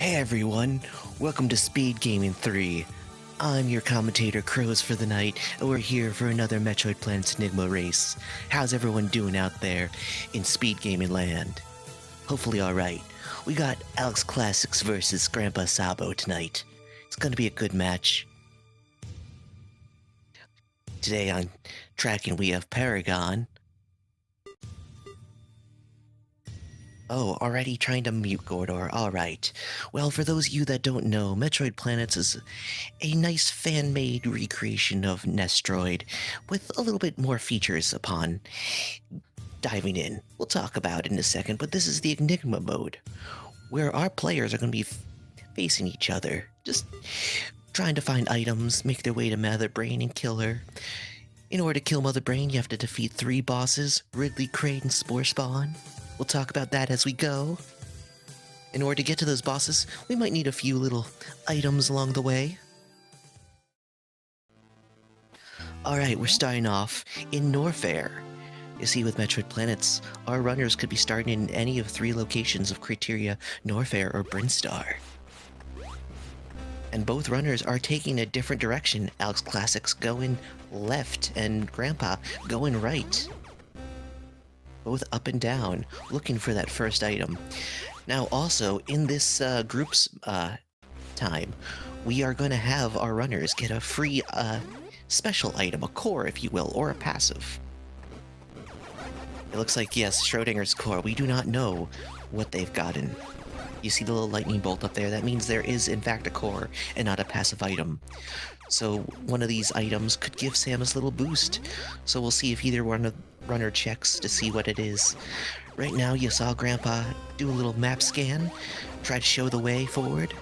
Hey everyone, welcome to Speed Gaming 3. I'm your commentator Crows for the night, and we're here for another Metroid Planet's Enigma race. How's everyone doing out there in Speed Gaming land? Hopefully alright. We got AlexClassics versus GrandpaSzabo tonight. It's gonna be a good match. Today on tracking we have Paragon. Oh, already trying to mute Gordor. Alright. Well, for those of you that don't know, Metroid Planets is a nice fan-made recreation of Nestroid with a little bit more features upon diving in. We'll talk about it in a second, but this is the Enigma mode, where our players are going to be facing each other, just trying to find items, make their way to Mother Brain and kill her. In order to kill Mother Brain, you have to defeat 3 bosses, Ridley, Kraid, and Spore Spawn. We'll talk about that as we go. In order to get to those bosses, we might need a few little items along the way. Alright, we're starting off in Norfair. You see, with Metroid Planets, our runners could be starting in any of 3 locations of Criteria, Norfair, or Brinstar. And both runners are taking a different direction. AlexClassics going left, and Grandpa going right. Both up and down, looking for that first item. Now, also, in this group's time, we are going to have our runners get a free special item, a core, if you will, or a passive. It looks like, yes, Schrodinger's core. We do not know what they've gotten. You see the little lightning bolt up there? That means there is, in fact, a core and not a passive item. So one of these items could give Samus a little boost. So we'll see if either one of runner checks to see what it is. Right now, you saw Grandpa do a little map scan, try to show the way forward.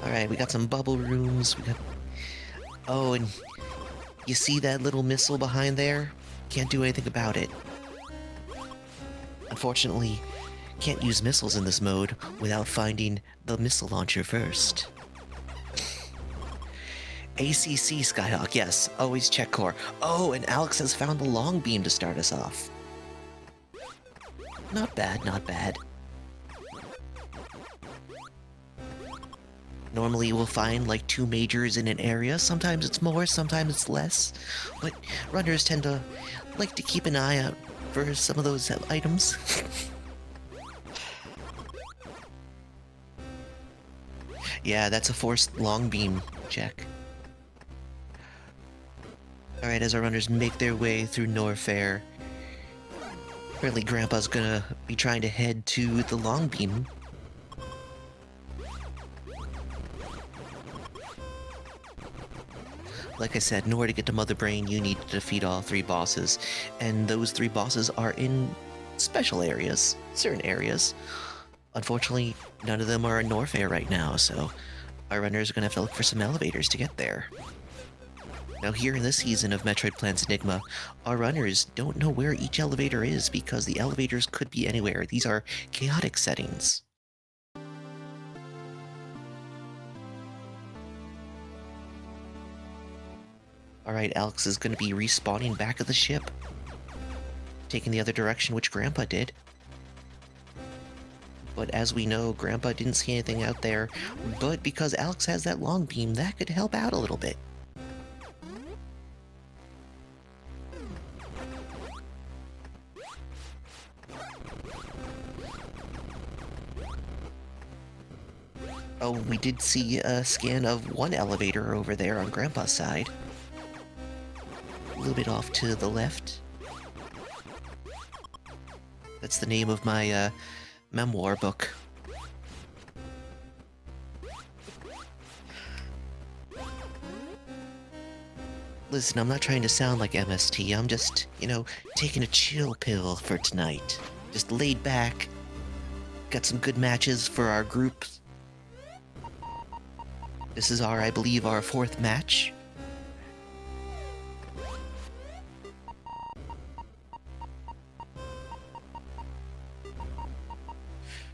Alright, we got some bubble rooms, we got... Oh, and you see that little missile behind there? Can't do anything about it. Unfortunately, can't use missiles in this mode without finding the missile launcher first. ACC Skyhawk, yes, always check core. Oh, and Alex has found the long beam to start us off. Not bad, not bad. Normally we'll find like 2 majors in an area. Sometimes it's more, sometimes it's less. But runners tend to like to keep an eye out for some of those items. Yeah, that's a forced long beam check. Alright, as our runners make their way through Norfair, apparently Grandpa's gonna be trying to head to the long beam. Like I said, in order to get to Mother Brain, you need to defeat all 3 bosses, and those 3 bosses are in special areas, certain areas. Unfortunately, none of them are in Norfair right now, so our runners are gonna have to look for some elevators to get there. Now here in this season of Metroid Planet's Enigma, our runners don't know where each elevator is because the elevators could be anywhere. These are chaotic settings. Alright, Alex is going to be respawning back at the ship, taking the other direction which Grandpa did. But as we know, Grandpa didn't see anything out there, but because Alex has that long beam, that could help out a little bit. Oh, we did see a scan of one elevator over there on Grandpa's side. A little bit off to the left. That's the name of my memoir book. Listen, I'm not trying to sound like MST, I'm just, you know, taking a chill pill for tonight. Just laid back. Got some good matches for our group. This is I believe, our 4th match.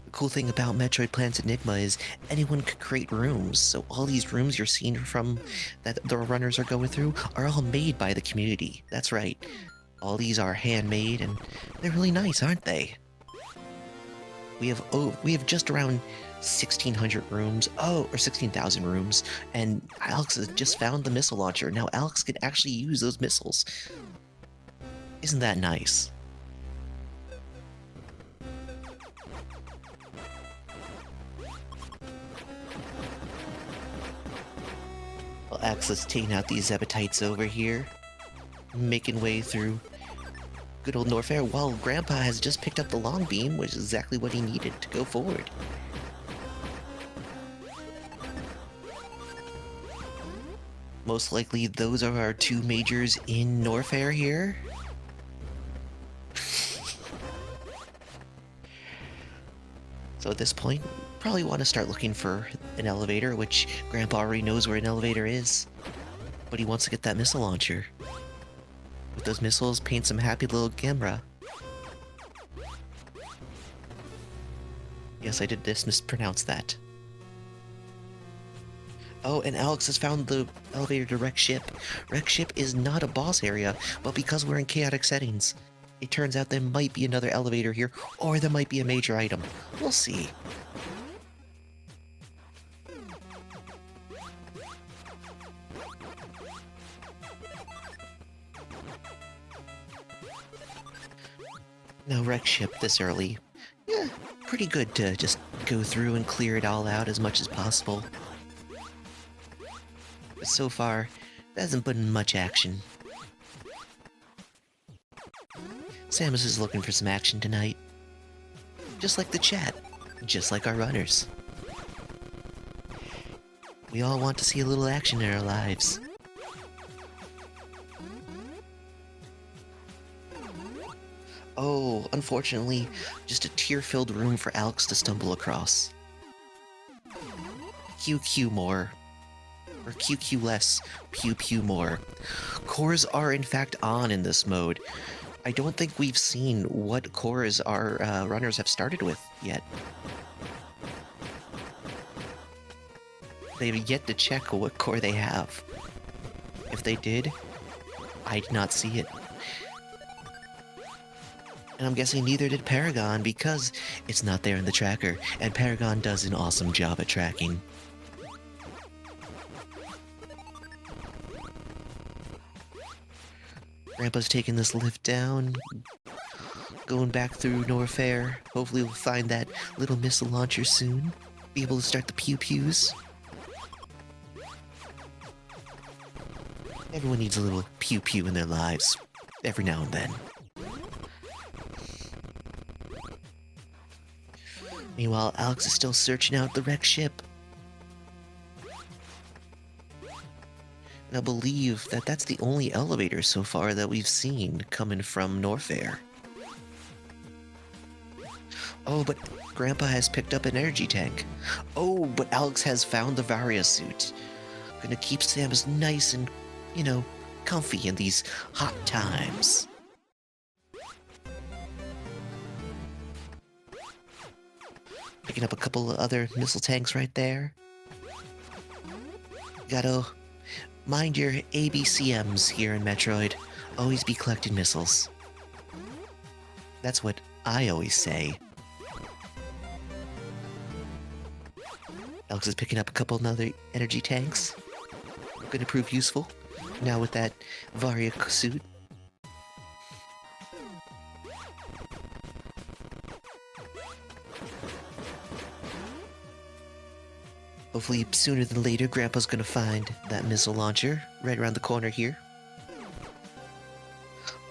The cool thing about Metroid Planet's Enigma is anyone could create rooms, so all these rooms you're seeing from that the runners are going through are all made by the community. That's right. All these are handmade, and they're really nice, aren't they? we have just around 1,600 rooms. Oh, or 16,000 rooms. And Alex has just found the missile launcher. Now Alex can actually use those missiles. Isn't that nice? Well, Alex is taking out these appetites over here, making way through good old Norfair, while Grandpa has just picked up the long beam, which is exactly what he needed to go forward. Most likely those are our two majors in Norfair here. So at this point, probably want to start looking for an elevator, which Grandpa already knows where an elevator is. But he wants to get that missile launcher. With those missiles, paint some happy little camera. Yes, I did mispronounce that. Oh, and Alex has found the elevator to Wreck Ship. Wreck Ship is not a boss area, but because we're in chaotic settings, it turns out there might be another elevator here, or there might be a major item. We'll see. Now, Wreck Ship this early. Yeah, pretty good to just go through and clear it all out as much as possible. But so far, that hasn't put in much action. Samus is looking for some action tonight. Just like the chat. Just like our runners. We all want to see a little action in our lives. Oh, unfortunately, just a tear-filled room for Alex to stumble across. QQ more. Or QQ less, pew pew more. Cores are in fact on in this mode. I don't think we've seen what cores our runners have started with yet. They've yet to check what core they have. If they did, I did not see it. And I'm guessing neither did Paragon because it's not there in the tracker, and Paragon does an awesome job at tracking. Grandpa's taking this lift down, going back through Norfair. Hopefully we'll find that little missile launcher soon. Be able to start the pew-pews. Everyone needs a little pew-pew in their lives, every now and then. Meanwhile, Alex is still searching out the wrecked ship. And I believe that that's the only elevator so far that we've seen coming from Norfair. Oh, but Grandpa has picked up an energy tank. Oh, but Alex has found the Varia suit. Gonna keep Samus nice and, you know, comfy in these hot times. Picking up a couple of other missile tanks right there. Gotta mind your ABCMs here in Metroid. Always be collecting missiles. That's what I always say. Alex is picking up a couple other energy tanks. Gonna prove useful. Now with that Varia suit. Hopefully sooner than later, Grandpa's gonna find that missile launcher right around the corner here.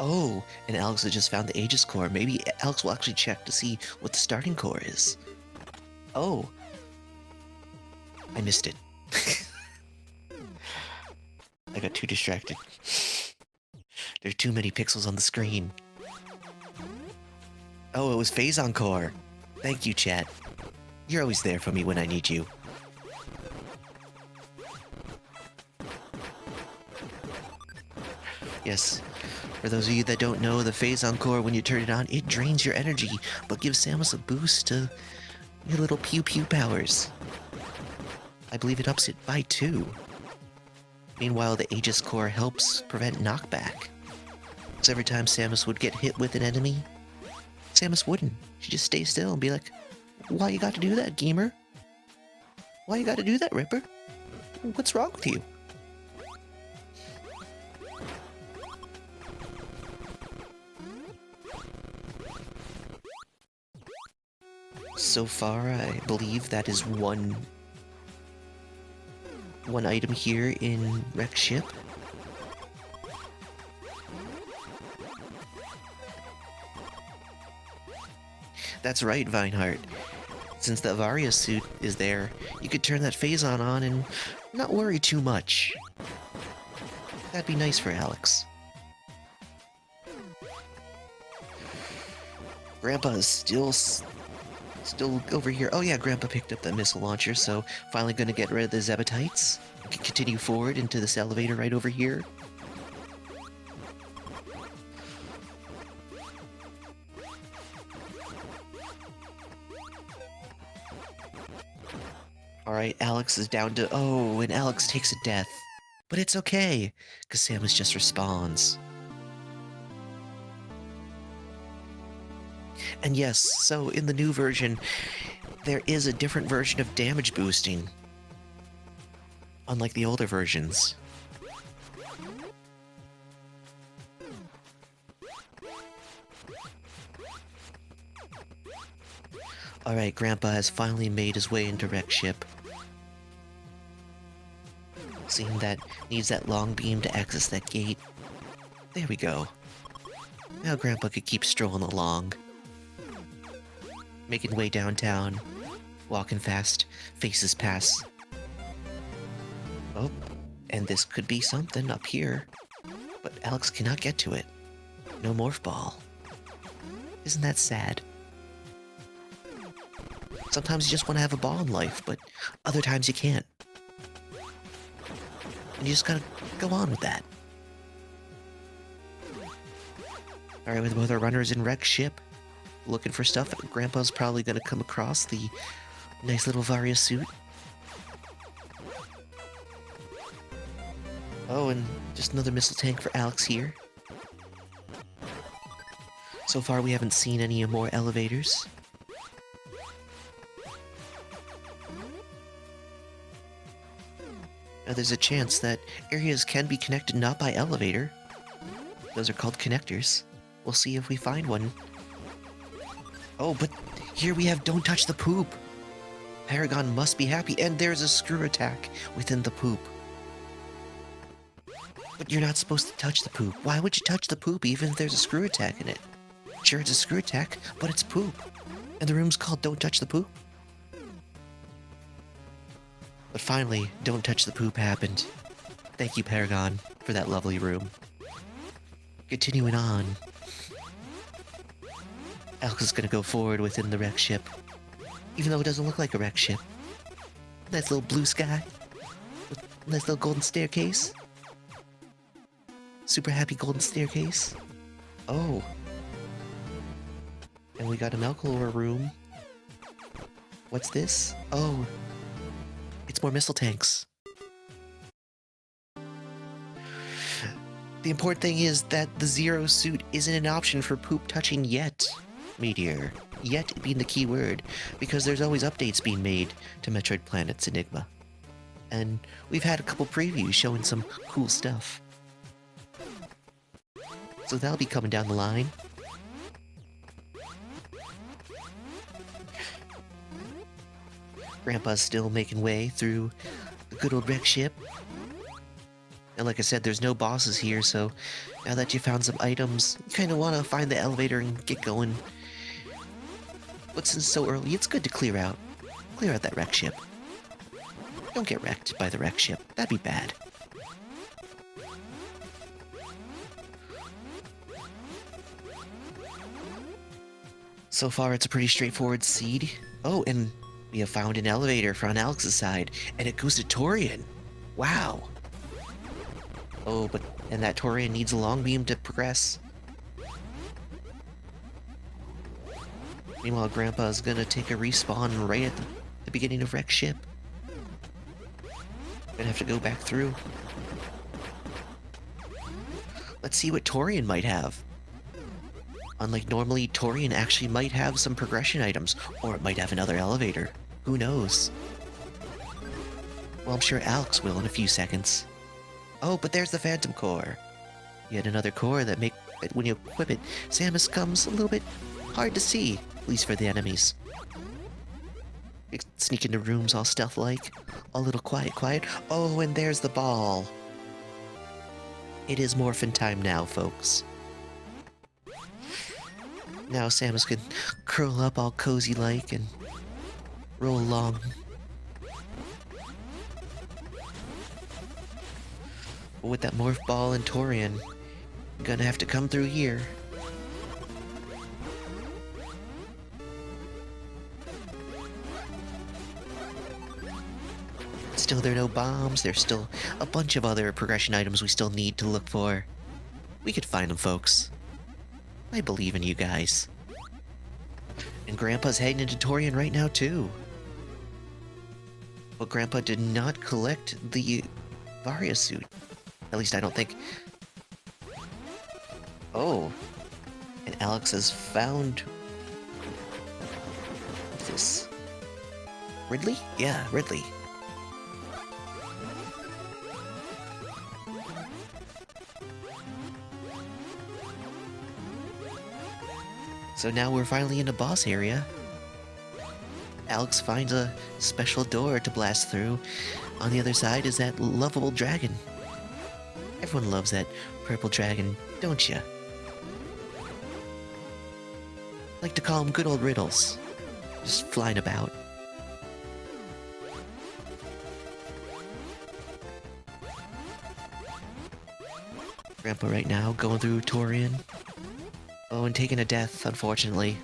Oh, and Alex has just found the Aegis core. Maybe Alex will actually check to see what the starting core is. Oh. I missed it. I got too distracted. There are too many pixels on the screen. Oh, it was Phazon core. Thank you, chat. You're always there for me when I need you. Yes, for those of you that don't know, the Phazon core, when you turn it on, it drains your energy, but gives Samus a boost to your little pew-pew powers. I believe it ups it by 2. Meanwhile, the Aegis core helps prevent knockback. So every time Samus would get hit with an enemy, Samus wouldn't. She'd just stay still and be like, Why you gotta do that, gamer? Why you gotta do that, Ripper? What's wrong with you? So far, I believe that is one item here in Wreck Ship. That's right, Vineheart. Since the Avaria suit is there, you could turn that phazon on and not worry too much. That'd be nice for Alex. Grandpa is still over here. Oh yeah, Grandpa picked up that missile launcher, so finally gonna get rid of the Zebatites. We can continue forward into this elevator right over here. Alright, Alex is down to... Oh, and Alex takes a death. But it's okay, because Samus just respawns. And yes, so in the new version, there is a different version of damage boosting. Unlike the older versions. Alright, Grandpa has finally made his way into Wreck Ship. Seeing that needs that long beam to access that gate. There we go. Now Grandpa could keep strolling along. Making way downtown. Walking fast. Faces pass. Oh, and this could be something up here. But Alex cannot get to it. No morph ball. Isn't that sad? Sometimes you just want to have a ball in life, but other times you can't. And you just gotta go on with that. Alright, with both our runners in Wreck Ship, looking for stuff, Grandpa's probably gonna come across the nice little Varia suit. Oh, and just another missile tank for Alex here. So far, we haven't seen any more elevators. Now, there's a chance that areas can be connected not by elevator. Those are called connectors. We'll see if we find one. Oh, but here we have Don't Touch the Poop. Paragon must be happy, and there's a screw attack within the poop. But you're not supposed to touch the poop. Why would you touch the poop even if there's a screw attack in it? Sure, it's a screw attack, but it's poop. And the room's called Don't Touch the Poop. But finally, Don't Touch the Poop happened. Thank you, Paragon, for that lovely room. Continuing on. Alex is gonna go forward within the Wreck Ship. Even though it doesn't look like a Wreck Ship. Nice little blue sky. With a nice little golden staircase. Super happy golden staircase. Oh. And we got a Melkalor room. What's this? Oh. It's more missile tanks. The important thing is that the Zero suit isn't an option for poop touching yet, Meteor. Yet being the key word, because there's always updates being made to Metroid Planet's Enigma. And we've had a couple previews showing some cool stuff. So that'll be coming down the line. Grandpa's still making way through the good old Wreck Ship. And like I said, there's no bosses here, so now that you found some items, you kind of want to find the elevator and get going. But since it's so early, it's good to clear out that Wreck Ship. Don't get wrecked by the Wreck Ship. That'd be bad. So far, it's a pretty straightforward seed. Oh, and we have found an elevator on Alex's side, and it goes to Torian. Wow. Oh, and that Torian needs a long beam to progress. Meanwhile, Grandpa's gonna take a respawn right at the beginning of Wreck Ship. Gonna have to go back through. Let's see what Torian might have. Unlike normally, Torian actually might have some progression items, or it might have another elevator. Who knows? Well, I'm sure Alex will in a few seconds. Oh, but there's the Phantom Core. Yet another core that when you equip it, Samus comes a little bit hard to see, at least for the enemies. You sneak into rooms all stealth-like, a little quiet. Oh, and there's the ball. It is morphin' time now, folks. Now Samus can curl up all cozy-like and roll along. But with that morph ball and Torian, gonna have to come through here. Still, there are no bombs. There's still a bunch of other progression items we still need to look for. We could find them, folks. I believe in you guys. And Grandpa's heading into Torian right now, too. But Grandpa did not collect the Varia suit. At least I don't think... Oh. And Alex has found... What's this? Ridley? Yeah, Ridley. So now we're finally in the boss area. Alex finds a special door to blast through. On the other side is that lovable dragon. Everyone loves that purple dragon, don't ya? Like to call them good old riddles. Just flying about. Grandpa right now going through Torian. Oh, and taking a death, unfortunately.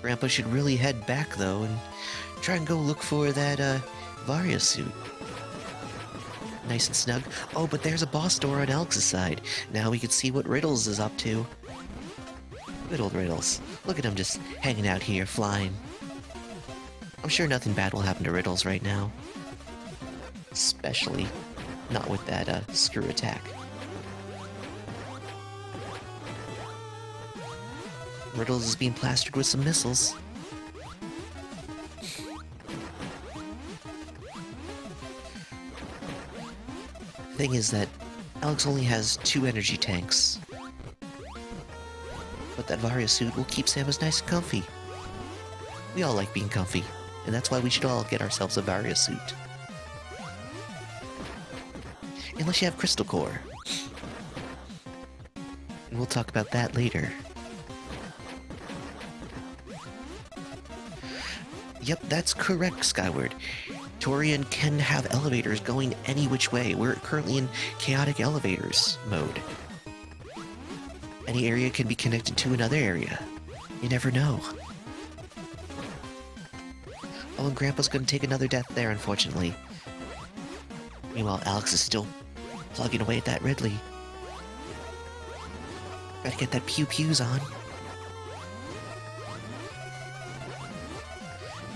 Grandpa should really head back, though, and try and go look for that, Varia suit. Nice and snug. Oh, but there's a boss door on Alex's side. Now we can see what Riddles is up to. Good old Riddles. Look at him just hanging out here, flying. I'm sure nothing bad will happen to Riddles right now. Especially not with that, screw attack. Riddles is being plastered with some missiles. Thing is that Alex only has 2 energy tanks. But that Varia suit will keep Samus nice and comfy. We all like being comfy, and that's why we should all get ourselves a Varia suit. Unless you have Crystal Core. And we'll talk about that later. Yep, that's correct, Skyward. Torian can have elevators going any which way. We're currently in chaotic elevators mode. Any area can be connected to another area. You never know. Oh, and Grandpa's gonna take another death there, unfortunately. Meanwhile, Alex is still plugging away at that Ridley. Gotta get that pew-pews on.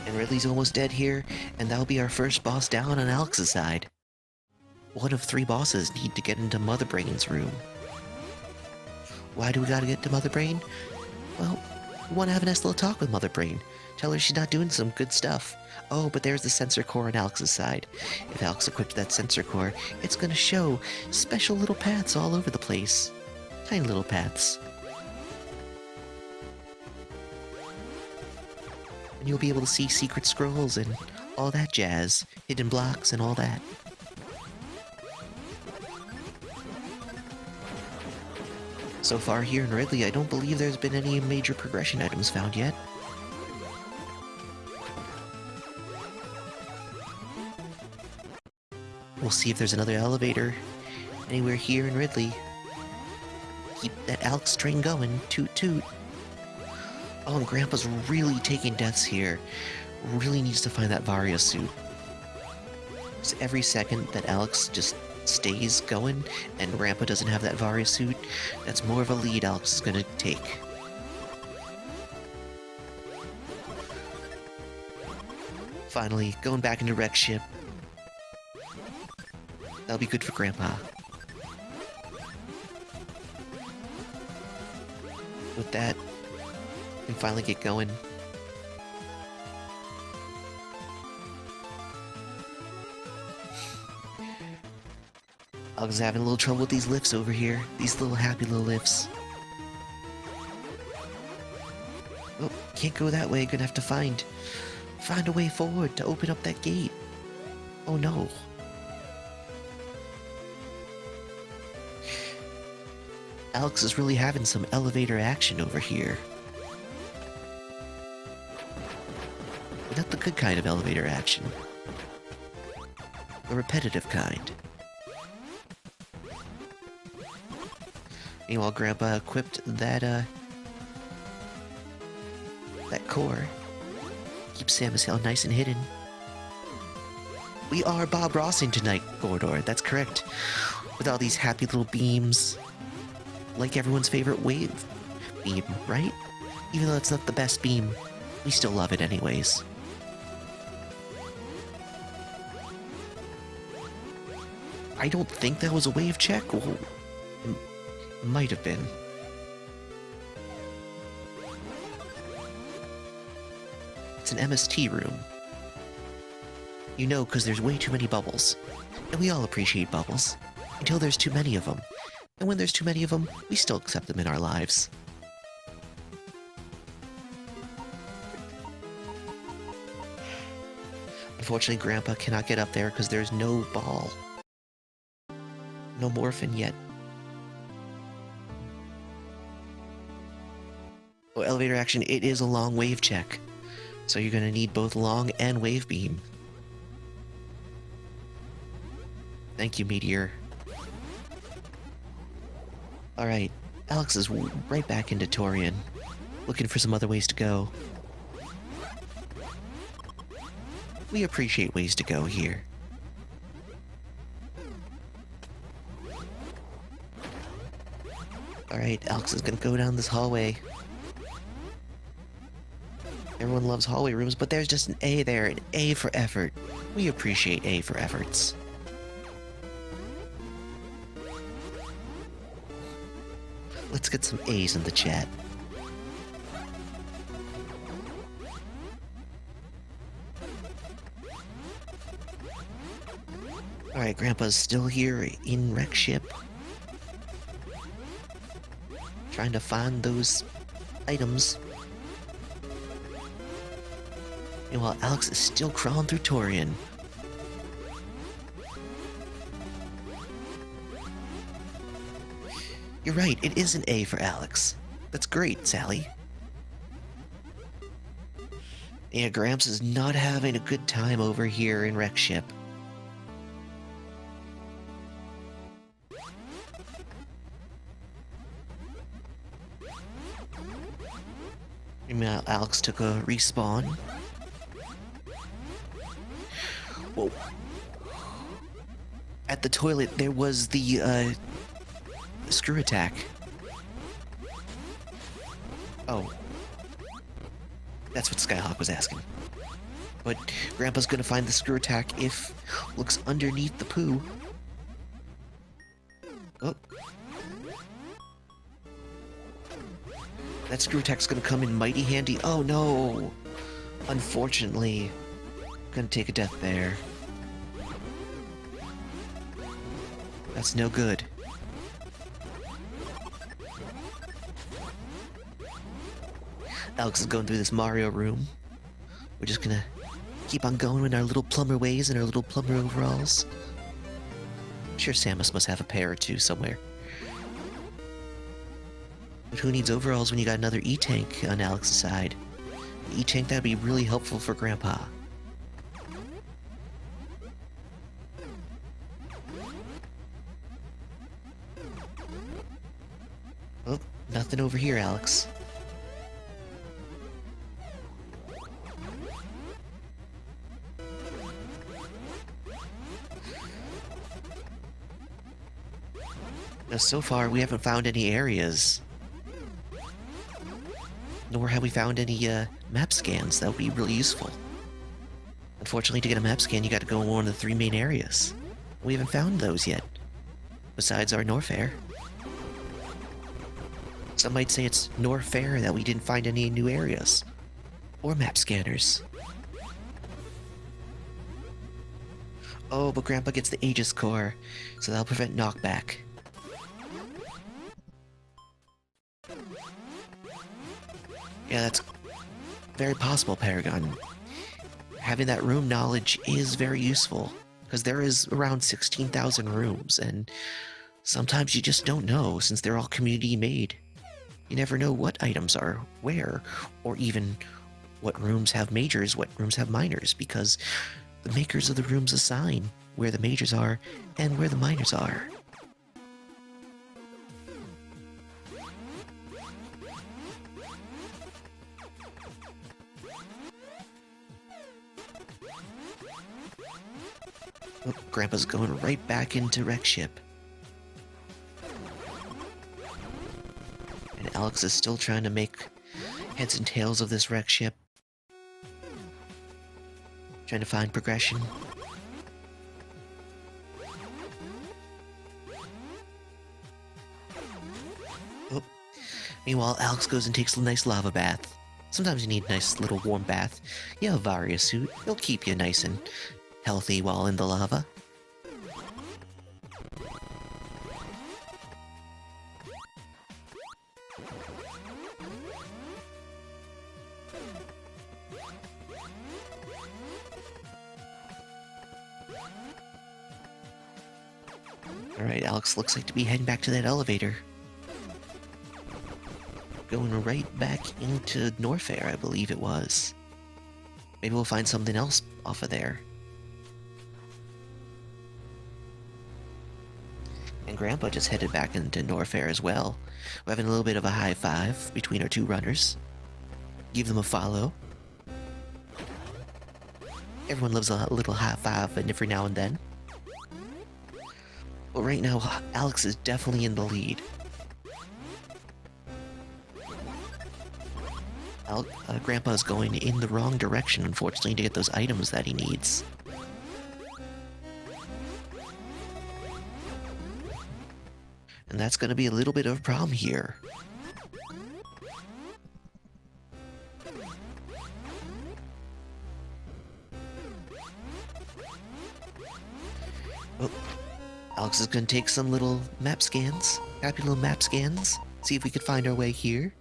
And Ridley's almost dead here, and that'll be our first boss down on Alex's side. One of 3 bosses need to get into Mother Brain's room. Why do we gotta get to Mother Brain? Well, we wanna have a nice little talk with Mother Brain. Tell her she's not doing some good stuff. Oh, but there's the sensor core on Alex's side. If Alex equips that sensor core, it's gonna show special little paths all over the place. Tiny little paths. And you'll be able to see secret scrolls and all that jazz. Hidden blocks and all that. So far here in Ridley, I don't believe there's been any major progression items found yet. We'll see if there's another elevator anywhere here in Ridley. Keep that Alex train going. Toot toot. Oh, and Grandpa's really taking deaths here. Really needs to find that Varia suit. So every second that Alex just stays going and Grandpa doesn't have that Varia suit, that's more of a lead Alex is gonna take. Finally, going back into Wreck Ship. That'll be good for Grandpa. with that, we can finally get going. I was having a little trouble with these lifts over here. These little happy little lifts. Oh, can't go that way. Gonna have to find a way forward to open up that gate. Oh no. Alex is really having some elevator action over here. But not the good kind of elevator action. The repetitive kind. Meanwhile, Grandpa equipped that core. Keeps Samus Hill nice and hidden. We are Bob Rossing tonight, Gordor. That's correct. With all these happy little beams. Like everyone's favorite wave beam, right? Even though it's not the best beam, we still love it anyways. I don't think that was a wave check. Oh, it might have been. It's an MST room. You know, because there's way too many bubbles. And we all appreciate bubbles. Until there's too many of them. And when there's too many of them, we still accept them in our lives. Unfortunately, Grandpa cannot get up there because there's no ball. No morphin yet. Oh, elevator action, it is a long wave check. So you're gonna need both long and wave beam. Thank you, Meteor. Alright, Alex is right back into Torian, looking for some other ways to go. We appreciate ways to go here. Alright, Alex is gonna go down this hallway. Everyone loves hallway rooms, but there's just an A there, an A for effort. We appreciate A for efforts. Let's get some A's in the chat. Alright, Grandpa's still here in Wreck Ship. Trying to find those items. Meanwhile, Alex is still crawling through Torian. You're right, it is an A for Alex. That's great, Sally. Yeah, Gramps is not having a good time over here in Wreck Ship. Meanwhile, Alex took a respawn. Whoa. At the toilet, there was the, screw attack. Oh. That's what Skyhawk was asking. But Grandpa's gonna find the screw attack if looks underneath the poo. Oh. That screw attack's gonna come in mighty handy. Oh no! Unfortunately, gonna take a death there. That's no good. Alex is going through this Mario room. We're just gonna keep on going in our little plumber ways and our little plumber overalls. I'm sure Samus must have a pair or two somewhere. But who needs overalls when you got another E-Tank on Alex's side? E-Tank, that'd be really helpful for Grandpa. Oh, nothing over here, Alex. Now, so far, we haven't found any areas. Nor have we found any, map scans. That would be really useful. Unfortunately, to get a map scan, you gotta go in one of the 3 main areas. We haven't found those yet. Besides our Norfair. Some might say it's nor fair that we didn't find any new areas. Or map scanners. Oh, but Grandpa gets the Aegis core, so that'll prevent knockback. Yeah, that's very possible, Paragon. Having that room knowledge is very useful, because there is around 16,000 rooms, and sometimes you just don't know, since they're all community-made. You never know what items are where, or even what rooms have majors, what rooms have minors, because the makers of the rooms assign where the majors are and where the minors are. Oh, Grandpa's going right back into wreck ship. And Alex is still trying to make heads and tails of this wreck ship. Trying to find progression. Oh. Meanwhile, Alex goes and takes a nice lava bath. Sometimes you need a nice little warm bath. You have a Varia suit. It'll keep you nice and healthy while in the lava. Alright, Alex looks like to be heading back to that elevator. Going right back into Norfair, I believe it was. Maybe we'll find something else off of there. And Grandpa just headed back into Norfair as well. We're having a little bit of a high five between our two runners. Give them a follow. Everyone loves a little high five every now and then. But right now, Alex is definitely in the lead. Grandpa's going in the wrong direction, unfortunately, to get those items that he needs. And that's going to be a little bit of a problem here. Oh. Alex is going to take some little map scans. Happy little map scans. See if we could find our way here.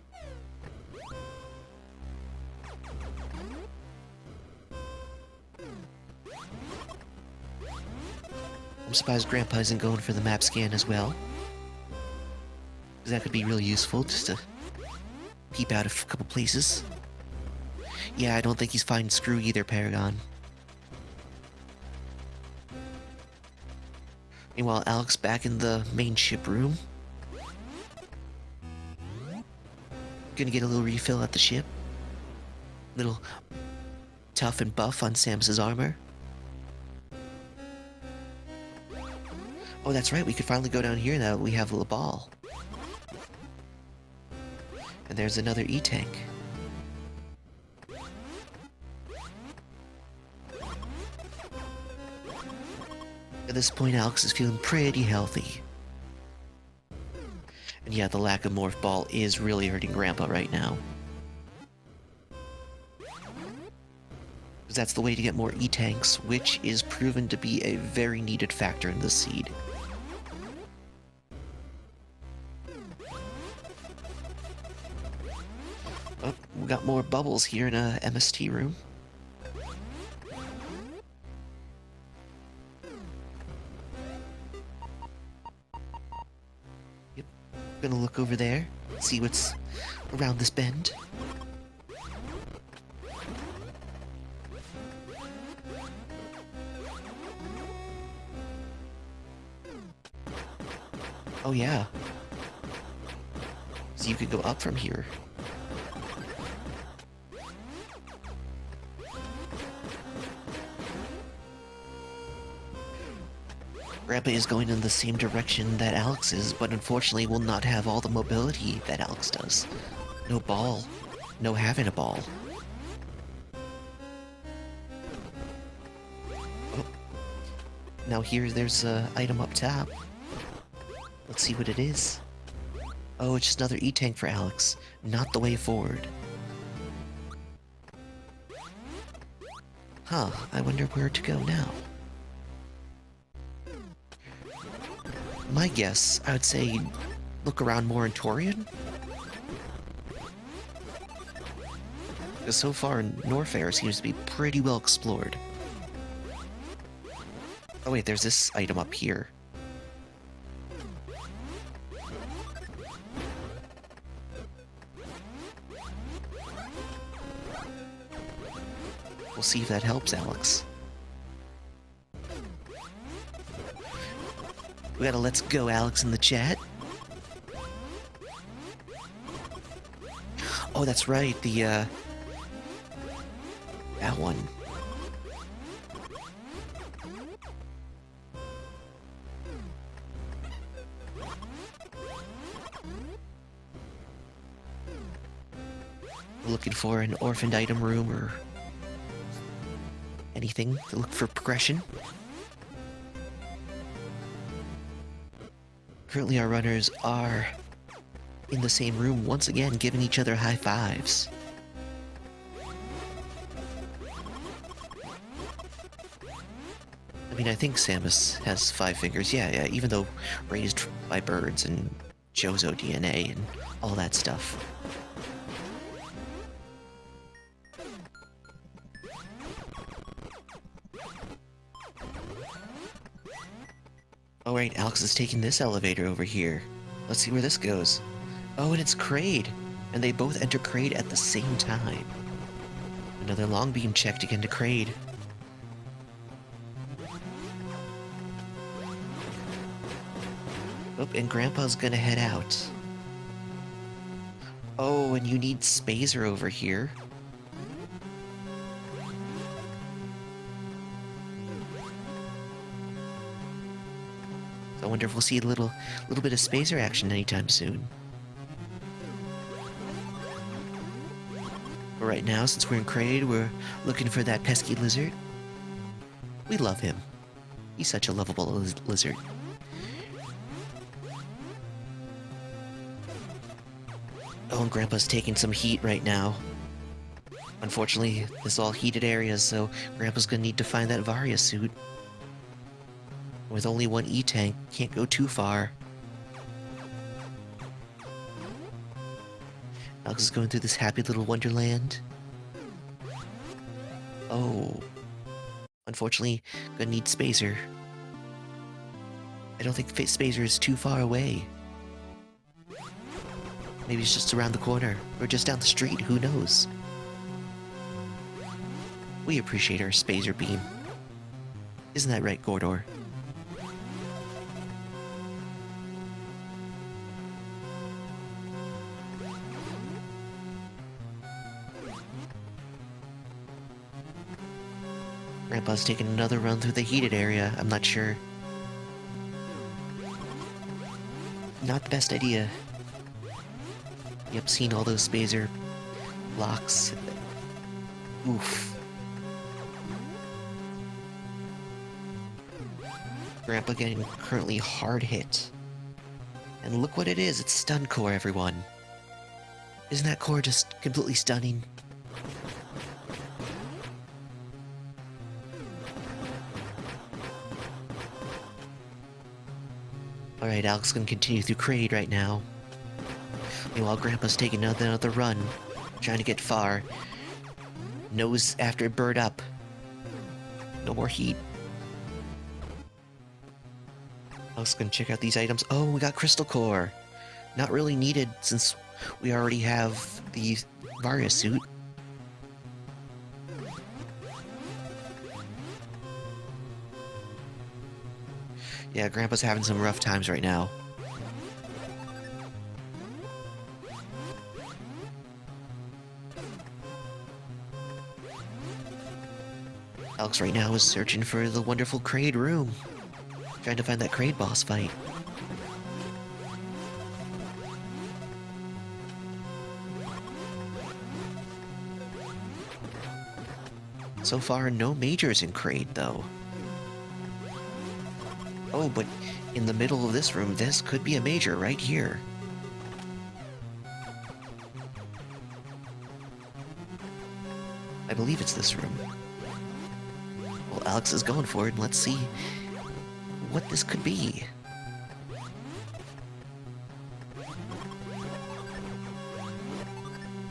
I'm surprised Grandpa isn't going for the map scan as well. Because that could be really useful, just to peep out of a couple places. Yeah, I don't think he's finding Screw either, Paragon. Meanwhile, Alex back in the main ship room. Gonna get a little refill at the ship. Little tough and buff on Samus's armor. Oh, that's right, we could finally go down here now that we have a ball. And there's another E-tank. At this point, Alex is feeling pretty healthy. And yeah, the lack of Morph Ball is really hurting Grandpa right now. Because that's the way to get more E-tanks, which is proven to be a very needed factor in this seed. Oh, we got more bubbles here in a MST room. Yep, gonna look over there, see what's around this bend. Oh yeah. So you could go up from here. Grandpa is going in the same direction that Alex is, but unfortunately will not have all the mobility that Alex does. No ball. No having a ball. Oh. Now there's an item up top. Let's see what it is. Oh, it's just another E-tank for Alex. Not the way forward. Huh, I wonder where to go now. My guess, I would say look around more in Torian. Because so far, Norfair seems to be pretty well explored. Oh wait, there's this item up here. We'll see if that helps, Alex. We got a let's go Alex in the chat. Oh, that's right, that one. We're looking for an orphaned item room or anything to look for progression. Currently our runners are in the same room once again, giving each other high fives. I mean, I think Samus has 5 fingers, yeah, even though raised by birds and Jozo DNA and all that stuff. Alright, Alex is taking this elevator over here. Let's see where this goes. Oh, and it's Kraid! And they both enter Kraid at the same time. Another long beam checked again to Kraid. Oh, and Grandpa's gonna head out. Oh, and you need Spazer over here. I wonder if we'll see a little bit of Spazer action anytime soon. But right now, since we're in Kraid, we're looking for that pesky lizard. We love him. He's such a lovable lizard. Oh, and Grandpa's taking some heat right now. Unfortunately, this is all heated areas, so Grandpa's gonna need to find that Varia suit. With only one E-tank, can't go too far. Alex is going through this happy little wonderland. Oh. Unfortunately, gonna need Spazer. I don't think Spazer is too far away. Maybe it's just around the corner, or just down the street, who knows? We appreciate our Spazer beam. Isn't that right, Gordor? Grandpa's taking another run through the heated area. I'm not sure. Not the best idea. Yep, seen all those Spazer blocks. Oof. Grandpa getting currently hard hit. And look what it is, it's stun core, everyone. Isn't that core just completely stunning? Alright, Alex can continue through Kraid right now. Meanwhile, Grandpa's taking another run, trying to get far. Nose after bird up. No more heat. Alex can check out these items. Oh, we got Crystal Core. Not really needed since we already have the Varia suit. Yeah, Grandpa's having some rough times right now. Alex right now is searching for the wonderful Kraid room. Trying to find that Kraid boss fight. So far, no majors in Kraid, though. Oh, but in the middle of this room, this could be a major right here. I believe it's this room. Well, Alex is going for it, and let's see what this could be.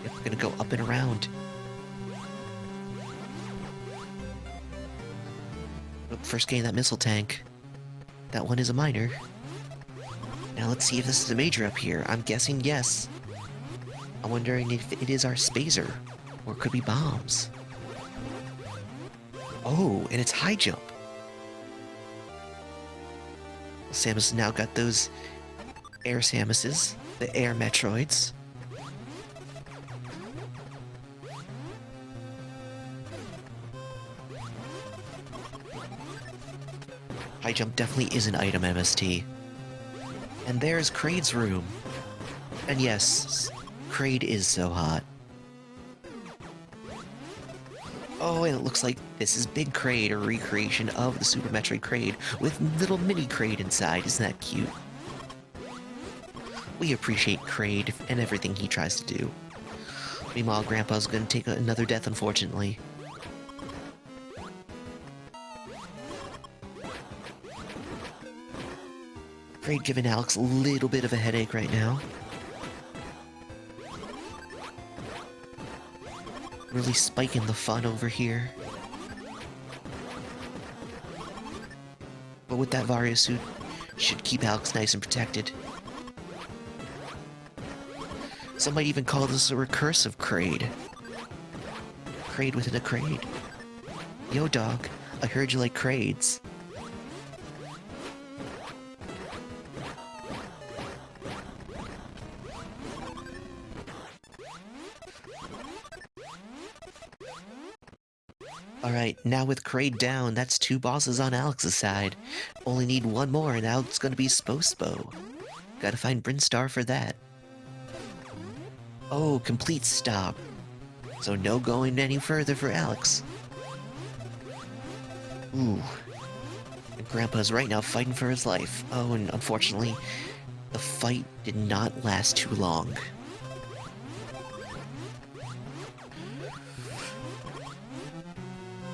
Yep, we're gonna go up and around. Oh, first gain that missile tank. That one is a minor. Now let's see if this is a major up here. I'm guessing yes. I'm wondering if it is our Spazer, or it could be bombs. Oh, and it's high jump. Samus now got those air Samuses, the air Metroids. High jump definitely is an item, MST. And there's Kraid's room. And yes, Kraid is so hot. Oh, and it looks like this is Big Kraid, a recreation of the Super Metroid Kraid, with little mini Kraid inside. Isn't that cute? We appreciate Kraid and everything he tries to do. Meanwhile, Grandpa's gonna take another death, unfortunately. Kraid giving Alex a little bit of a headache right now. Really spiking the fun over here. But with that Vario suit, should keep Alex nice and protected. Some might even call this a recursive Kraid. Kraid within a Kraid. Yo, dog, I heard you like Kraids. Alright, now with Kraid down, that's 2 bosses on Alex's side. Only need 1 more, and now it's gonna be Spo. Gotta find Brinstar for that. Oh, complete stop. So no going any further for Alex. Ooh. And Grandpa's right now fighting for his life. Oh, and unfortunately, the fight did not last too long.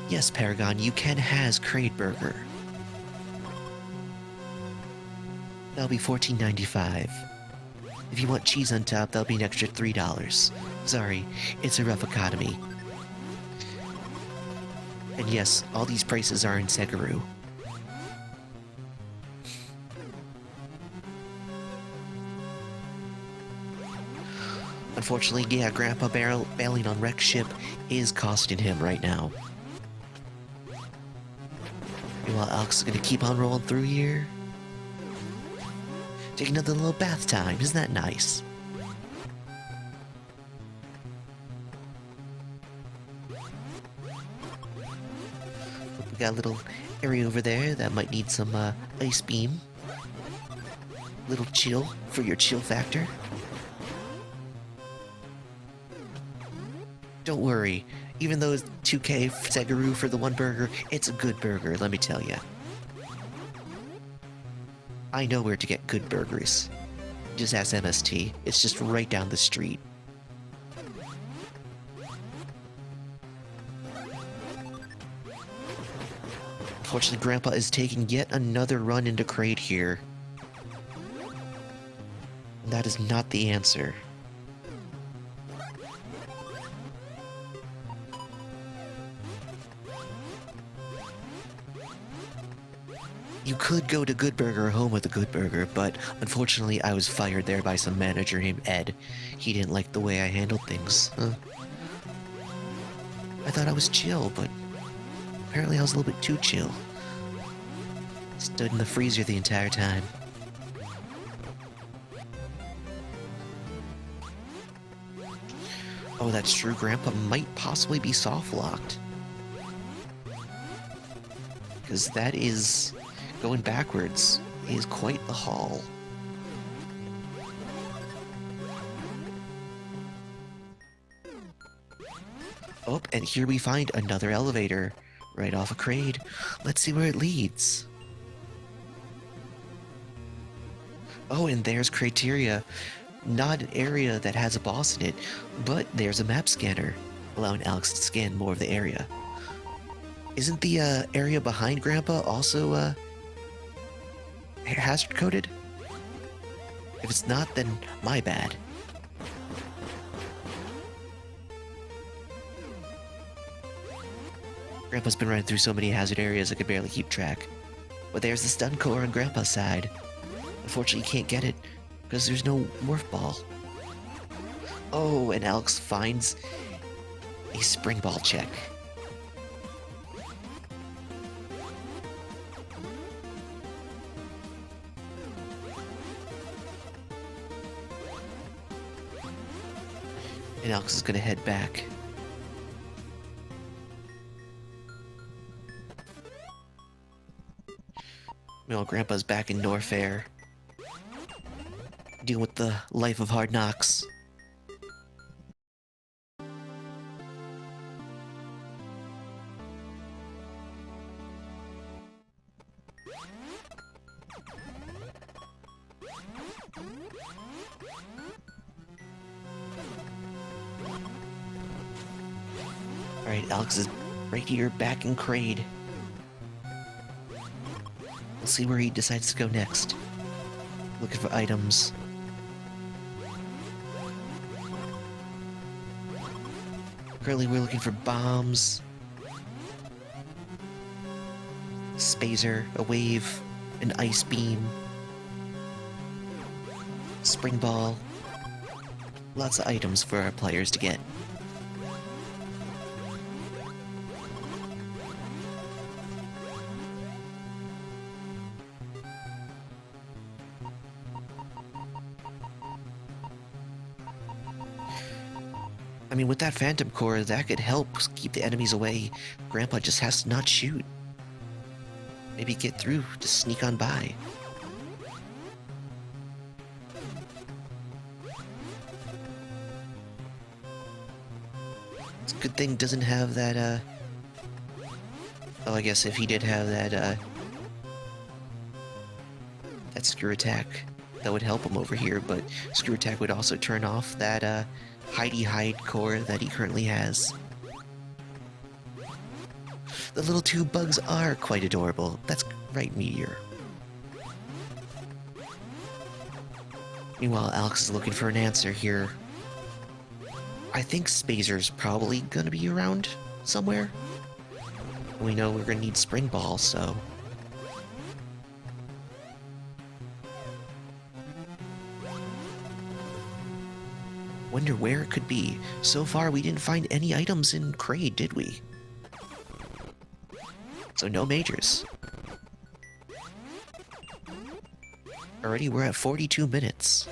Yes, Paragon, you can has Kraid Burger. That'll be $14.95. If you want cheese on top, that'll be an extra $3. Sorry, it's a rough economy. And yes, all these prices are in Segaru. Unfortunately, yeah, Grandpa bailing on Wreck's ship is costing him right now. Meanwhile, Alex is gonna keep on rolling through here. Take another little bath time, isn't that nice? We got a little area over there that might need some ice beam. Little chill for your chill factor. Don't worry, even though it's 2K Segaru for the 1 burger, it's a good burger, let me tell ya. I know where to get good burgers. Just ask MST, it's just right down the street. Unfortunately, Grandpa is taking yet another run into Kraid here. And that is not the answer. You could go to Good Burger home with a Good Burger, but unfortunately I was fired there by some manager named Ed. He didn't like the way I handled things. I thought I was chill, but apparently I was a little bit too chill. Stood in the freezer the entire time. Oh, that's true. Grandpa might possibly be soft-locked. Because that is... going backwards is quite the haul. Oh, and here we find another elevator right off a Kraid. Let's see where it leads. Oh, and there's Criteria. Not an area that has a boss in it, but there's a map scanner. allowing Alex to scan more of the area. Isn't the area behind Grandpa also hazard coded? If it's not, then my bad. Grandpa's been running through so many hazard areas I could barely keep track. But there's the stun core on Grandpa's side. Unfortunately, you can't get it because there's no morph ball. Oh, and Alex finds a spring ball check. And Alex is gonna head back. Meanwhile, Grandpa's back in Norfair, dealing with the life of hard knocks. Alright, Alex is right here back in Kraid. We'll see where he decides to go next. Looking for items. Currently we're looking for bombs. Spazer, a wave, an ice beam. Spring ball. Lots of items for our players to get. I mean, with that Phantom Core, that could help keep the enemies away. Grandpa just has to not shoot. Maybe get through, just sneak on by. It's a good thing doesn't have that, Oh, I guess if he did have that, that screw attack, that would help him over here, but screw attack would also turn off that, Hidey Hide core that he currently has. The little two bugs are quite adorable. That's right, Meteor. Meanwhile, Alex is looking for an answer here. I think Spazer's probably gonna be around somewhere. We know we're gonna need Spring Ball, so... Wonder where it could be. So far, we didn't find any items in Kraid, did we? So no majors. Already, we're at 42 minutes.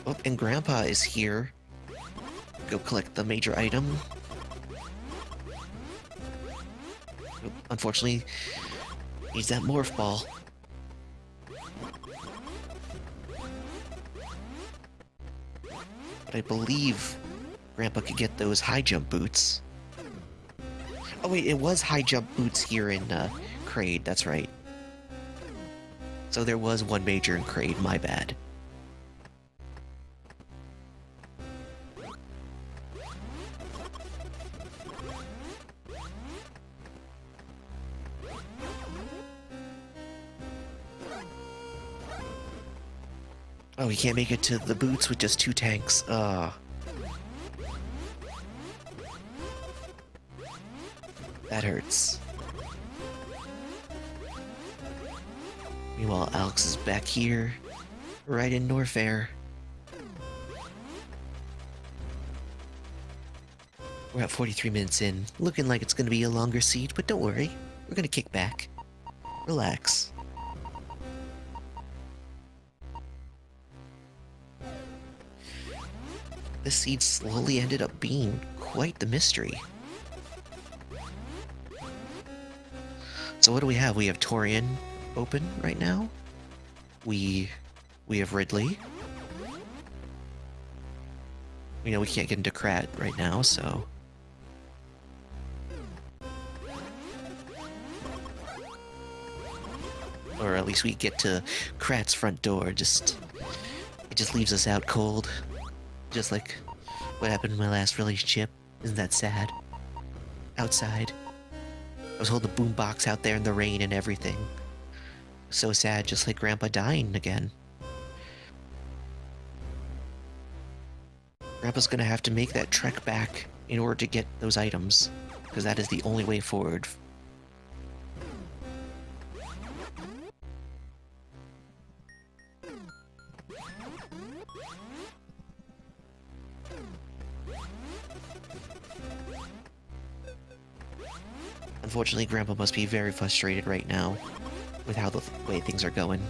Oh, and Grandpa is here. Go collect the major item. Oh, unfortunately, needs that morph ball. I believe Grandpa could get those high jump boots. Oh wait, it was high jump boots here in Kraid, that's right. So there was one major in Kraid, my bad. Oh, he can't make it to the boots with just 2 tanks. That hurts. Meanwhile, Alex is back here, right in Norfair. We're at 43 minutes in, looking like it's gonna be a longer siege, but don't worry, we're gonna kick back. Relax. This siege slowly ended up being quite the mystery. So what do we have? We have Torian open right now. We have Ridley. We know we can't get into Krat right now, so... Or at least we get to Krat's front door, it just leaves us out cold. Just like What happened in my last relationship? Isn't that sad? Outside. I was holding the boombox out there in the rain and everything. So sad, just like Grandpa dying again. Grandpa's gonna have to make that trek back in order to get those items, because that is the only way forward. Unfortunately, Grandpa must be very frustrated right now with how the way things are going.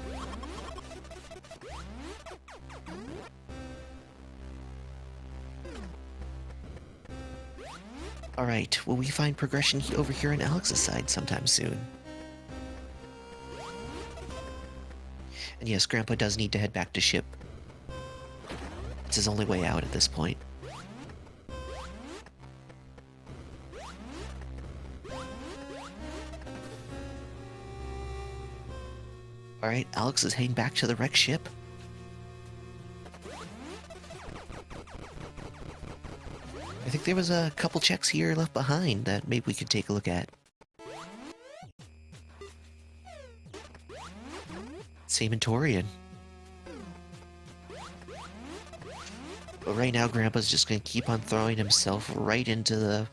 Alright, will we find progression over here on Alex's side sometime soon? And yes, Grandpa does need to head back to ship. It's his only way out at this point. Alright, Alex is heading back to the wrecked ship. I think there was a couple checks here left behind that maybe we could take a look at. Samentorian. But right now, Grandpa's just gonna keep on throwing himself right into the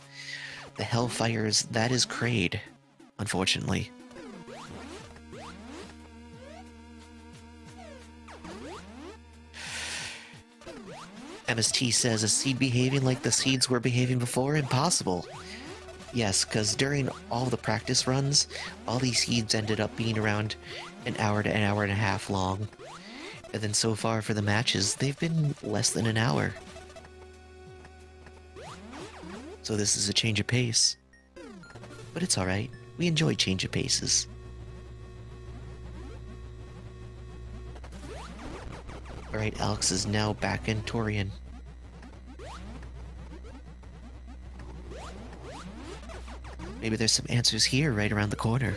hellfires that is Kraid, unfortunately. MST says, a seed behaving like the seeds were behaving before? Impossible. Yes, because during all the practice runs, all these seeds ended up being around an hour to an hour and a half long. And then so far for the matches, they've been less than an hour. So this is a change of pace. But it's alright. We enjoy change of paces. Alright, Alex is now back in Torian. Maybe there's some answers here right around the corner.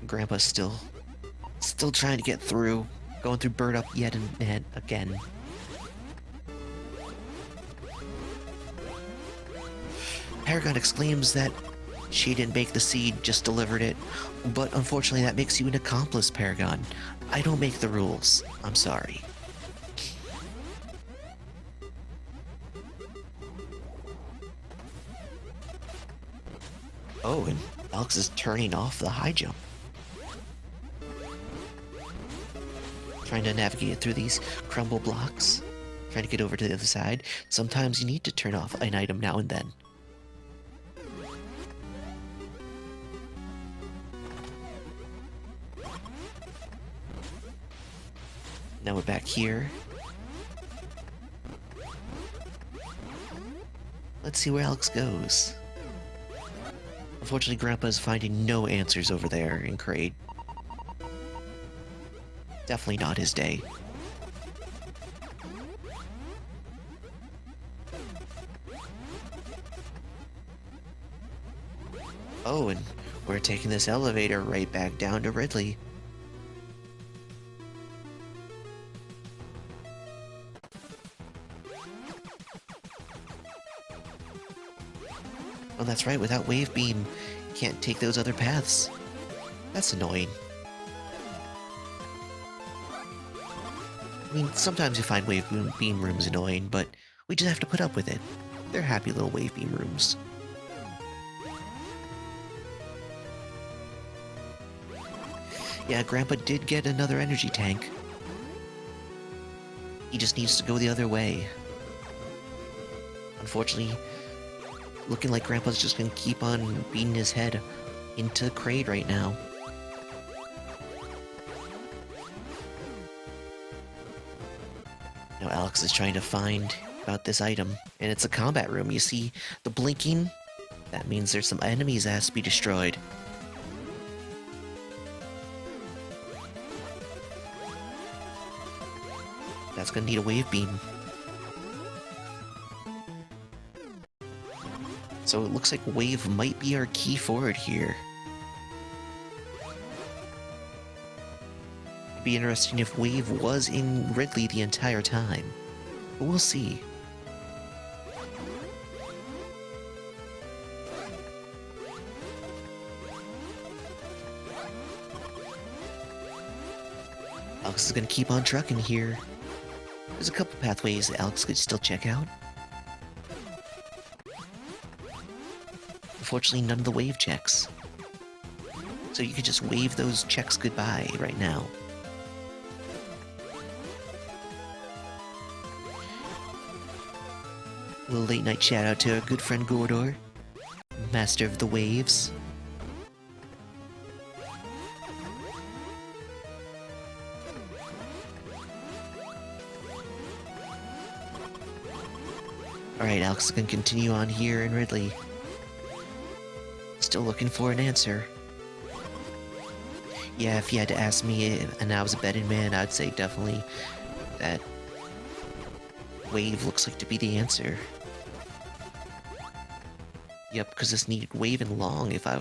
Grandpa's still trying to get through, going through Bird Up yet and again. Paragon exclaims that she didn't make the seed, just delivered it. But unfortunately that makes you an accomplice, Paragon. I don't make the rules. I'm sorry. Oh, and Alex is turning off the high jump. Trying to navigate through these crumble blocks. Trying to get over to the other side. Sometimes you need to turn off an item now and then. Now we're back here. Let's see where Alex goes. Unfortunately, Grandpa is finding no answers over there in Kraid. Definitely not his day. Oh, and we're taking this elevator right back down to Ridley. Oh, that's right, without Wave Beam, can't take those other paths. That's annoying. I mean, sometimes you find Wave Beam rooms annoying, but we just have to put up with it. They're happy little Wave Beam rooms. Yeah, Grandpa did get another energy tank. He just needs to go the other way. Unfortunately, looking like Grandpa's just gonna keep on beating his head into Kraid right now. Now Alex is trying to find about this item, and it's a combat room. You see the blinking? That means there's some enemies that has to be destroyed. That's gonna need a wave beam. So it looks like wave might be our key forward here. Be interesting if Wave was in Ridley the entire time. But we'll see. Alex is gonna keep on trucking here. There's a couple pathways that Alex could still check out. Unfortunately, none of the wave checks. So you could just wave those checks goodbye right now. A little late night shout out to our good friend Gordor, master of the waves. Alright, Alex is gonna continue on here in Ridley. Still looking for an answer. Yeah, if you had to ask me and I was a betting man, I'd say definitely that Wave looks like to be the answer. Yep, because this needed Wave and Long, if I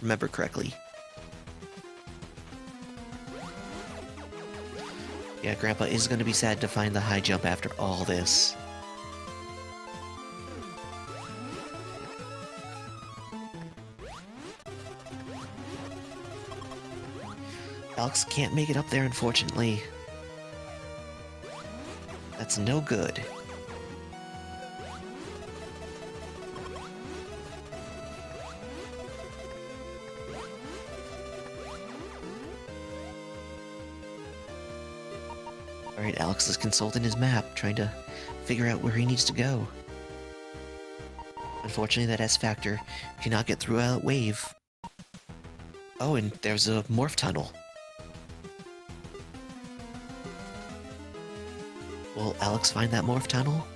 remember correctly. Yeah, Grandpa is going to be sad to find the high jump after all this. Alex can't make it up there, unfortunately. That's no good. Alright, Alex is consulting his map, trying to figure out where he needs to go. Unfortunately, that S-Factor cannot get through a wave. Oh, and there's a morph tunnel. Will Alex find that morph tunnel?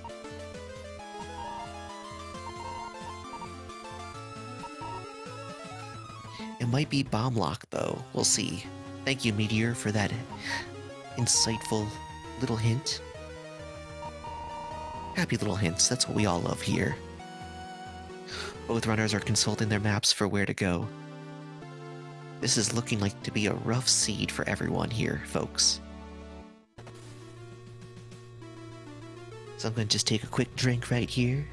It might be bomb lock, though. We'll see. Thank you, Meteor, for that insightful little hint. Happy little hints, that's what we all love here. Both runners are consulting their maps for where to go. This is looking like to be a rough seed for everyone here, folks. So I'm going to just take a quick drink right here.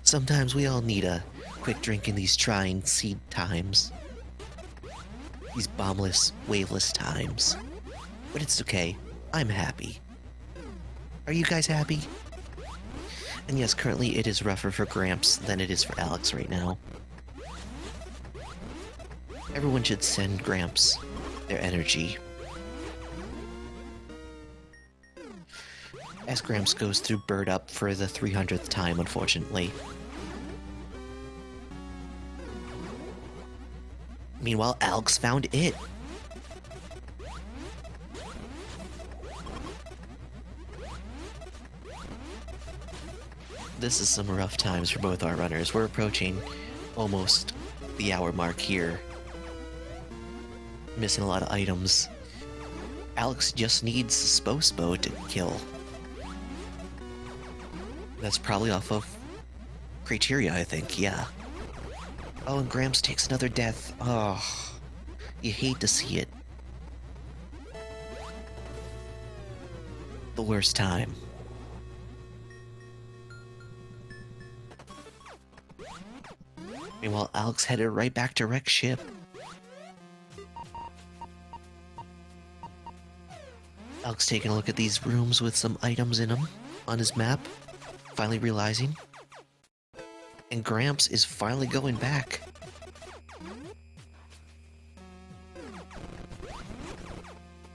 Sometimes we all need a quick drink in these trying seed times. These bombless, waveless times. But it's okay. I'm happy. Are you guys happy? And yes, currently it is rougher for Gramps than it is for Alex right now. Everyone should send Gramps their energy. As Gramps goes through Bird Up for the 300th time, unfortunately. Meanwhile, Alex found it. This is some rough times for both our runners. We're approaching almost the hour mark here. Missing a lot of items. Alex just needs Spo to kill. That's probably off of criteria, I think, yeah. Oh, and Gramps takes another death. Oh, you hate to see it. The worst time. Meanwhile, Alex headed right back to Wreck Ship. Alex taking a look at these rooms with some items in them on his map, finally realizing. And Gramps is finally going back.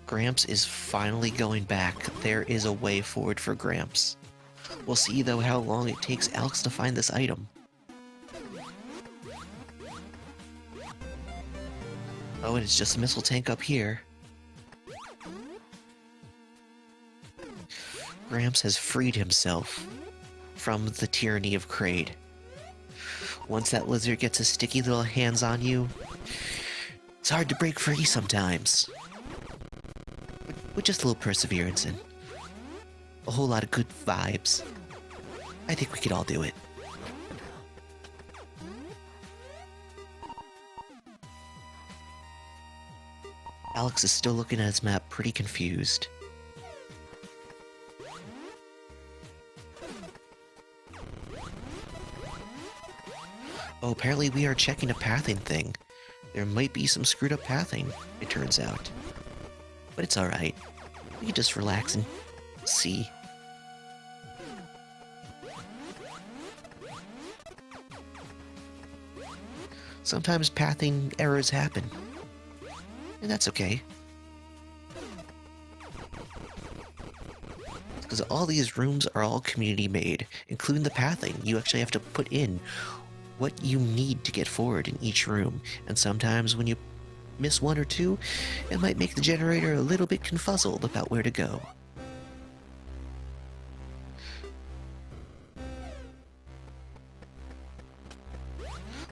Gramps is finally going back. There is a way forward for Gramps. We'll see, though, how long it takes Alex to find this item. Oh, and it's just a missile tank up here. Gramps has freed himself from the tyranny of Kraid. Once that lizard gets his sticky little hands on you, it's hard to break free sometimes. With just a little perseverance and a whole lot of good vibes. I think we could all do it. Alex is still looking at his map, pretty confused. Oh, apparently we are checking a pathing thing. There might be some screwed up pathing, it turns out. But it's alright. We can just relax and see. Sometimes pathing errors happen. And that's okay. Because all these rooms are all community made, including the pathing. You actually have to put in what you need to get forward in each room. And sometimes when you miss one or two, it might make the generator a little bit confuzzled about where to go.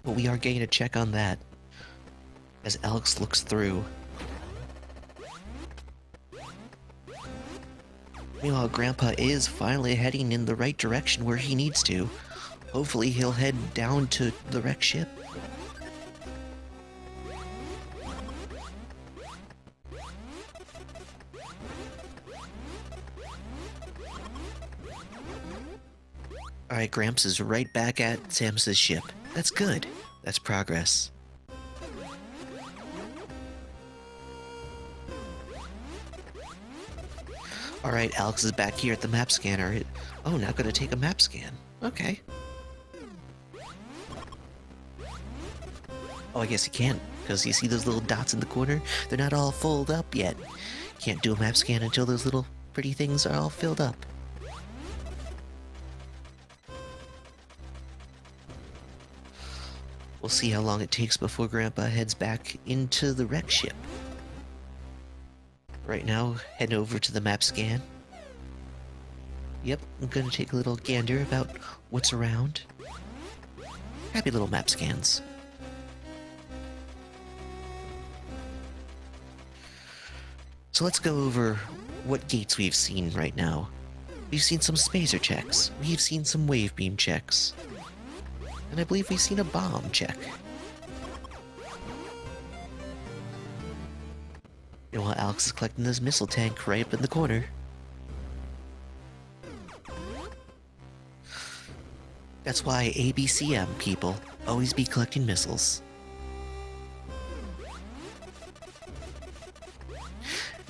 But we are getting a check on that as Alex looks through. Meanwhile, Grandpa is finally heading in the right direction where he needs to. Hopefully he'll head down to the wrecked ship. Alright, Gramps is right back at Samus's ship. That's good. That's progress. Alright, Alex is back here at the map scanner. Oh, now gonna take a map scan. Okay. Oh, I guess you can't, because you see those little dots in the corner? They're not all filled up yet. Can't do a map scan until those little pretty things are all filled up. We'll see how long it takes before Grandpa heads back into the wreck ship. Right now, head over to the map scan. Yep, I'm gonna take a little gander about what's around. Happy little map scans. So let's go over what gates we've seen right now. We've seen some spacer checks. We've seen some wave beam checks. And I believe we've seen a bomb check. And while Alex is collecting this missile tank right up in the corner. That's why ABCM people always be collecting missiles.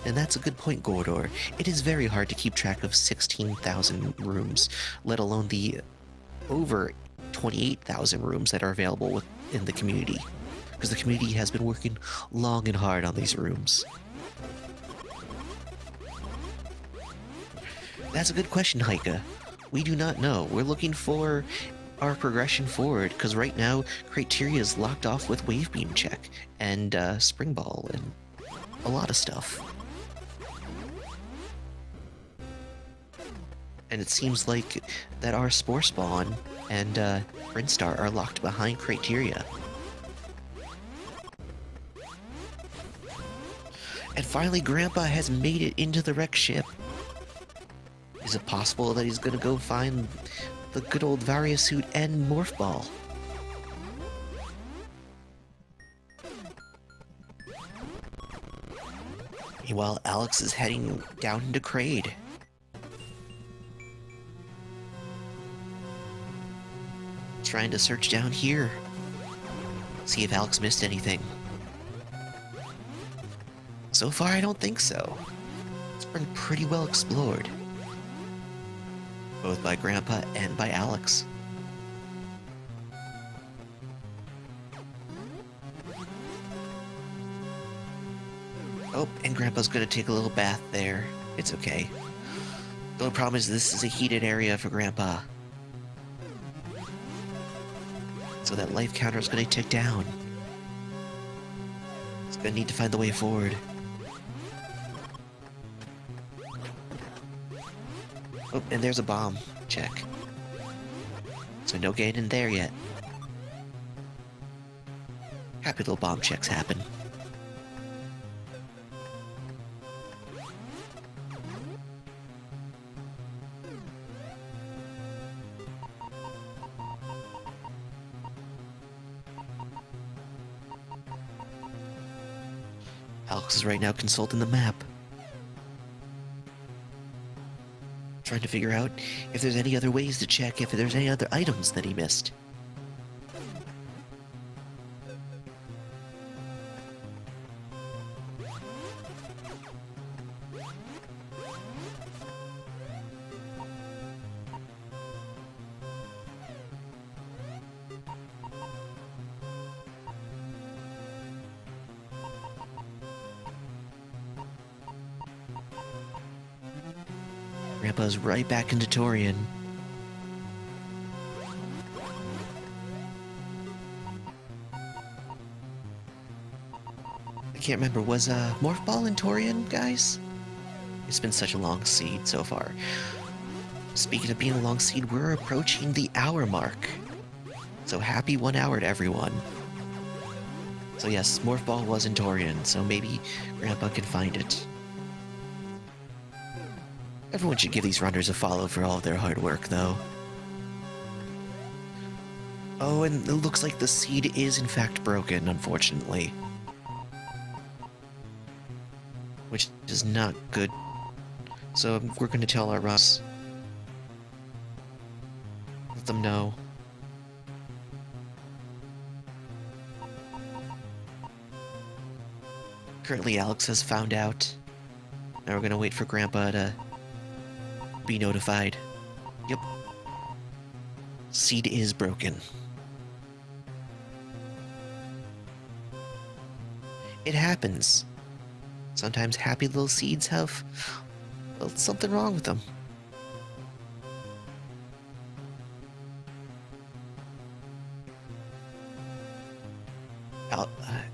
And that's a good point, Gordor. It is very hard to keep track of 16,000 rooms, let alone the over 28,000 rooms that are available in the community. Because the community has been working long and hard on these rooms. That's a good question, Heike. We do not know. We're looking for our progression forward, because right now, Criteria is locked off with Wave Beam Check, and Spring Ball, and a lot of stuff. And it seems like that our Spore Spawn and Brinstar are locked behind Criteria. And finally, Grandpa has made it into the wrecked ship. Is it possible that he's gonna go find the good old Varia suit and Morph Ball? Meanwhile, Alex is heading down into Kraid. Trying to search down here. See if Alex missed anything. So far, I don't think so. It's been pretty well explored. Both by Grandpa and by Alex. Oh, and Grandpa's gonna take a little bath there. It's okay. The only problem is this is a heated area for Grandpa. So that life counter is gonna tick down. It's gonna need to find the way forward. Oh, and there's a bomb. Check. So no getting in there yet. Happy little bomb checks happen. Alex is right now consulting the map, trying to figure out if there's any other ways to check if there's any other items that he missed. Grandpa's right back into Torian. I can't remember, was Morph Ball in Torian, guys? It's been such a long seed so far. Speaking of being a long seed, we're approaching the hour mark. So happy 1 hour to everyone. So yes, Morph Ball was in Torian, so maybe Grandpa can find it. Everyone should give these runners a follow for all of their hard work, though. Oh, and it looks like the seed is in fact broken, unfortunately. Which is not good. So we're going to tell our Russ. Let them know. Currently, Alex has found out. Now we're going to wait for Grandpa to be notified. Yep. Seed is broken. It happens. Sometimes happy little seeds have something wrong with them.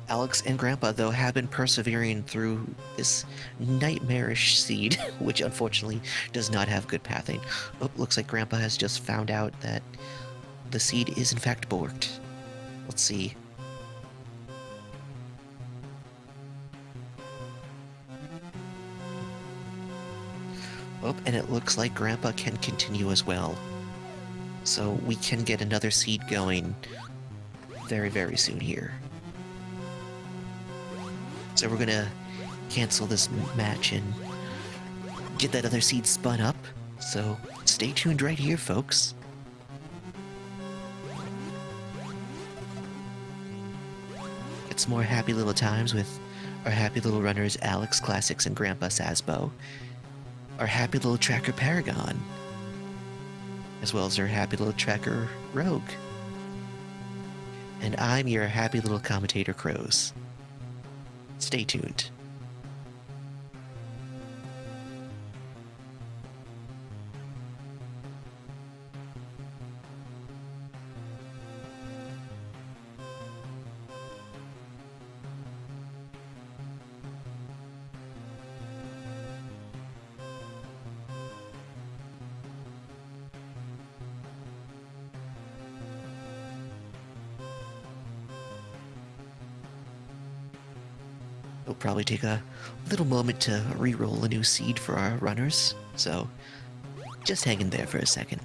Alex and Grandpa, though, have been persevering through this nightmarish seed, which unfortunately does not have good pathing. Oh, looks like Grandpa has just found out that the seed is in fact borked. Let's see. Oh, and it looks like Grandpa can continue as well. So we can get another seed going very, very soon here. So we're gonna cancel this match and get that other seed spun up. So stay tuned right here, folks. Get some more happy little times with our happy little runners AlexClassics and GrandpaSzabo. Our happy little tracker Paragon. As well as our happy little tracker Rogue. And I'm your happy little commentator Crows. Stay tuned. We'll probably take a little moment to re-roll a new seed for our runners, so just hang in there for a second.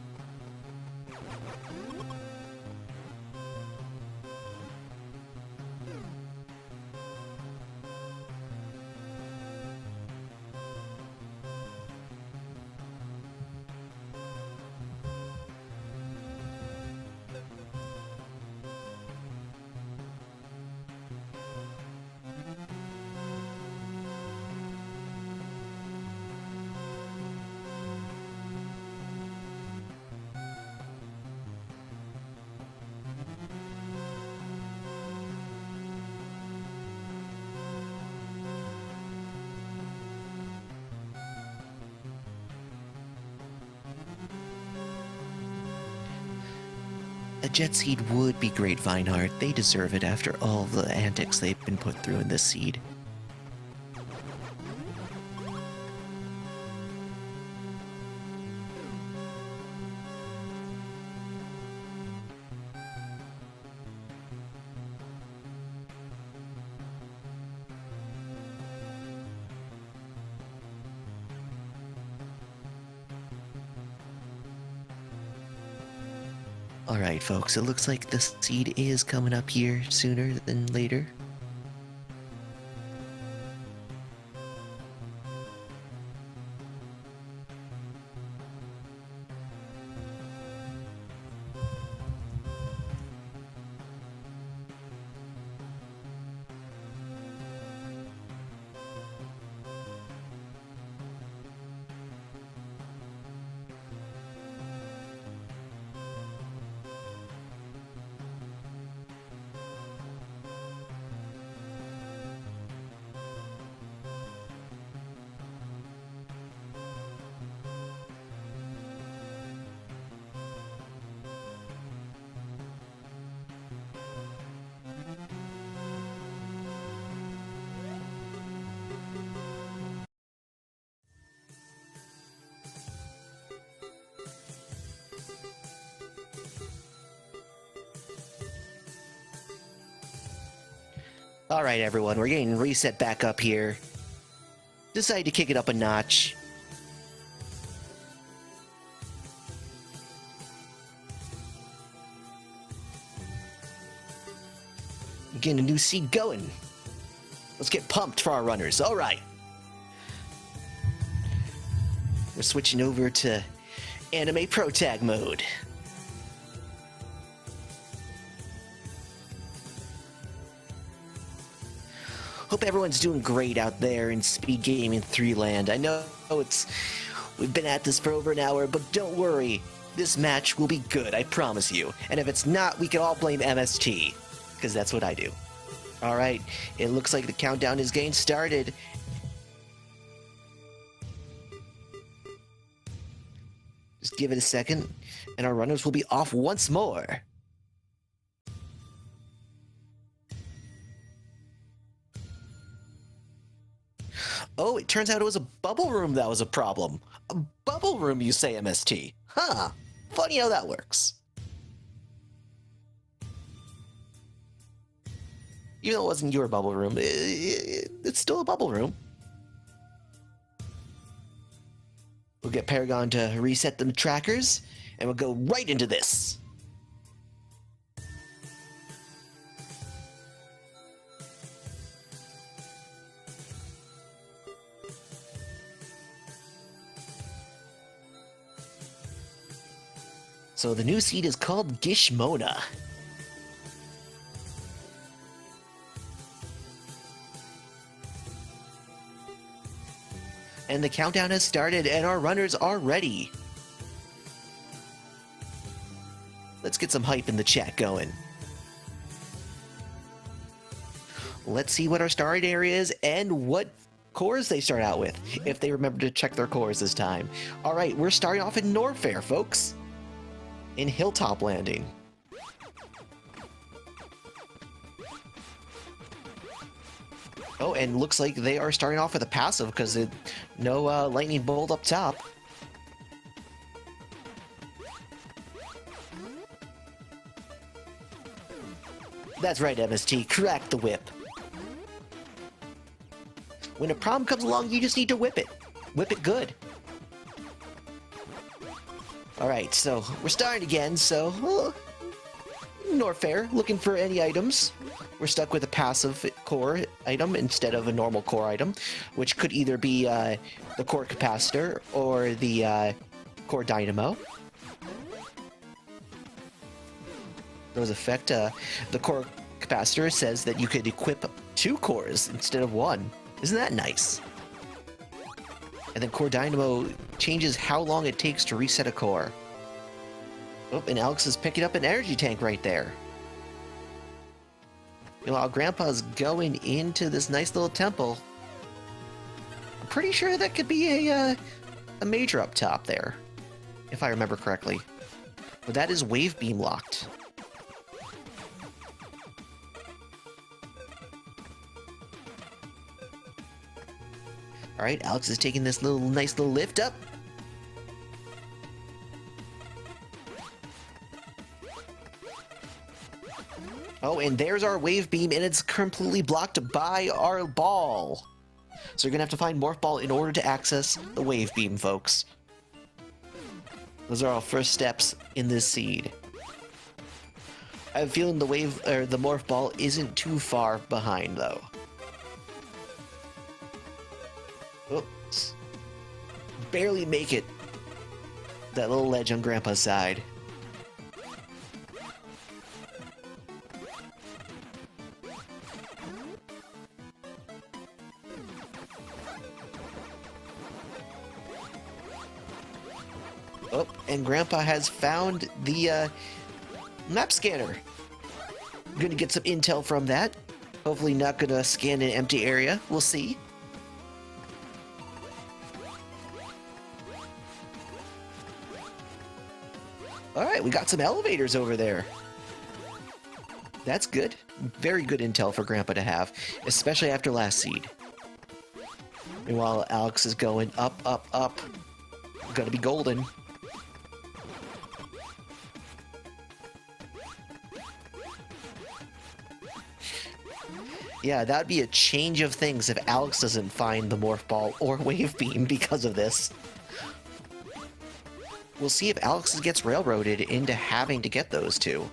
A jet seed would be great, Vinehart. They deserve it after all the antics they've been put through in this seed. Alright, folks, it looks like the seed is coming up here sooner than later. Alright, everyone, we're getting reset back up here. Decided to kick it up a notch. Getting a new seed going. Let's get pumped for our runners. Alright. We're switching over to Anime Pro Tag mode. Hope everyone's doing great out there in SpeedGaming 3 land. I know we've been at this for over an hour, but don't worry. This match will be good, I promise you. And if it's not, we can all blame MST, because that's what I do. Alright, it looks like the countdown is getting started. Just give it a second, and our runners will be off once more. Oh, it turns out it was a bubble room that was a problem. A bubble room, you say, MST? Huh. Funny how that works. Even though it wasn't your bubble room, it's still a bubble room. We'll get Paragon to reset the trackers, and we'll go right into this. So the new seed is called Gishmona. And the countdown has started, and our runners are ready. Let's get some hype in the chat going. Let's see what our starting area is and what cores they start out with, if they remember to check their cores this time. Alright, we're starting off in Norfair, folks. In Hilltop Landing. Oh, and looks like they are starting off with a passive because no lightning bolt up top. That's right, MST. Crack the whip. When a problem comes along, you just need to whip it. Whip it good. Alright, so we're starting again, so Norfair, looking for any items. We're stuck with a passive core item instead of a normal core item, which could either be the core capacitor or the core dynamo. Those affect the core capacitor says that you could equip 2 cores instead of 1. Isn't that nice? And then core dynamo changes how long it takes to reset a core. Oh, and Alex is picking up an energy tank right there. While Grandpa's going into this nice little temple, I'm pretty sure that could be a major up top there, if I remember correctly. But that is wave beam locked. Alright, Alex is taking this nice little lift up. Oh, and there's our wave beam, and it's completely blocked by our ball. So you're gonna have to find Morph Ball in order to access the wave beam, folks. Those are our first steps in this seed. I have a feeling the Morph Ball isn't too far behind, though. Oops. Barely make it. That little ledge on Grandpa's side. Oh, and Grandpa has found the map scanner. I'm gonna get some intel from that. Hopefully not gonna scan an empty area. We'll see. Alright, we got some elevators over there. That's good. Very good intel for Grandpa to have, especially after last seed. Meanwhile, Alex is going up, up, up. Gonna be golden. Yeah, that'd be a change of things if Alex doesn't find the Morph Ball or Wave Beam because of this. We'll see if Alex gets railroaded into having to get those two.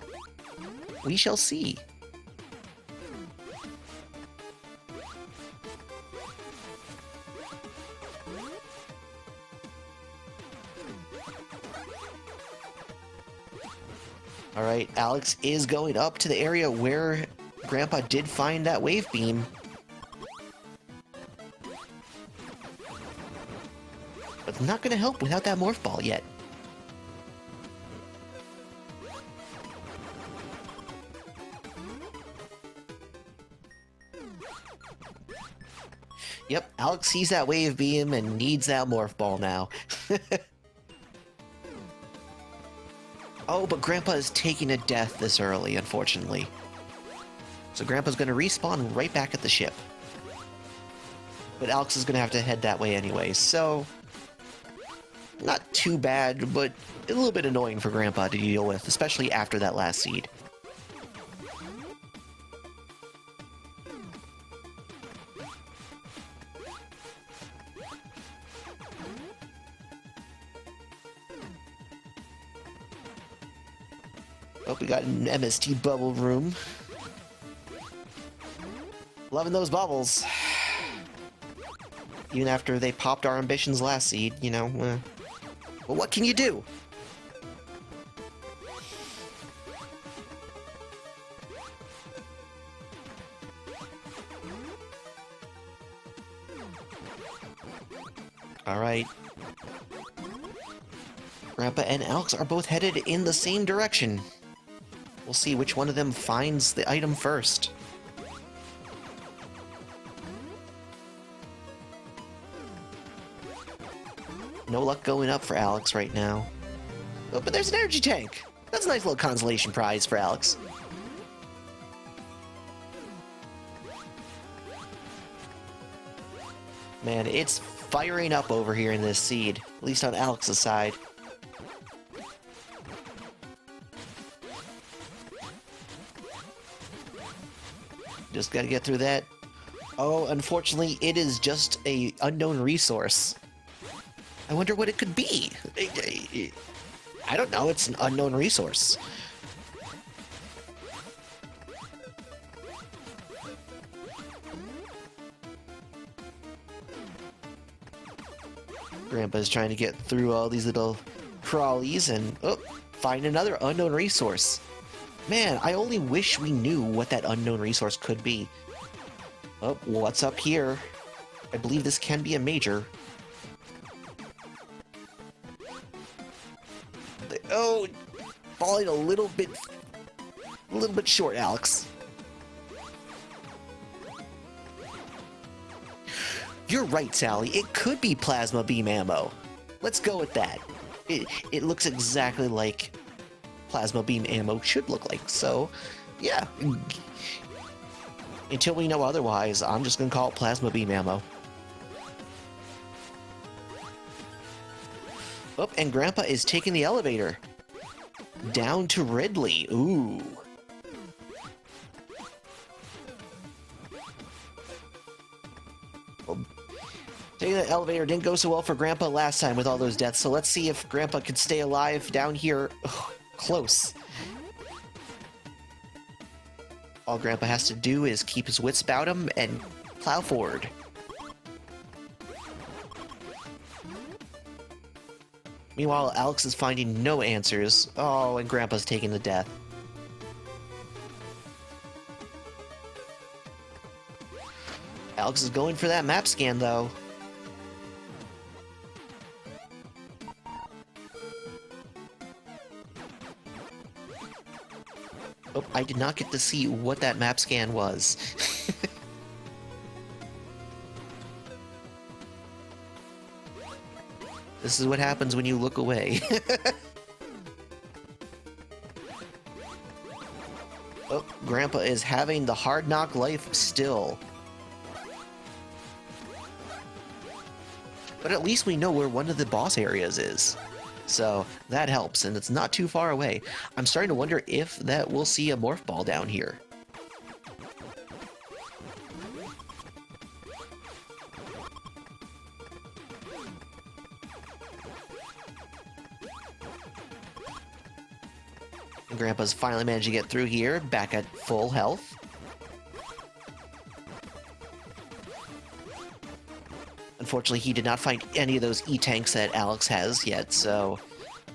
We shall see. Alright, Alex is going up to the area where Grandpa did find that Wave Beam. But it's not going to help without that Morph Ball yet. Yep, Alex sees that Wave Beam and needs that Morph Ball now. Oh, but Grandpa is taking a death this early, unfortunately. So Grandpa's going to respawn right back at the ship. But Alex is going to have to head that way anyway, so... not too bad, but a little bit annoying for Grandpa to deal with, especially after that last seed. Oh, we got an MST bubble room. Loving those bubbles. Even after they popped our ambitions last seed, you know. But what can you do? Alright. Grandpa and Alex are both headed in the same direction. We'll see which one of them finds the item first. No luck going up for Alex right now. Oh, but there's an energy tank! That's a nice little consolation prize for Alex. Man, it's firing up over here in this seed, at least on Alex's side. Just gotta get through that. Oh, unfortunately, it is just a unknown resource. I wonder what it could be. I don't know, it's an unknown resource. Grandpa's trying to get through all these little crawlies and, oh, find another unknown resource. Man, I only wish we knew what that unknown resource could be. Oh, what's up here? I believe this can be a major. Oh, falling a little bit short, Alex. You're right, Sally. It could be plasma beam ammo. Let's go with that. It looks exactly like plasma beam ammo should look like. So, yeah. Until we know otherwise, I'm just gonna call it plasma beam ammo. Oh, and Grandpa is taking the elevator. Down to Ridley. Ooh. Well, taking the elevator didn't go so well for Grandpa last time with all those deaths, so let's see if Grandpa can stay alive down here. Ugh, close. All Grandpa has to do is keep his wits about him and plow forward. Meanwhile, Alex is finding no answers. Oh, and Grandpa's taking the death. Alex is going for that map scan, though. Oh, I did not get to see what that map scan was. This is what happens when you look away. Oh, Grandpa is having the hard knock life still. But at least we know where one of the boss areas is. So that helps, and it's not too far away. I'm starting to wonder if that we'll see a morph ball down here. Grandpa's finally managed to get through here, back at full health. Unfortunately, he did not find any of those E-tanks that Alex has yet, so...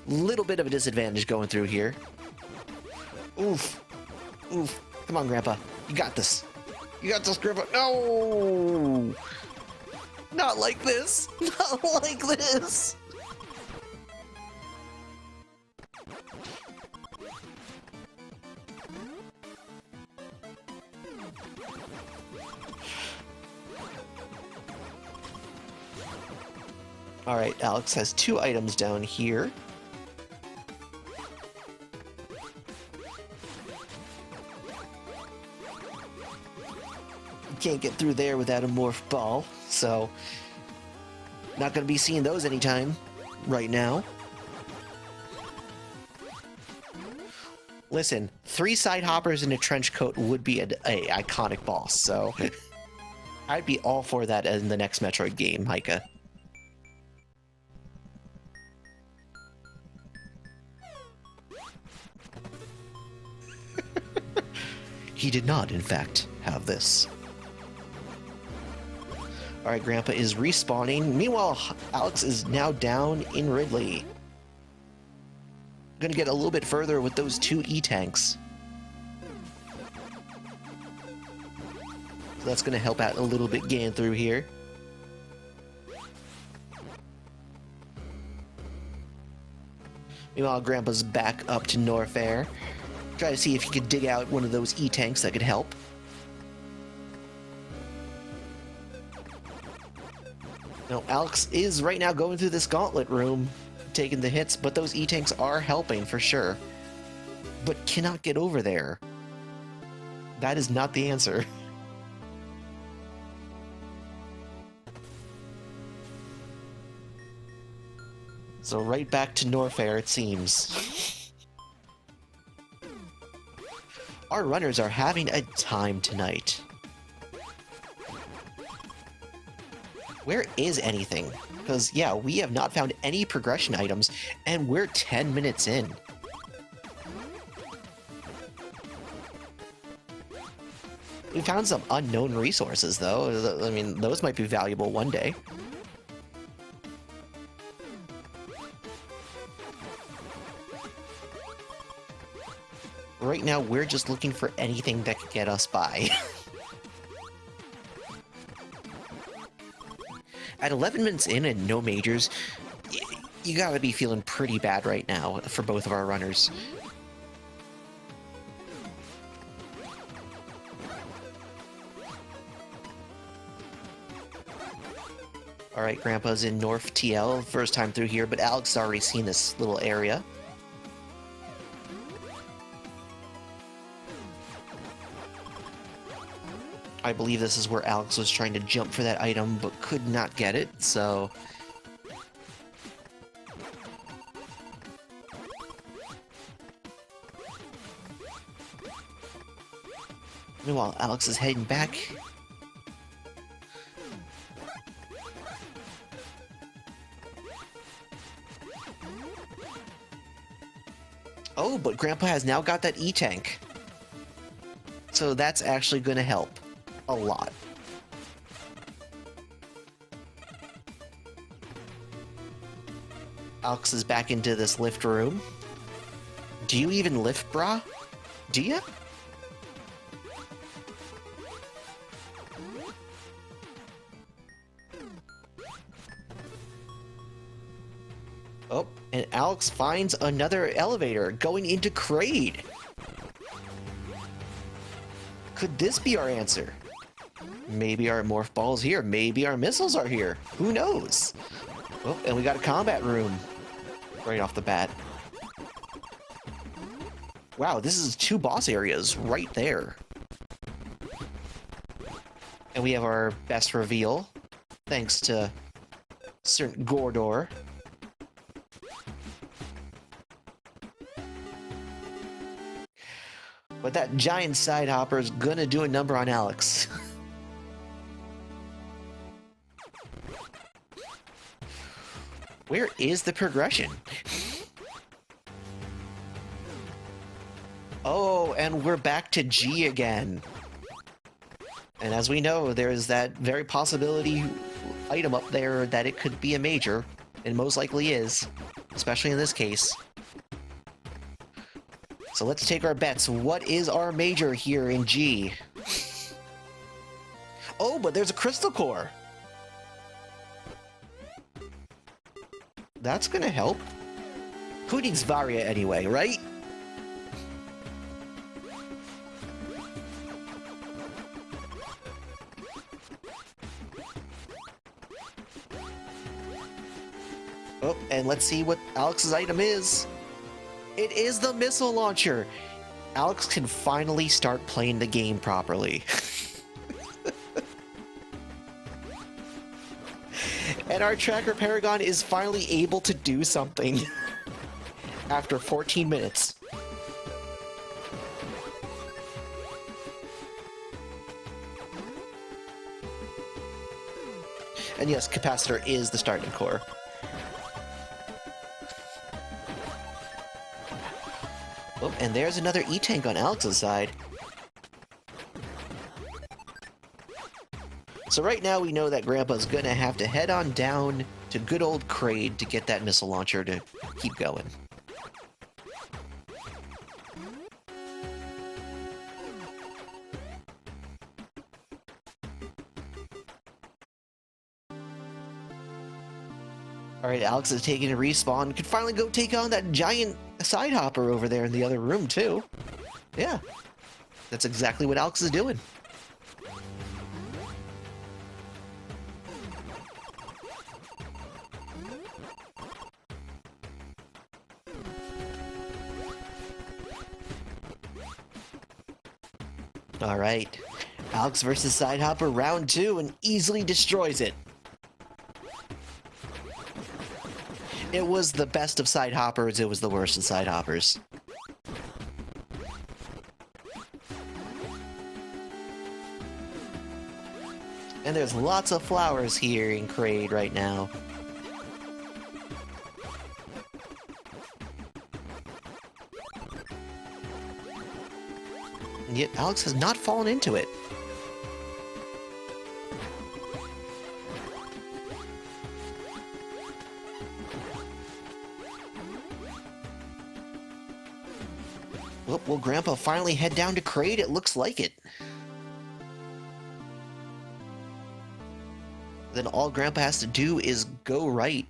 little bit of a disadvantage going through here. Oof. Oof. Come on, Grandpa. You got this. You got this, Grandpa. No! Not like this. Not like this. Alright, Alex has 2 items down here. Can't get through there without a morph ball, so not going to be seeing those anytime right now. Listen, 3 side hoppers in a trench coat would be a iconic boss, so I'd be all for that in the next Metroid game, Micah. He did not, in fact, have this. Alright, Grandpa is respawning. Meanwhile, Alex is now down in Ridley. Gonna get a little bit further with those 2 E-tanks. So that's gonna help out a little bit getting through here. Meanwhile, Grandpa's back up to Norfair. Try to see if he could dig out one of those E-tanks that could help. Now, Alex is right now going through this gauntlet room, taking the hits, but those E-tanks are helping for sure. But cannot get over there. That is not the answer. So right back to Norfair, it seems. Our runners are having a time tonight. Where is anything? Because, yeah, we have not found any progression items, and we're 10 minutes in. We found some unknown resources, though. I mean, those might be valuable one day. Right now, we're just looking for anything that could get us by. At 11 minutes in and no majors, you gotta be feeling pretty bad right now for both of our runners. Alright, Grandpa's in North TL, first time through here, but Alex has already seen this little area. I believe this is where Alex was trying to jump for that item, but could not get it, so... Meanwhile, Alex is heading back. Oh, but Grandpa has now got that E-tank. So that's actually going to help. A lot. Alex is back into this lift room. Do you even lift, brah? Do ya? Oh, and Alex finds another elevator going into Kraid. Could this be our answer? Maybe our morph ball's here. Maybe our missiles are here. Who knows? Oh, and we got a combat room right off the bat. Wow, this is 2 boss areas right there. And we have our best reveal, thanks to certain Gordor. But that giant side hopper is gonna do a number on Alex. Where is the progression? And we're back to G again. And as we know, there's that very possibility item up there that it could be a major. It most likely is, especially in this case. So let's take our bets. What is our major here in G? Oh, but there's a crystal core. That's gonna help. Who needs Varia anyway, right? Oh, and let's see what Alex's item is. It is the missile launcher. Alex can finally start playing the game properly. And our tracker Paragon is finally able to do something after 14 minutes. And yes, Capacitor is the starting core. Oh, and there's another E-Tank on Alex's side. So right now we know that Grandpa's gonna have to head on down to good old Kraid to get that missile launcher to keep going. Alright, Alex is taking a respawn. Could finally go take on that giant side hopper over there in the other room, too. Yeah. That's exactly what Alex is doing. Alright. Alex versus Side Hopper round 2 and easily destroys it. It was the best of Side Hoppers, it was the worst of Side Hoppers. And there's lots of flowers here in Kraid right now. And yet Alex has not fallen into it. Well, will Grandpa finally head down to Kraid? It looks like it. Then all Grandpa has to do is go right.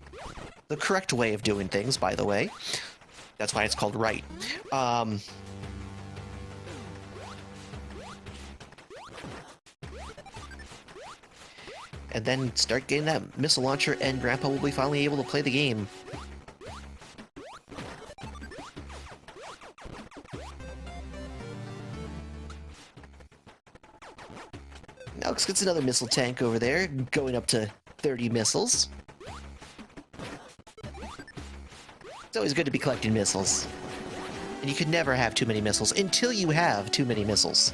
The correct way of doing things, by the way. That's why it's called right. And then start getting that missile launcher, and Grandpa will be finally able to play the game. Alex gets another missile tank over there, going up to 30 missiles. It's always good to be collecting missiles. And you can never have too many missiles until you have too many missiles.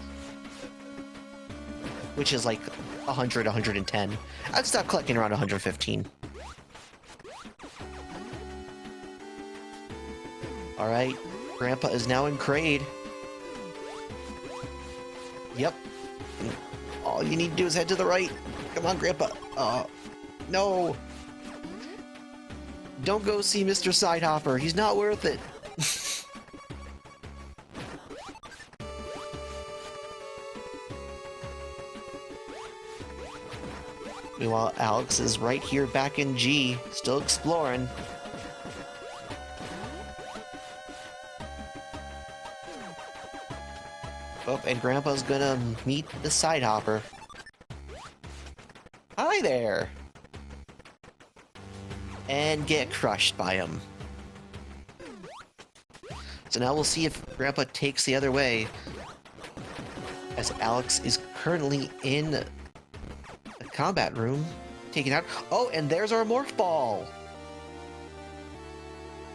Which is like 100, 110. I'd stop collecting around 115. Alright, Grandpa is now in Kraid. Yep. All you need to do is head to the right. Come on, Grandpa. No. Don't go see Mr. Sidehopper. He's not worth it. Meanwhile, Alex is right here back in G, still exploring. Oh, and Grandpa's gonna meet the Sidehopper. Hi there! And get crushed by him. So now we'll see if Grandpa takes the other way, as Alex is currently in a combat room, taken out. Oh, and there's our Morph Ball!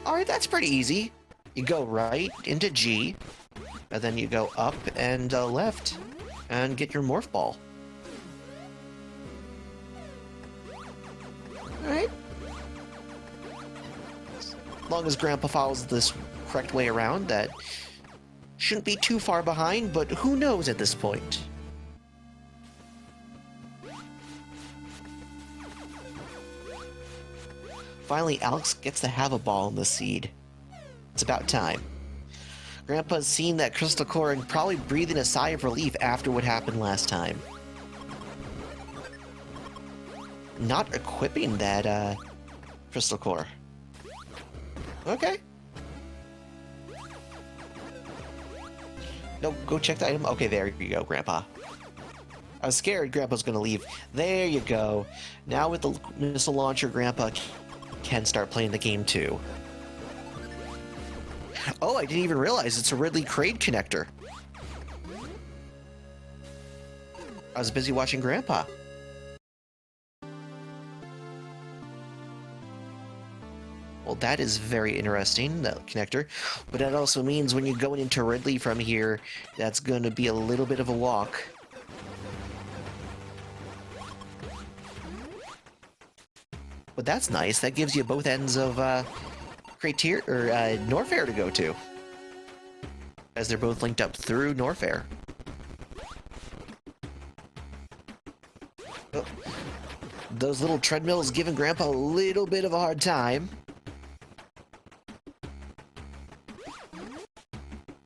Alright, that's pretty easy. You go right into G, and then you go up and left, and get your Morph Ball. Alright. As long as Grandpa follows this correct way around, that Shouldn't be too far behind, but who knows at this point? Finally, Alex gets to have a ball in the seed. It's about time. Grandpa's seen that crystal core and probably breathing a sigh of relief after what happened last time. Not equipping that, crystal core. Okay. No, go check the item. Okay, there you go, Grandpa. I was scared Grandpa's gonna leave. There you go. Now with the missile launcher, Grandpa can start playing the game too. Oh, I didn't even realize it's a Ridley Crate connector. I was busy watching Grandpa. Well, that is very interesting, that connector. But that also means when you're going into Ridley from here, that's going to be a little bit of a walk. But that's nice. That gives you both ends of Cratier or Norfair to go to, as they're both linked up through Norfair. Oh. Those little treadmills giving Grandpa a little bit of a hard time.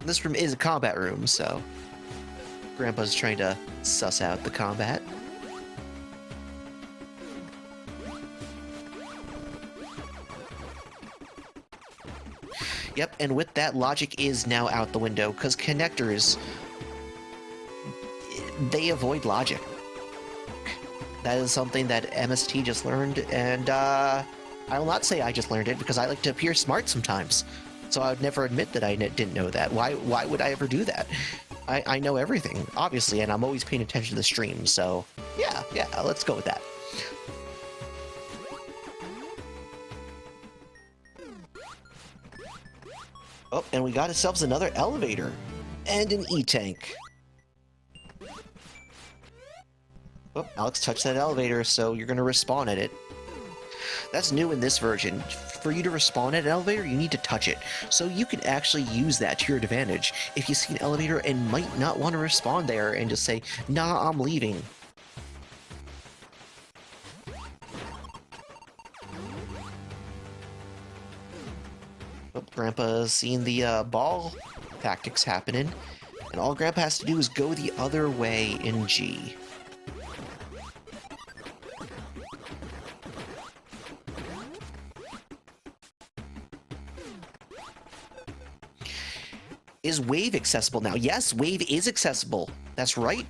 This room is a combat room, so Grandpa's trying to suss out the combat. Yep, and with that, logic is now out the window, because connectors, they avoid logic. That is something that MST just learned, and I will not say I just learned it, because I like to appear smart sometimes. So I would never admit that I didn't know that. Why would I ever do that? I know everything, obviously, and I'm always paying attention to the stream, so yeah, let's go with that. Oh, and we got ourselves another elevator. And an E-tank. Oh, Alex touched that elevator, so you're going to respawn at it. That's new in this version. For you to respawn at an elevator, you need to touch it. So you can actually use that to your advantage. If you see an elevator and might not want to respawn there and just say, nah, I'm leaving. Oh, Grandpa's seen the ball tactics happening, and all Grandpa has to do is go the other way in G. Is Wave accessible now? Yes, Wave is accessible. That's right,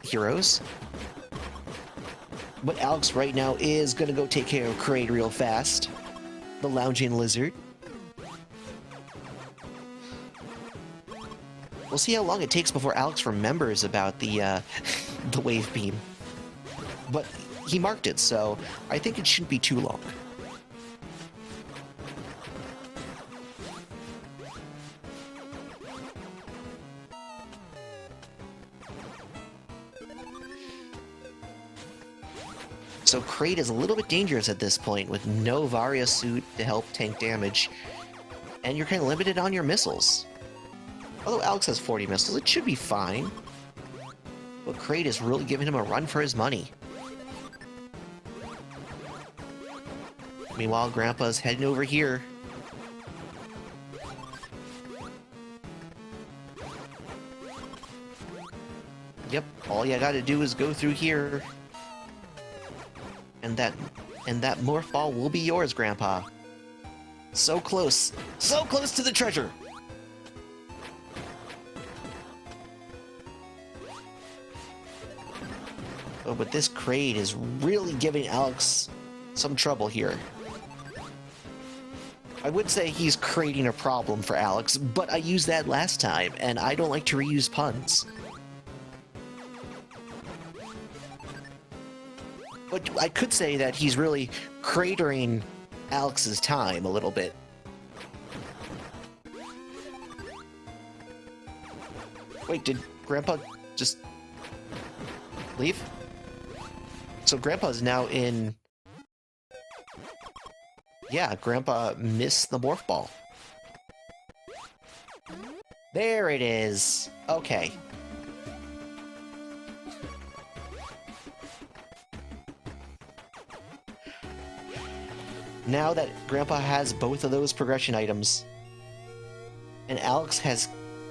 heroes. But Alex right now is gonna go take care of Kraid real fast. The lounging lizard. We'll see how long it takes before Alex remembers about the the wave beam. But he marked it, so I think it shouldn't be too long. So Kraid is a little bit dangerous at this point with no Varia suit to help tank damage, and you're kind of limited on your missiles. Although Alex has 40 missiles, it should be fine. But Kraid is really giving him a run for his money. Meanwhile, Grandpa's heading over here. Yep, all you gotta do is go through here. And that morph ball will be yours, Grandpa. So close to the treasure. Oh, but this Kraid is really giving Alex some trouble here. I would say he's creating a problem for Alex, but I used that last time, and I don't like to reuse puns. But I could say that he's really cratering Alex's time a little bit. Wait, did Grandpa just leave? So Grandpa's now in... Yeah, Grandpa missed the morph ball. There it is. Okay. Now that Grandpa has both of those progression items, and Alex has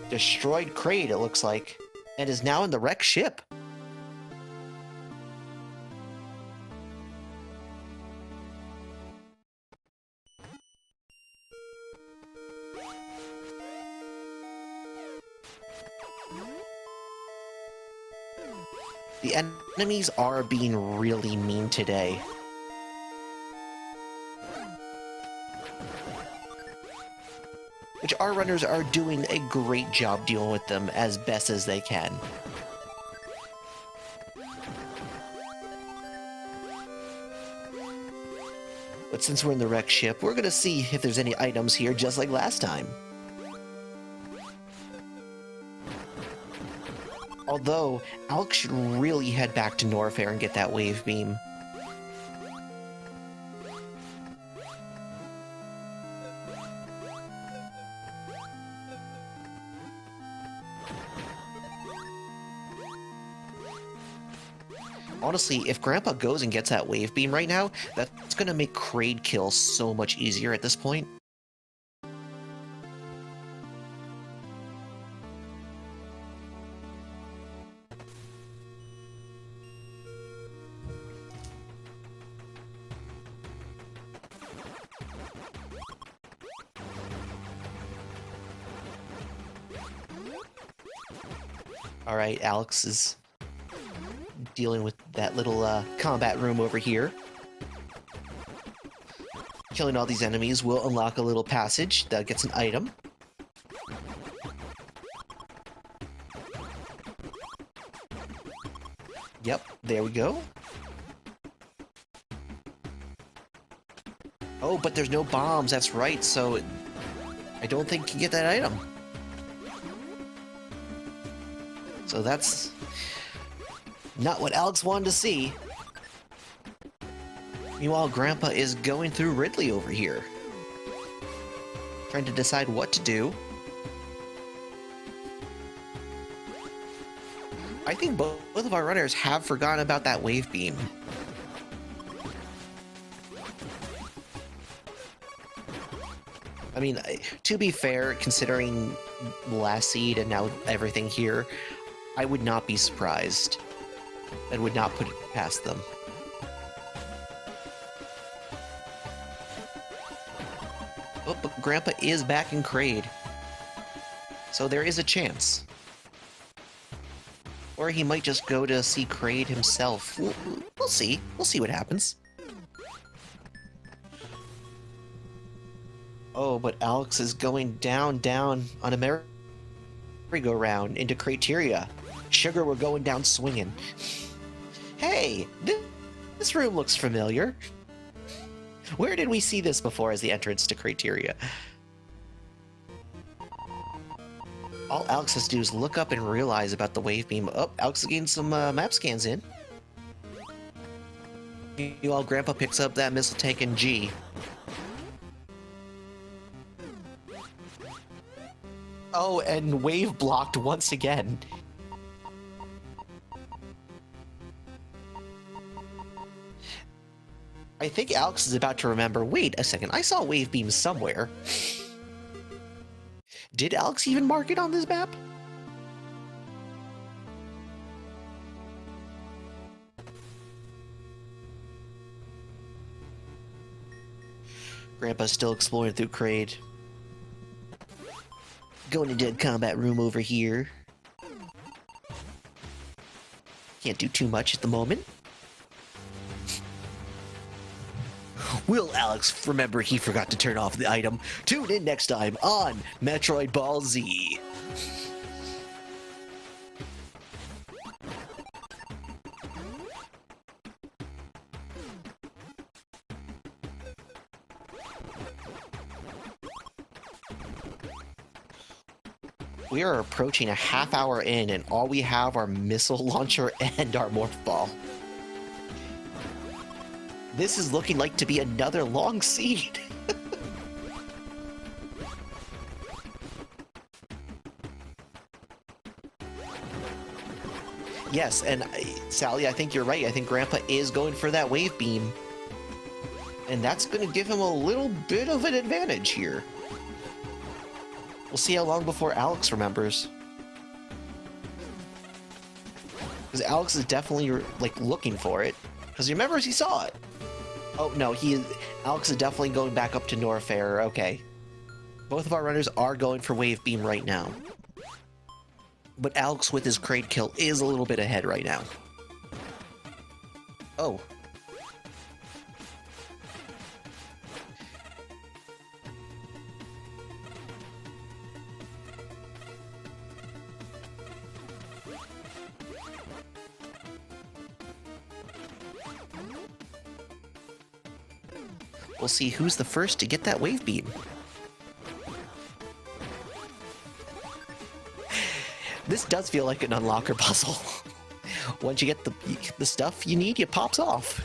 destroyed Kraid, it looks like, and is now in the wrecked ship. The enemies are being really mean today. Which our runners are doing a great job dealing with them as best as they can. But since we're in the wrecked ship, we're gonna see if there's any items here just like last time. Although, Alex should really head back to Norfair and get that wave beam. Honestly, if Grandpa goes and gets that wave beam right now, that's gonna make Kraid kills so much easier at this point. Alright, Alex is dealing with that little combat room over here. Killing all these enemies will unlock a little passage that gets an item. Yep, there we go. Oh, but there's no bombs, that's right, so I don't think you can get that item. So that's not what Alex wanted to see. Meanwhile, Grandpa is going through Ridley over here, trying to decide what to do. I think both of our runners have forgotten about that wave beam. I mean, to be fair, considering last seed and now everything here, I would not be surprised. And would not put it past them. Oh, but Grandpa is back in Kraid. So there is a chance. Or he might just go to see Kraid himself. We'll see. We'll see what happens. Oh, but Alex is going down on a merry-go-round into Crateria. Sugar, we're going down swinging. Hey, this room looks familiar. Where did we see this before as the entrance to Crateria? All Alex has to do is look up and realize about the wave beam. Oh, Alex is getting some map scans in. Meanwhile, Grandpa picks up that missile tank in G. Oh, and wave blocked once again. I think Alex is about to remember, wait a second, I saw wave beams somewhere. Did Alex even mark it on this map? Grandpa's still exploring through Kraid. Going into a combat room over here. Can't do too much at the moment. Will Alex remember he forgot to turn off the item? Tune in next time on Metroid Ball Z. We are approaching a half hour in, and all we have are missile launcher and our morph ball. This is looking like to be another long seed. Yes, and Sally, I think you're right. I think Grandpa is going for that wave beam. And that's going to give him a little bit of an advantage here. We'll see how long before Alex remembers. Because Alex is definitely, like, looking for it. Because he remembers he saw it. Oh, no, Alex is definitely going back up to Norfair. Okay. Both of our runners are going for wave beam right now. But Alex with his crate kill is a little bit ahead right now. Oh. We'll see who's the first to get that wave beam. This does feel like an unlocker puzzle. Once you get the stuff you need, it pops off.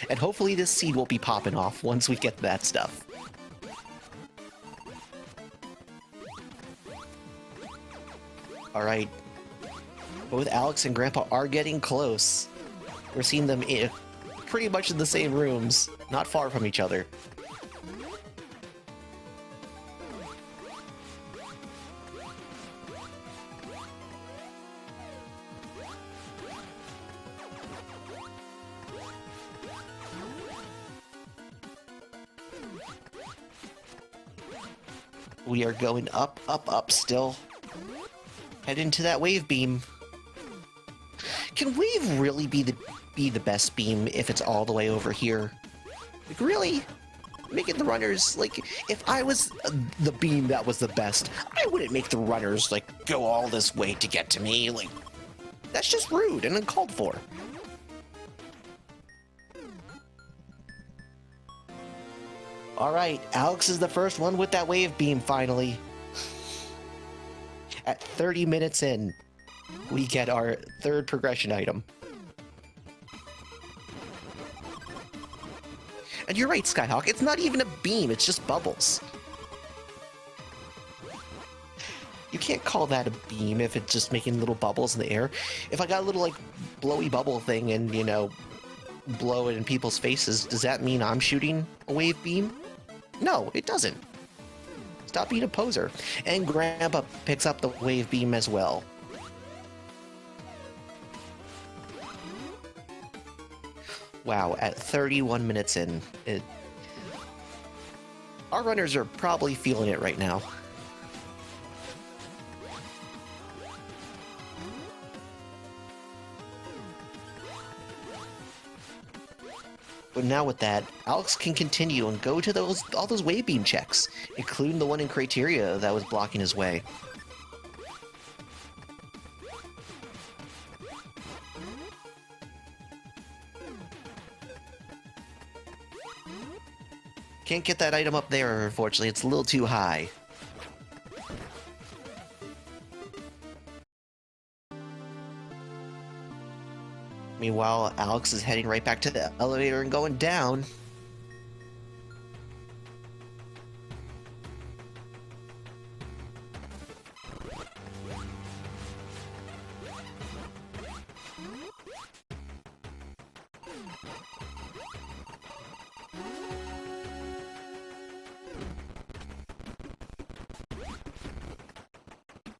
And hopefully this seed won't be popping off once we get that stuff. Alright. Both Alex and Grandpa are getting close. We're seeing them pretty much in the same rooms, not far from each other. We are going up, up, up still. Head into that wave beam. Can wave really be the best beam if it's all the way over here? Like, really? Making the runners, like, if I was the beam that was the best, I wouldn't make the runners, like, go all this way to get to me. Like, that's just rude and uncalled for. Alright, Alex is the first one with that wave beam, finally. At 30 minutes in, we get our third progression item. And you're right, Skyhawk, it's not even a beam, it's just bubbles. You can't call that a beam if it's just making little bubbles in the air. If I got a little, like, blowy bubble thing and, you know, blow it in people's faces, does that mean I'm shooting a wave beam? No, it doesn't. Stop being a poser. And Grandpa picks up the wave beam as well. Wow, at 31 minutes in, our runners are probably feeling it right now. But now with that, Alex can continue and go to all those wave beam checks, including the one in Criteria that was blocking his way. Can't get that item up there, unfortunately. It's a little too high. Meanwhile, Alex is heading right back to the elevator and going down.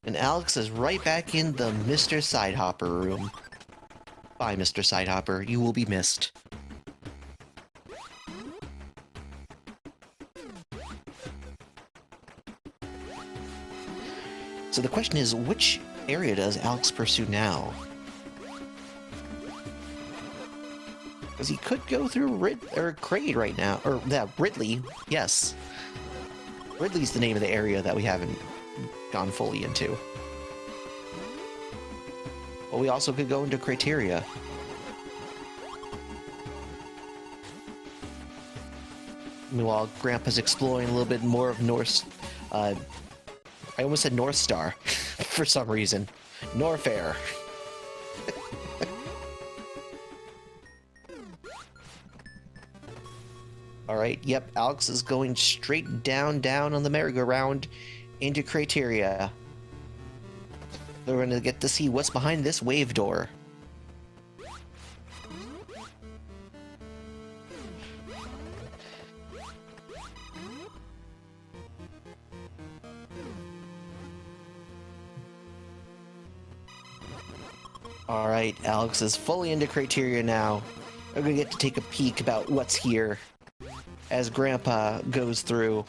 And Alex is right back in the Mr. Sidehopper room. Bye, Mr. Sidehopper. You will be missed. So the question is, which area does Alex pursue now? Because he could go through Crade right now. Or, yeah, Ridley. Yes. Ridley's the name of the area that we haven't gone fully into. But we also could go into Criteria. Meanwhile, Grandpa's exploring a little bit more of North... I almost said North Star, for some reason. Norfair. Alright, yep, Alex is going straight down on the merry-go-round into Criteria. So we're gonna get to see what's behind this wave door. Alright, Alex is fully into criteria now. We're gonna get to take a peek about what's here as Grandpa goes through.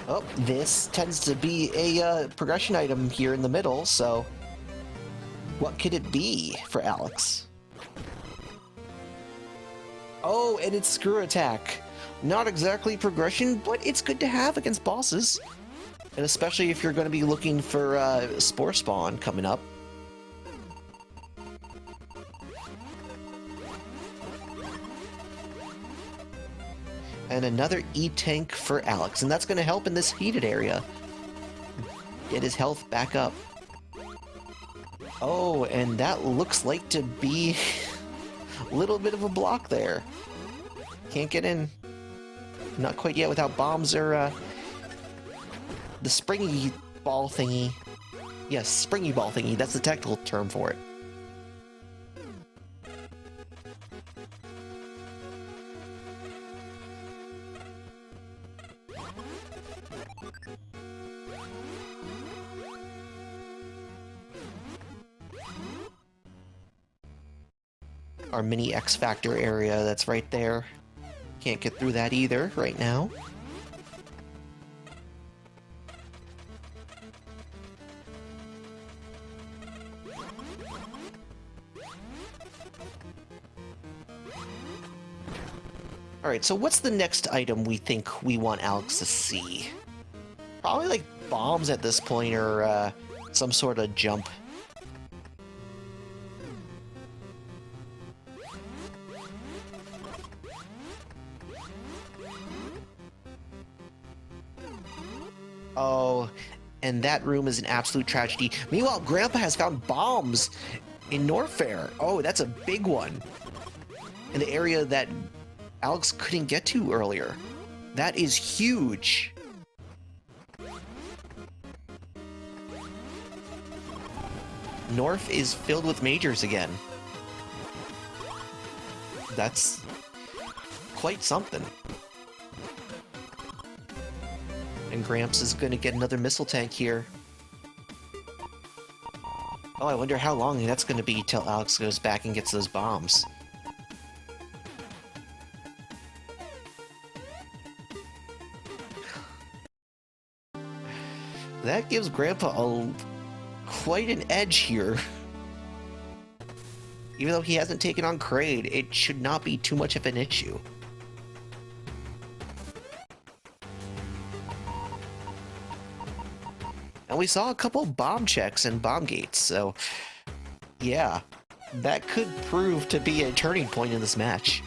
Oh, this tends to be a progression item here in the middle, so what could it be for Alex? Oh, and it's Screw Attack. Not exactly progression, but it's good to have against bosses. And especially if you're going to be looking for Spore Spawn coming up. And another E-Tank for Alex, and that's going to help in this heated area. Get his health back up. Oh, and that looks like to be a little bit of a block there. Can't get in. Not quite yet without bombs or the springy ball thingy. Yes, springy ball thingy. That's the technical term for it. Our mini X Factor area that's right there. Can't get through that either right now. Alright, so what's the next item we think we want Alex to see? Probably like bombs at this point, or some sort of jump. Oh, and that room is an absolute tragedy. Meanwhile, Grandpa has found bombs in Norfair. Oh, that's a big one. In the area that Alex couldn't get to earlier. That is huge. North is filled with majors again. That's quite something. And Gramps is going to get another missile tank here. Oh, I wonder how long that's going to be till Alex goes back and gets those bombs. That gives Grandpa quite an edge here. Even though he hasn't taken on Kraid, it should not be too much of an issue. And we saw a couple bomb checks and bomb gates, so yeah, that could prove to be a turning point in this match.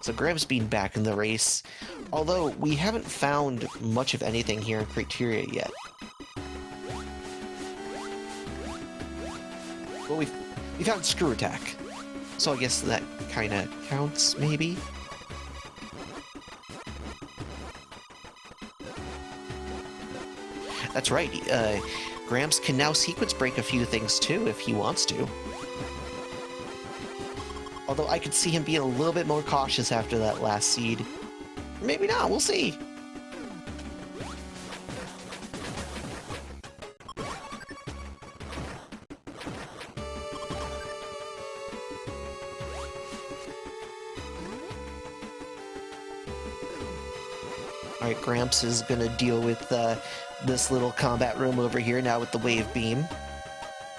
So Gramps being back in the race, although we haven't found much of anything here in Criteria yet. Well, we found Screw Attack, so I guess that kind of counts, maybe? That's right, Gramps can now sequence break a few things too, if he wants to. Although I could see him being a little bit more cautious after that last seed. Maybe not, we'll see. Alright, Gramps is gonna deal with this little combat room over here now with the wave beam.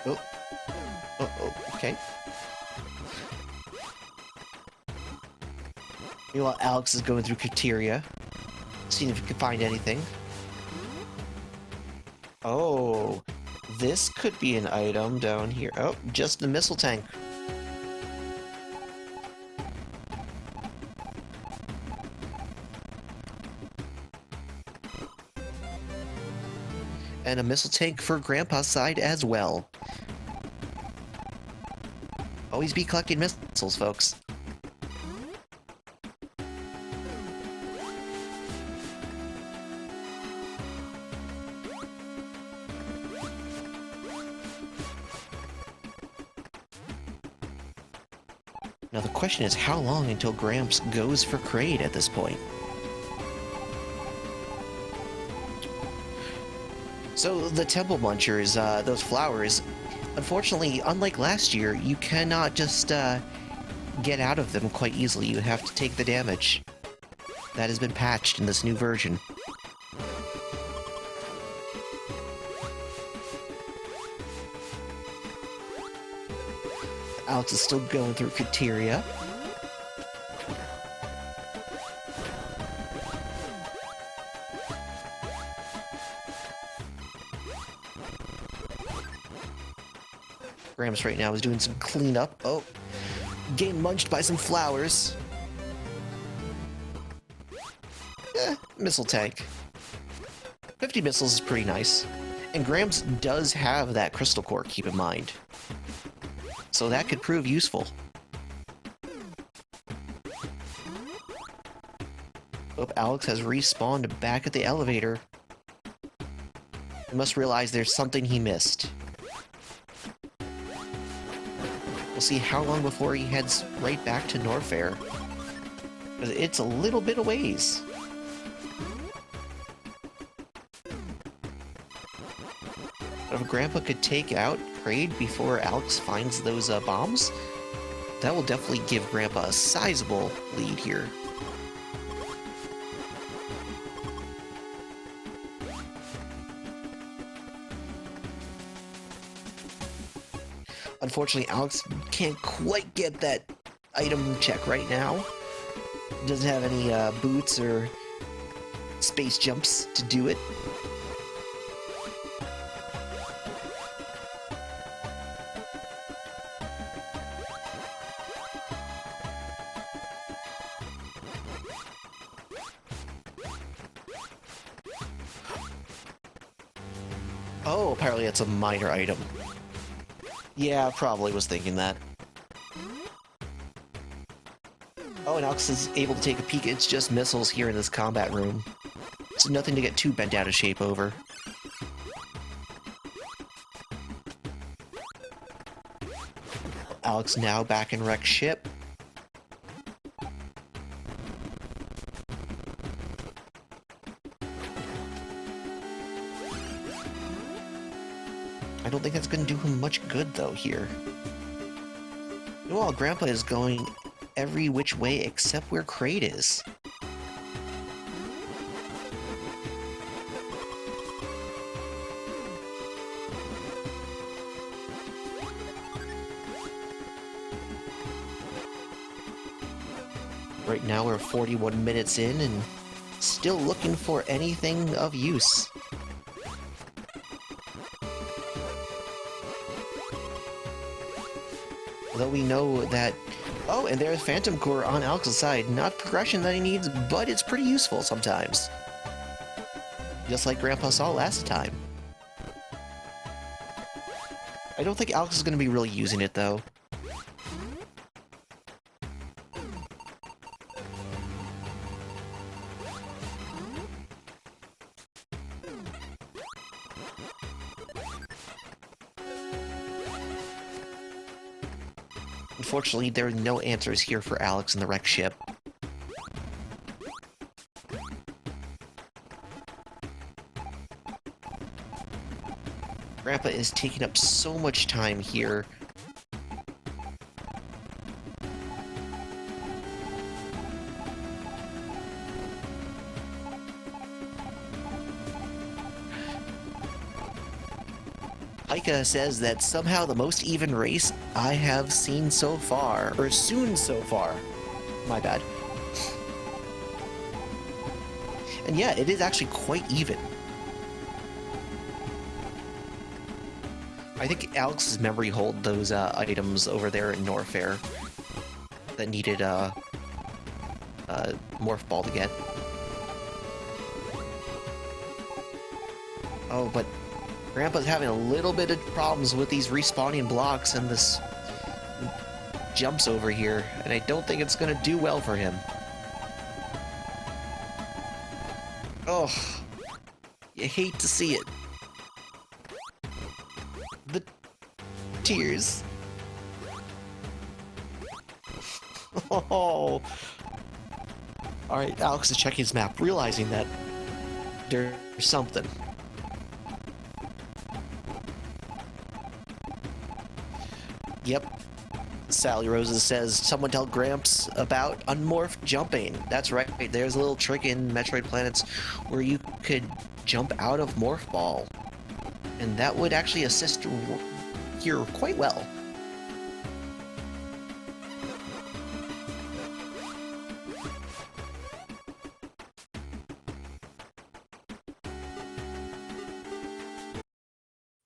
Oh, okay. Meanwhile, Alex is going through criteria, seeing if he can find anything. Oh, this could be an item down here. Oh, just the missile tank. And a missile tank for Grandpa's side as well. Always be collecting missiles, folks. Now the question is, how long until Gramps goes for Kraid at this point? So the Temple Munchers, those flowers, unfortunately, unlike last year, you cannot just get out of them quite easily. You have to take the damage. That has been patched in this new version. Alex is still going through Kateria. Gramps right now is doing some cleanup. Oh, getting munched by some flowers. Missile tank. 50 missiles is pretty nice. And Gramps does have that crystal core, keep in mind. So that could prove useful. Oh, Alex has respawned back at the elevator. He must realize there's something he missed. We'll see how long before he heads right back to Norfair. Because it's a little bit of ways. If Grandpa could take out Kraid before Alex finds those bombs, that will definitely give Grandpa a sizable lead here. Unfortunately, Alex can't quite get that item check right now. Doesn't have any boots or space jumps to do it. Oh, apparently it's a minor item. Yeah, probably was thinking that. Oh, and Alex is able to take a peek. It's just missiles here in this combat room. So nothing to get too bent out of shape over. Alex now back in wreck ship. I don't think that's going to do him much good, though, here. Meanwhile, Grandpa is going every which way except where Kraid is. Right now we're 41 minutes in and still looking for anything of use. Although we know that... Oh, and there's Phantom Core on Alex's side. Not progression that he needs, but it's pretty useful sometimes. Just like Grandpa saw last time. I don't think Alex is going to be really using it, though. Unfortunately, there are no answers here for Alex in the wreck ship. Grandpa is taking up so much time here. Haika says that somehow the most even race I have seen so far, or soon so far. My bad. And yeah, it is actually quite even. I think Alex's memory hold those items over there in Norfair that needed a morph ball to get. Oh, but Grandpa's having a little bit of problems with these respawning blocks and this jumps over here, and I don't think it's gonna do well for him. Oh, you hate to see it. The tears. Oh. Alright, Alex is checking his map, realizing that there's something. Yep. Sally Roses says, someone tell Gramps about unmorphed jumping. That's right, there's a little trick in Metroid Planets where you could jump out of Morph Ball. And that would actually assist here quite well.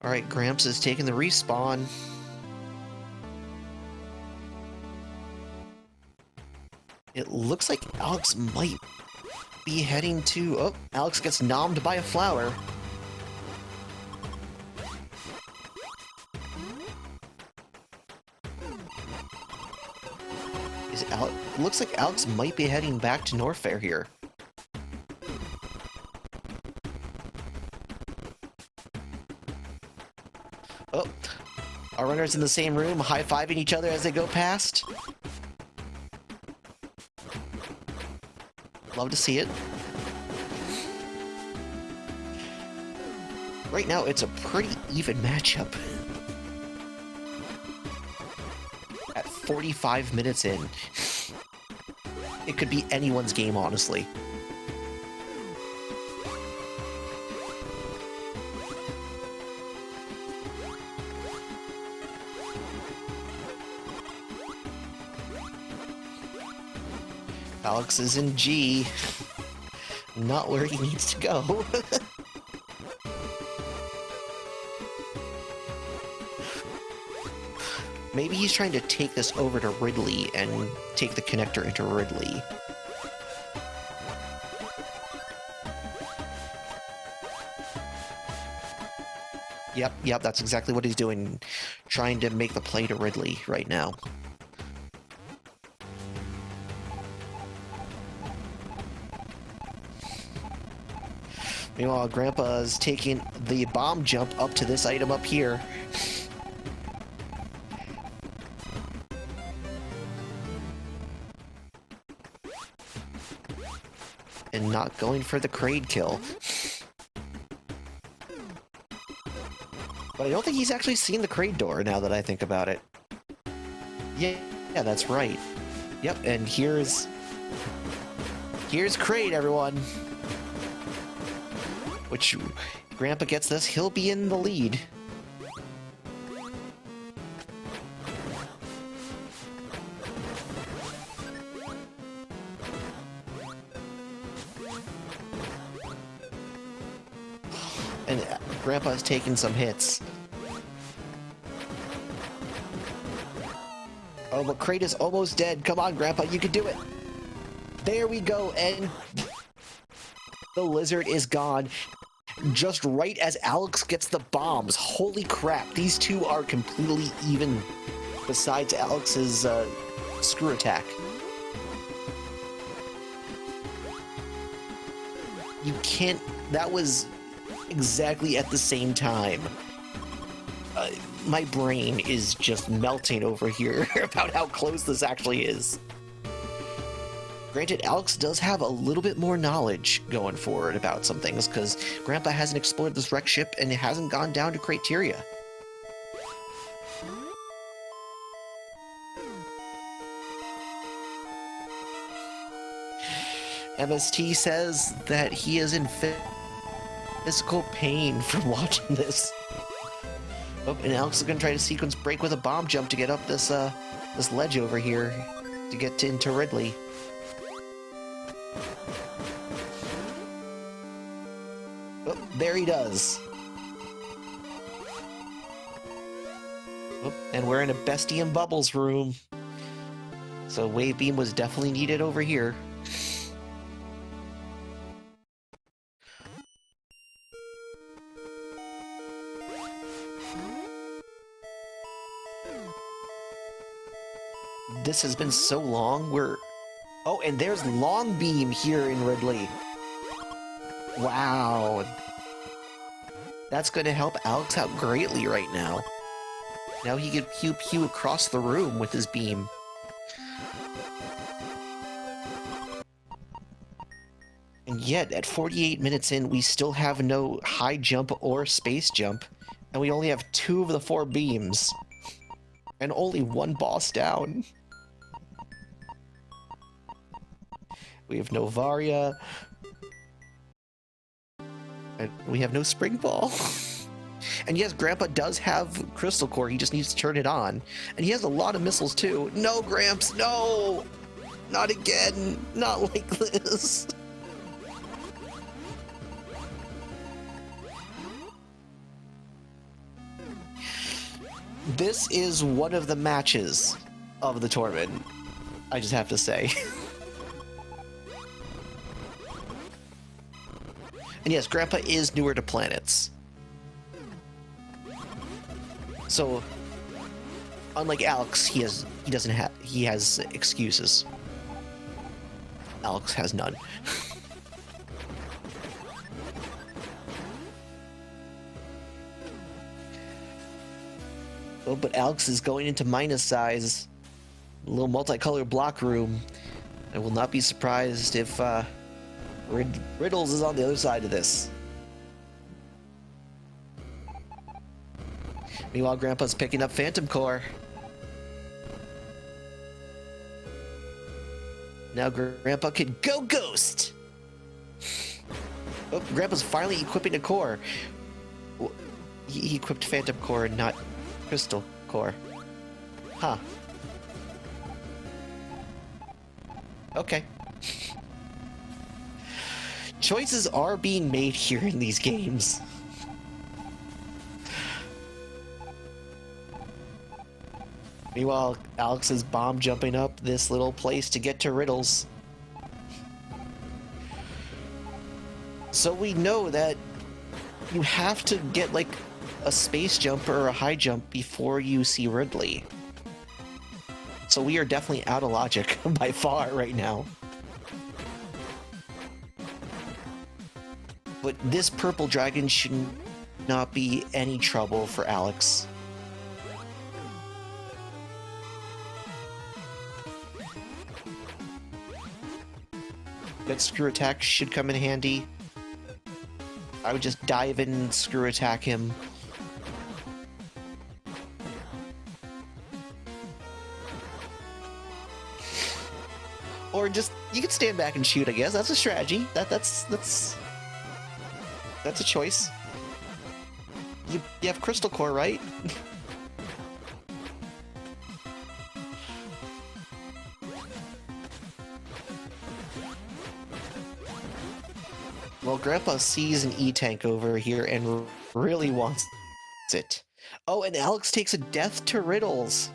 Alright, Gramps is taking the respawn. It looks like Alex might be heading to... Oh, Alex gets nommed by a flower. Looks like Alex might be heading back to Norfair here. Oh, our runners in the same room, high-fiving each other as they go past. Love to see it. Right now, it's a pretty even matchup. At 45 minutes in. It could be anyone's game, honestly. Alex is in G. Not where he needs to go. Maybe he's trying to take this over to Ridley and take the connector into Ridley. Yep, that's exactly what he's doing. Trying to make the play to Ridley right now. Meanwhile, Grandpa's taking the bomb jump up to this item up here. And not going for the Kraid kill. But I don't think he's actually seen the Kraid door, now that I think about it. Yeah, that's right. Yep, and here's Kraid, everyone. Which, Grandpa gets this, he'll be in the lead. And Grandpa's taking some hits. Oh, but Kraid is almost dead. Come on, Grandpa, you can do it. There we go, and the lizard is gone. Just right as Alex gets the bombs. Holy crap, these two are completely even besides Alex's screw attack. You can't... That was exactly at the same time. My brain is just melting over here about how close this actually is. Granted, Alex does have a little bit more knowledge going forward about some things, because Grandpa hasn't explored this wreck ship and it hasn't gone down to Criteria. MST says that he is in physical pain from watching this. Oh, and Alex is going to try to sequence break with a bomb jump to get up this this ledge over here to get into Ridley. Oh, there he does. Oh, and we're in a Bestie and Bubbles room. So Wave Beam was definitely needed over here. this has been so long. Oh, and there's Long Beam here in Ridley. Wow. That's going to help Alex out greatly right now. Now he can pew across the room with his beam. And yet, at 48 minutes in, we still have no high jump or space jump, and we only have 2 of the 4 beams. And only 1 boss down. We have no Varia. And we have no Spring Ball. And yes, Grandpa does have Crystal Core, he just needs to turn it on. And he has a lot of missiles too. No, Gramps, no! Not again! Not like this! This is one of the matches of the tournament, I just have to say. And yes, Grandpa is newer to planets. So, unlike Alex, he has excuses. Alex has none. Oh, but Alex is going into minus size, a little multicolored block room. I will not be surprised if Riddles is on the other side of this. Meanwhile, Grandpa's picking up Phantom Core. Now Grandpa can go Ghost! Oh, Grandpa's finally equipping a core. He equipped Phantom Core and not Crystal Core. Huh. Okay. Choices are being made here in these games. Meanwhile, Alex is bomb jumping up this little place to get to Riddles. So we know that you have to get like a space jump or a high jump before you see Ridley. So we are definitely out of logic by far right now. But this purple dragon should not be any trouble for Alex. That screw attack should come in handy. I would just dive in and screw attack him. Or just, you can stand back and shoot, I guess. That's a strategy. That's a choice. You have Crystal Core, right? Well, Grandpa sees an E-Tank over here and really wants it. Oh, and Alex takes a death to Riddles.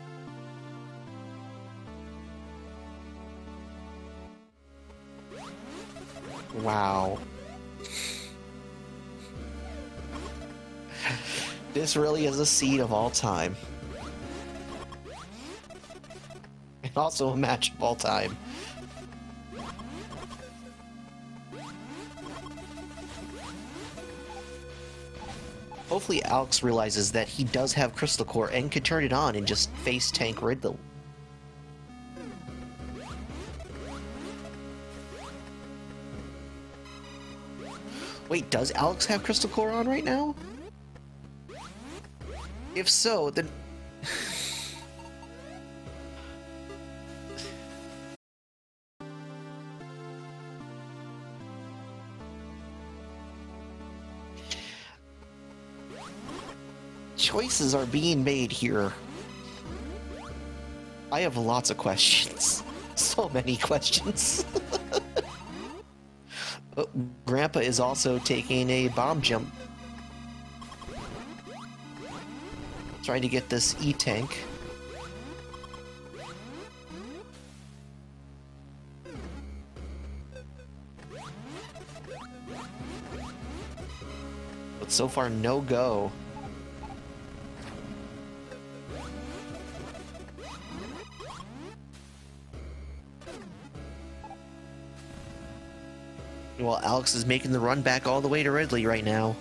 Wow. This really is a seed of all time. And also a match of all time. Hopefully Alex realizes that he does have Crystal Core and can turn it on and just face tank Riddle. Wait, does Alex have Crystal Core on right now? If so, then... Choices are being made here. I have lots of questions. So many questions. Oh, Grandpa is also taking a bomb jump. Trying to get this E-Tank. But so far, no go. Well, Alex is making the run back all the way to Ridley right now.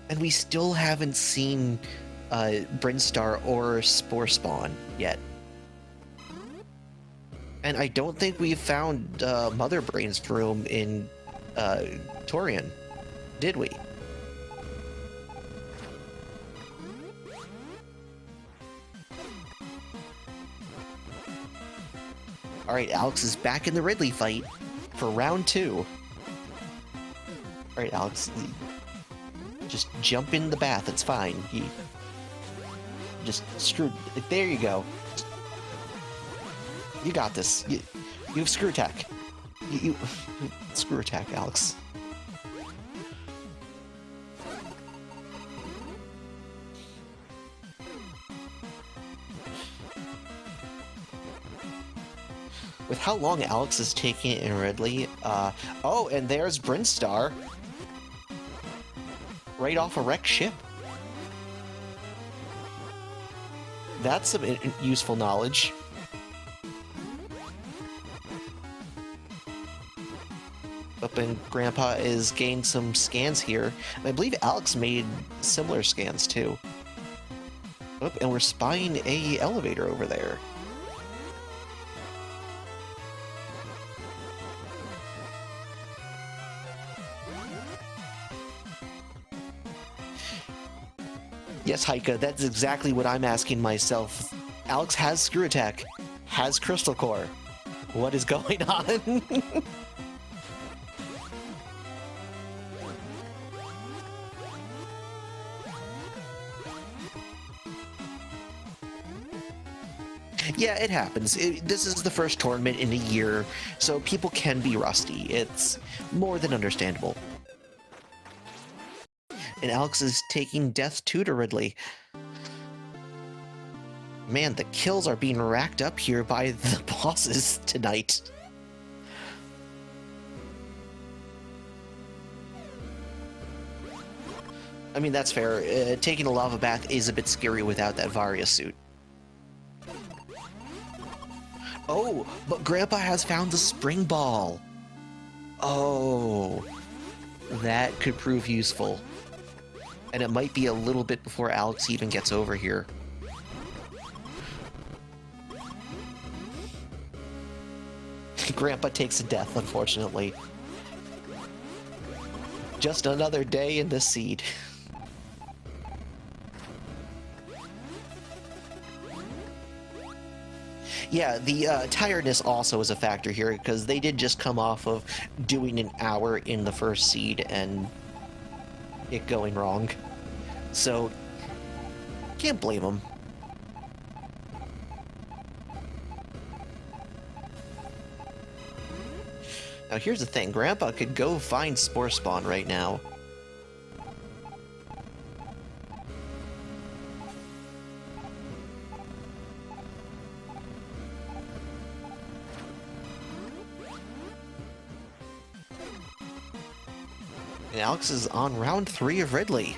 And we still haven't seen Brinstar or Spore Spawn yet. And I don't think we've found Mother Brain's room in Torian, did we? Alright, Alex is back in the Ridley fight for round 2. Alright, Alex, just jump in the bath, it's fine. Just screw... There you go. You got this. You have screw attack. You screw attack, Alex. With how long Alex is taking it in Ridley, oh, and there's Brinstar. Right off a wrecked ship. That's some useful knowledge. Up and Grandpa is gained some scans here. And I believe Alex made similar scans too. Oh, and we're spying a elevator over there. Yes, Heike, that's exactly what I'm asking myself. Alex has Screw Attack, has Crystal Core. What is going on? Yeah, it happens. This is the first tournament in a year, so people can be rusty. It's more than understandable. And Alex is taking Death 2 to Ridley. Man, the kills are being racked up here by the bosses tonight. I mean, that's fair. Taking a lava bath is a bit scary without that Varia suit. Oh, but Grandpa has found the spring ball. Oh, that could prove useful. And it might be a little bit before Alex even gets over here. Grandpa takes a death, unfortunately. Just another day in the seed. Yeah, the tiredness also is a factor here, because they did just come off of doing an hour in the first seed and it going wrong. So, can't blame them. Now here's the thing, Grandpa could go find Spore Spawn right now. And Alex is on round 3 of Ridley.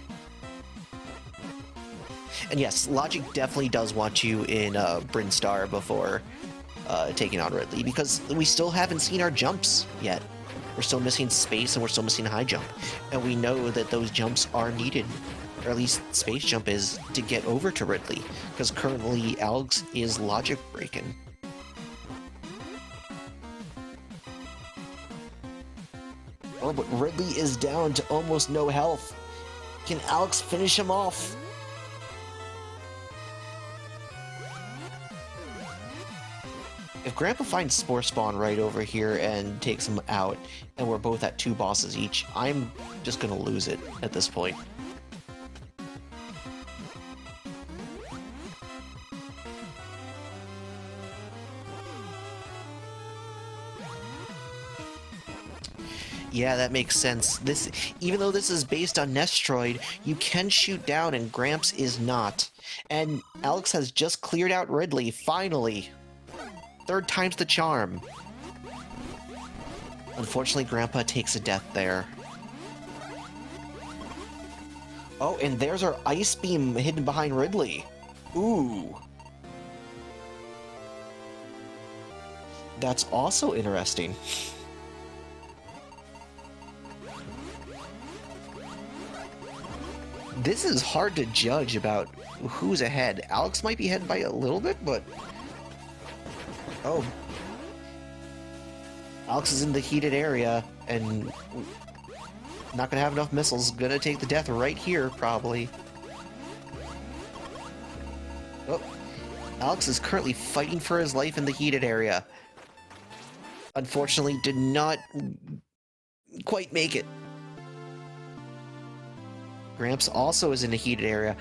And yes, Logic definitely does want you in Brinstar before taking on Ridley, because we still haven't seen our jumps yet. We're still missing space and we're still missing high jump. And we know that those jumps are needed, or at least space jump is, to get over to Ridley, because currently Alex is Logic breaking. Oh, but Ridley is down to almost no health. Can Alex finish him off? If Grandpa finds Spore Spawn right over here and takes him out, and we're both at 2 bosses each, I'm just gonna lose it at this point. Yeah, that makes sense. This, even though this is based on Nestroid, you can shoot down and Gramps is not. And Alex has just cleared out Ridley, finally. 3rd time's the charm. Unfortunately, Grandpa takes a death there. Oh, and there's our Ice Beam hidden behind Ridley. Ooh. That's also interesting. This is hard to judge about who's ahead. Alex might be ahead by a little bit, but... Oh. Alex is in the heated area, and... not gonna have enough missiles. Gonna take the death right here, probably. Oh. Alex is currently fighting for his life in the heated area. Unfortunately, did not quite make it. Gramps also is in a heated area.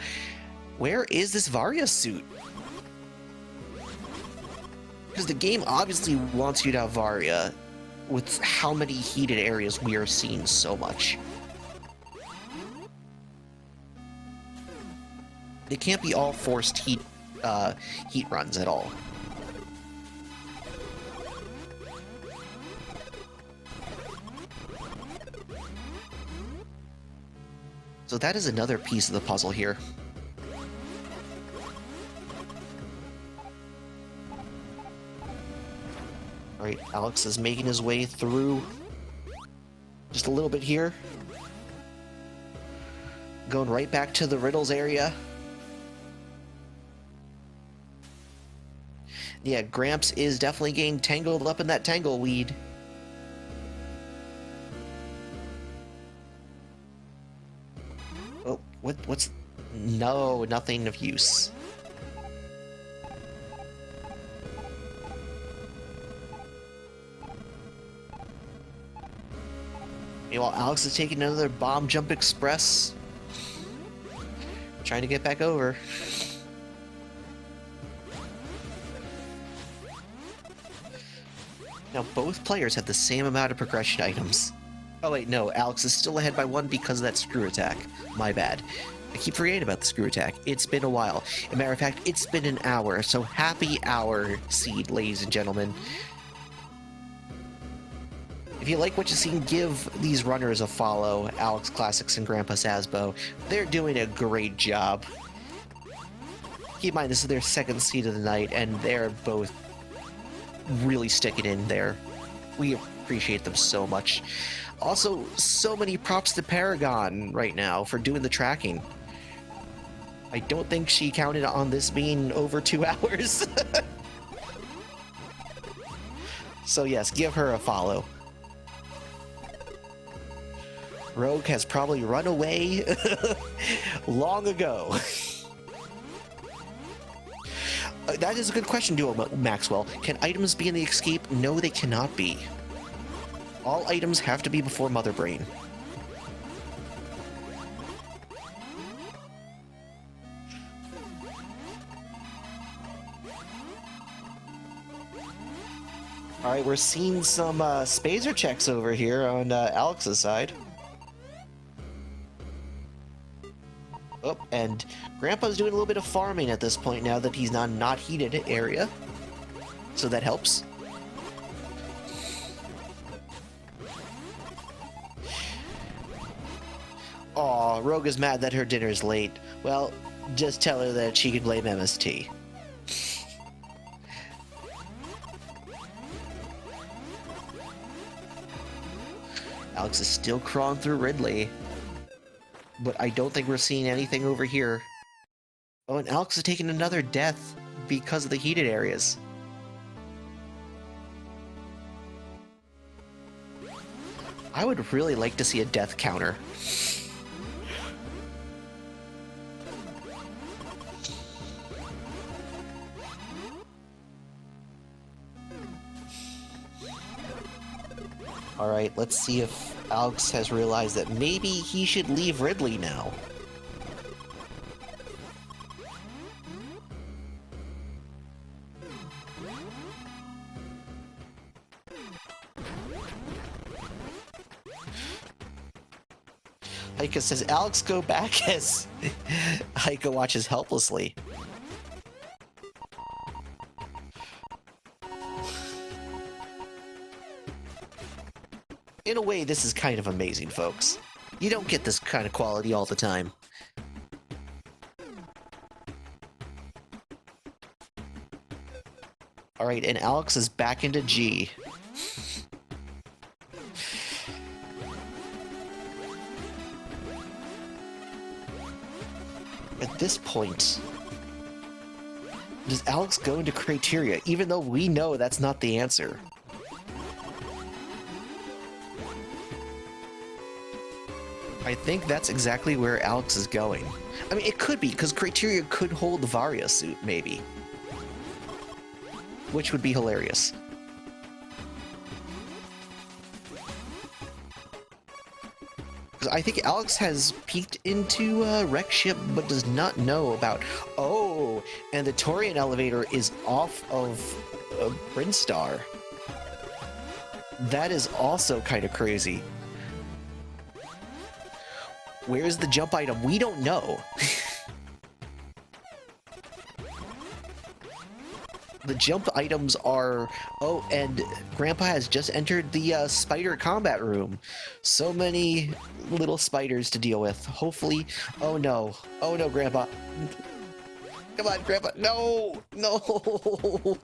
Where is this Varia suit? Because the game obviously wants you to have Varia with how many heated areas we are seeing so much. They can't be all forced heat runs at all. So that is another piece of the puzzle here. Alright, Alex is making his way through just a little bit here. Going right back to the riddles area. Yeah, Gramps is definitely getting tangled up in that tangleweed. Oh, what's... No, nothing of use. Meanwhile, Alex is taking another bomb jump express. Trying to get back over. Now, both players have the same amount of progression items. Oh wait, no, Alex is still ahead by one because of that screw attack. My bad. I keep forgetting about the screw attack. It's been a while. As a matter of fact, it's been an hour, so happy hour, Seed, ladies and gentlemen. If you like what you see, give these runners a follow, AlexClassics and GrandpaSzabo. They're doing a great job. Keep in mind, this is their second seed of the night, and they're both really sticking in there. We appreciate them so much. Also, so many props to Paragon right now for doing the tracking. I don't think she counted on this being over 2 hours. So yes, give her a follow. Rogue has probably run away long ago. That is a good question, Duo Maxwell. Can items be in the escape? No, they cannot be. All items have to be before Mother Brain. Alright, we're seeing some spazer checks over here on Alex's side. Oh, and Grandpa's doing a little bit of farming at this point now that he's not heated area. So that helps. Aw, Rogue is mad that her dinner's late. Well, just tell her that she can blame MST. Alex is still crawling through Ridley. But I don't think we're seeing anything over here. Oh, and Alex is taking another death because of the heated areas. I would really like to see a death counter. Alright, let's see if Alex has realized that maybe he should leave Ridley now. Heike says, Alex, go back, as Heike watches helplessly. In a way, this is kind of amazing, folks. You don't get this kind of quality all the time. Alright, and Alex is back into G. At this point, does Alex go into criteria, even though we know that's not the answer? I think that's exactly where Alex is going. I mean, it could be, because criteria could hold the Varia suit, maybe. Which would be hilarious. Because I think Alex has peeked into Wreck Ship, but does not know about... Oh, and the Torian elevator is off of Brinstar. That is also kind of crazy. Where's the jump item? We don't know. The jump items are... Oh, and Grandpa has just entered the spider combat room. So many little spiders to deal with. Hopefully... Oh no. Oh no, Grandpa. Come on, Grandpa. No! No!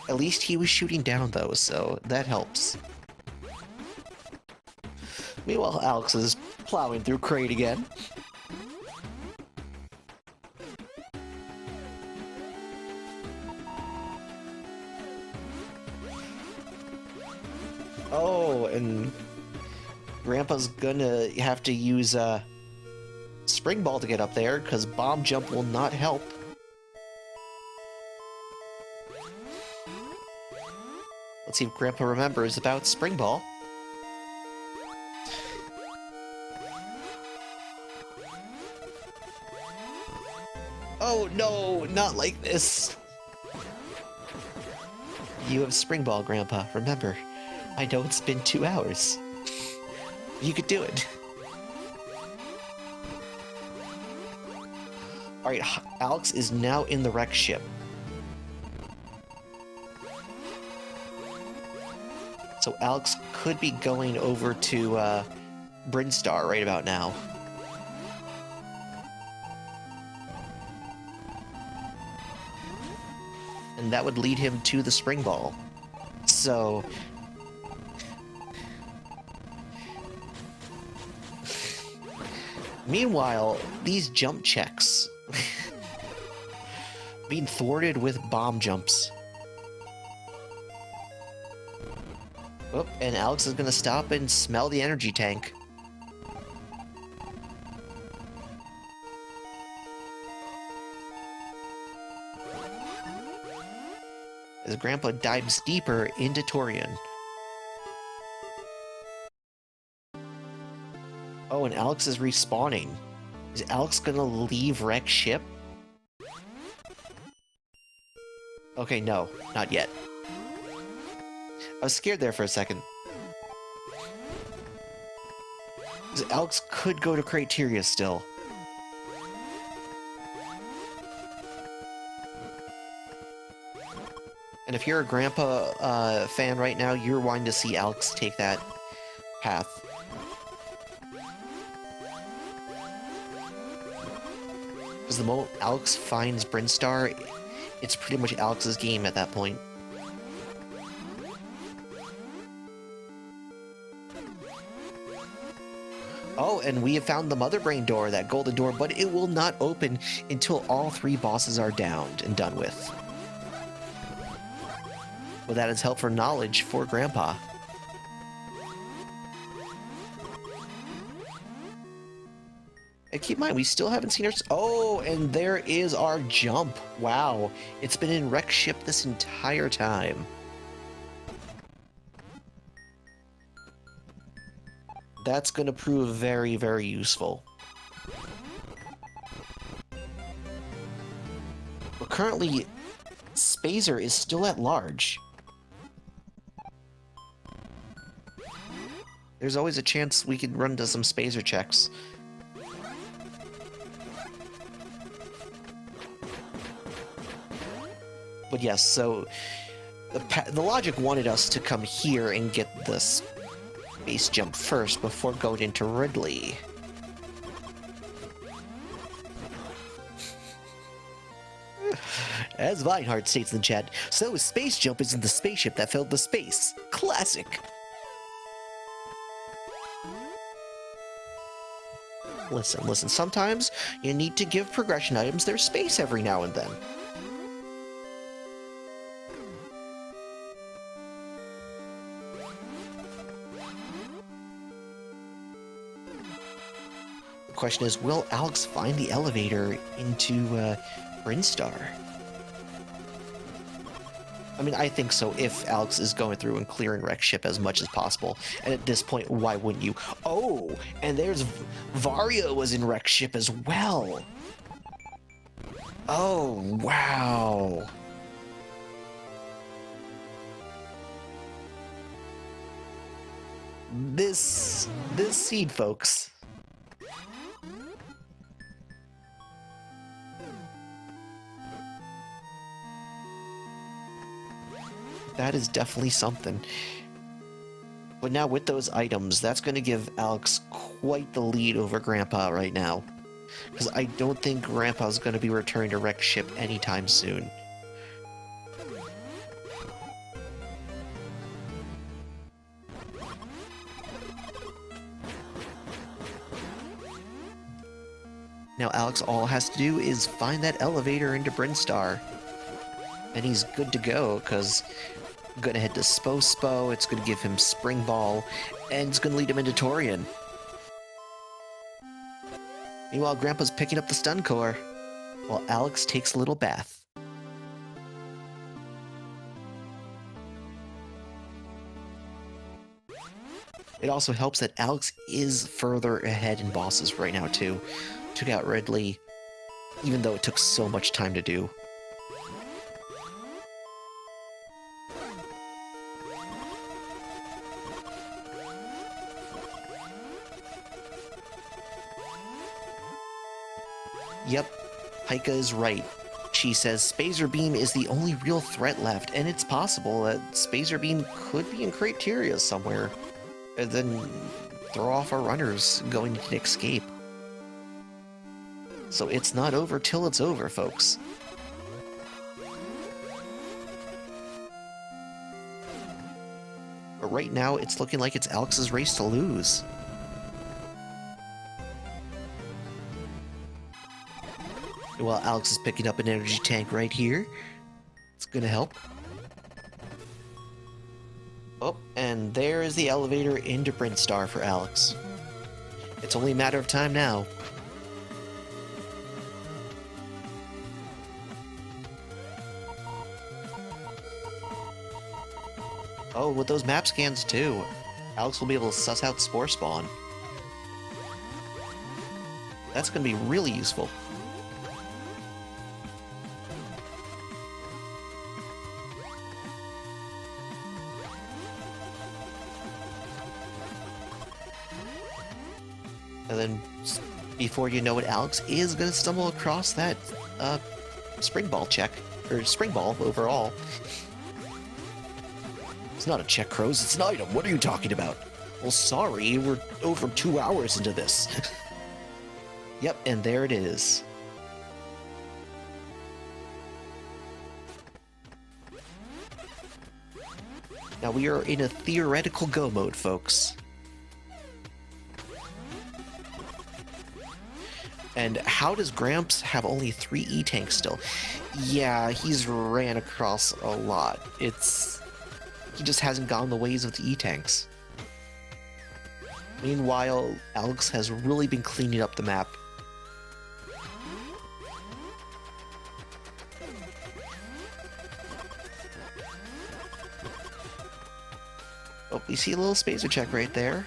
At least he was shooting down, though, so that helps. Meanwhile, Alex is plowing through Crate again. Oh, and Grandpa's gonna have to use Spring Ball to get up there, because Bomb Jump will not help. Let's see if Grandpa remembers about Spring Ball. Oh no, not like this. You have Spring Ball, Grandpa, remember. I know it's been 2 hours. You could do it. Alright, Alex is now in the Wreck Ship. So Alex could be going over to Brinstar right about now. And that would lead him to the Spring Ball. So... Meanwhile, these jump checks being thwarted with bomb jumps. Oh, and Alex is gonna stop and smell the energy tank. As Grandpa dives deeper into Torian. Oh, and Alex is respawning. Is Alex gonna leave Wreck Ship? Okay, no, not yet. I was scared there for a second. Alex could go to Criteria still. And if you're a Grandpa fan right now, you're wanting to see Alex take that path. Because the moment Alex finds Brinstar, it's pretty much Alex's game at that point. Oh, and we have found the Mother Brain door, that golden door, but it will not open until all 3 bosses are downed and done with. Well, that is helpful knowledge for Grandpa. And keep in mind, we still haven't seen her... Oh, and there is our jump. Wow. It's been in Wreck Ship this entire time. That's going to prove very, very useful. But currently, Spazer is still at large. There's always a chance we could run into some Spazer checks. But yes, so the logic wanted us to come here and get the space jump first before going into Ridley. As Vinehard states in the chat, so Space Jump isn't the spaceship that filled the space. Classic! Listen, sometimes you need to give progression items their space every now and then. The question is, will Alex find the elevator into Brinstar? I mean, I think so, if Alex is going through and clearing Wreck Ship as much as possible. And at this point, why wouldn't you? Oh, and there's Vario was in Wreck Ship as well. Oh, wow. This seed, folks. That is definitely something. But now with those items, that's going to give Alex quite the lead over Grandpa right now. Because I don't think Grandpa's going to be returning to Wreck Ship anytime soon. Now Alex all has to do is find that elevator into Brinstar. And he's good to go, because I'm going to head to Spo, it's going to give him Spring Ball, and it's going to lead him into Torian. Meanwhile, Grandpa's picking up the stun core, while Alex takes a little bath. It also helps that Alex is further ahead in bosses right now, too. Took out Ridley, even though it took so much time to do. Yep, Heike is right. She says Spazer Beam is the only real threat left, and it's possible that Spazer Beam could be in Criteria somewhere, and then throw off our runners going to escape. So it's not over till it's over, folks. But right now, it's looking like it's Alex's race to lose. While Alex is picking up an energy tank right here, it's gonna help. Oh, and there is the elevator into Brinstar for Alex. It's only a matter of time now. Oh, with those map scans too, Alex will be able to suss out Spore Spawn. That's gonna be really useful. And then, before you know it, Alex is going to stumble across that Spring Ball check, or Spring Ball overall. It's not a check, Crows, it's an item. What are you talking about? Well, sorry, we're over 2 hours into this. Yep, and there it is. Now we are in a theoretical go mode, folks. And how does Gramps have only 3 E-tanks still? Yeah, he's ran across a lot. He just hasn't gone the ways of the E-tanks. Meanwhile, Alex has really been cleaning up the map. Oh, you see a little spacer check right there.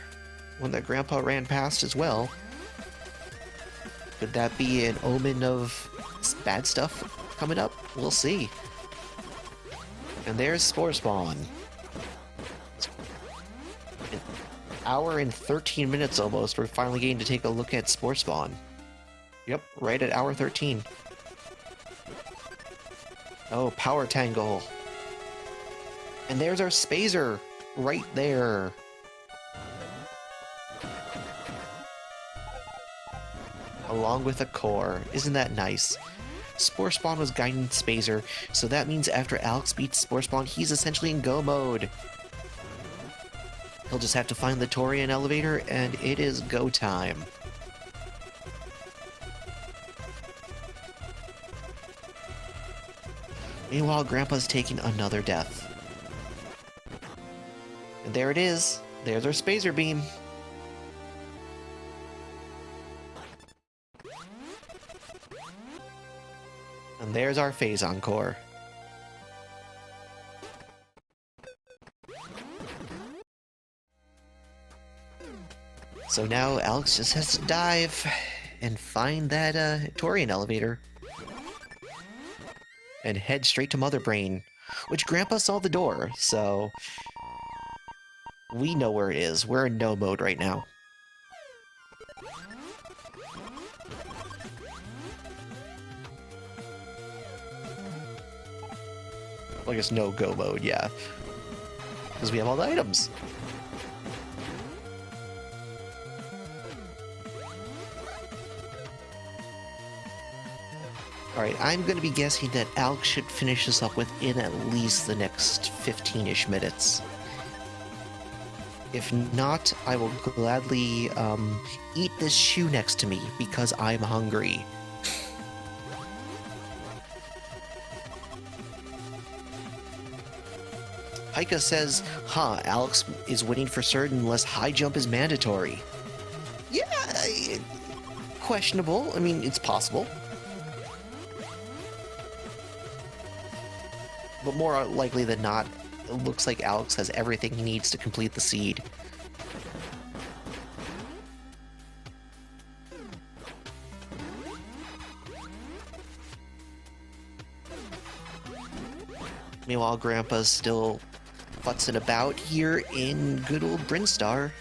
One that Grandpa ran past as well. Could that be an omen of bad stuff coming up? We'll see. And there's Spore Spawn. An hour and 13 minutes almost, we're finally getting to take a look at Spore Spawn. Yep, right at hour 13. Oh, Power Tangle. And there's our Spazer, right there. Along with a core. Isn't that nice? Spore Spawn was guiding Spazer, so that means after Alex beats Spore Spawn, he's essentially in go mode. He'll just have to find the Torian elevator, and it is go time. Meanwhile, Grandpa's taking another death. And there it is. There's our Spazer Beam. And there's our Phase Encore. So now Alex just has to dive and find that Torian elevator. And head straight to Mother Brain, which Grandpa saw the door, so we know where it is. We're in no mode right now. Well, I guess no go mode, yeah. Because we have all the items. Alright, I'm going to be guessing that Alex should finish this up within at least the next 15-ish minutes. If not, I will gladly eat this shoe next to me because I'm hungry. Haika says, Alex is winning for certain unless high jump is mandatory. Yeah, questionable. I mean, it's possible. But more likely than not, it looks like Alex has everything he needs to complete the seed. Meanwhile, Grandpa's still futzing about here in good old Brinstar.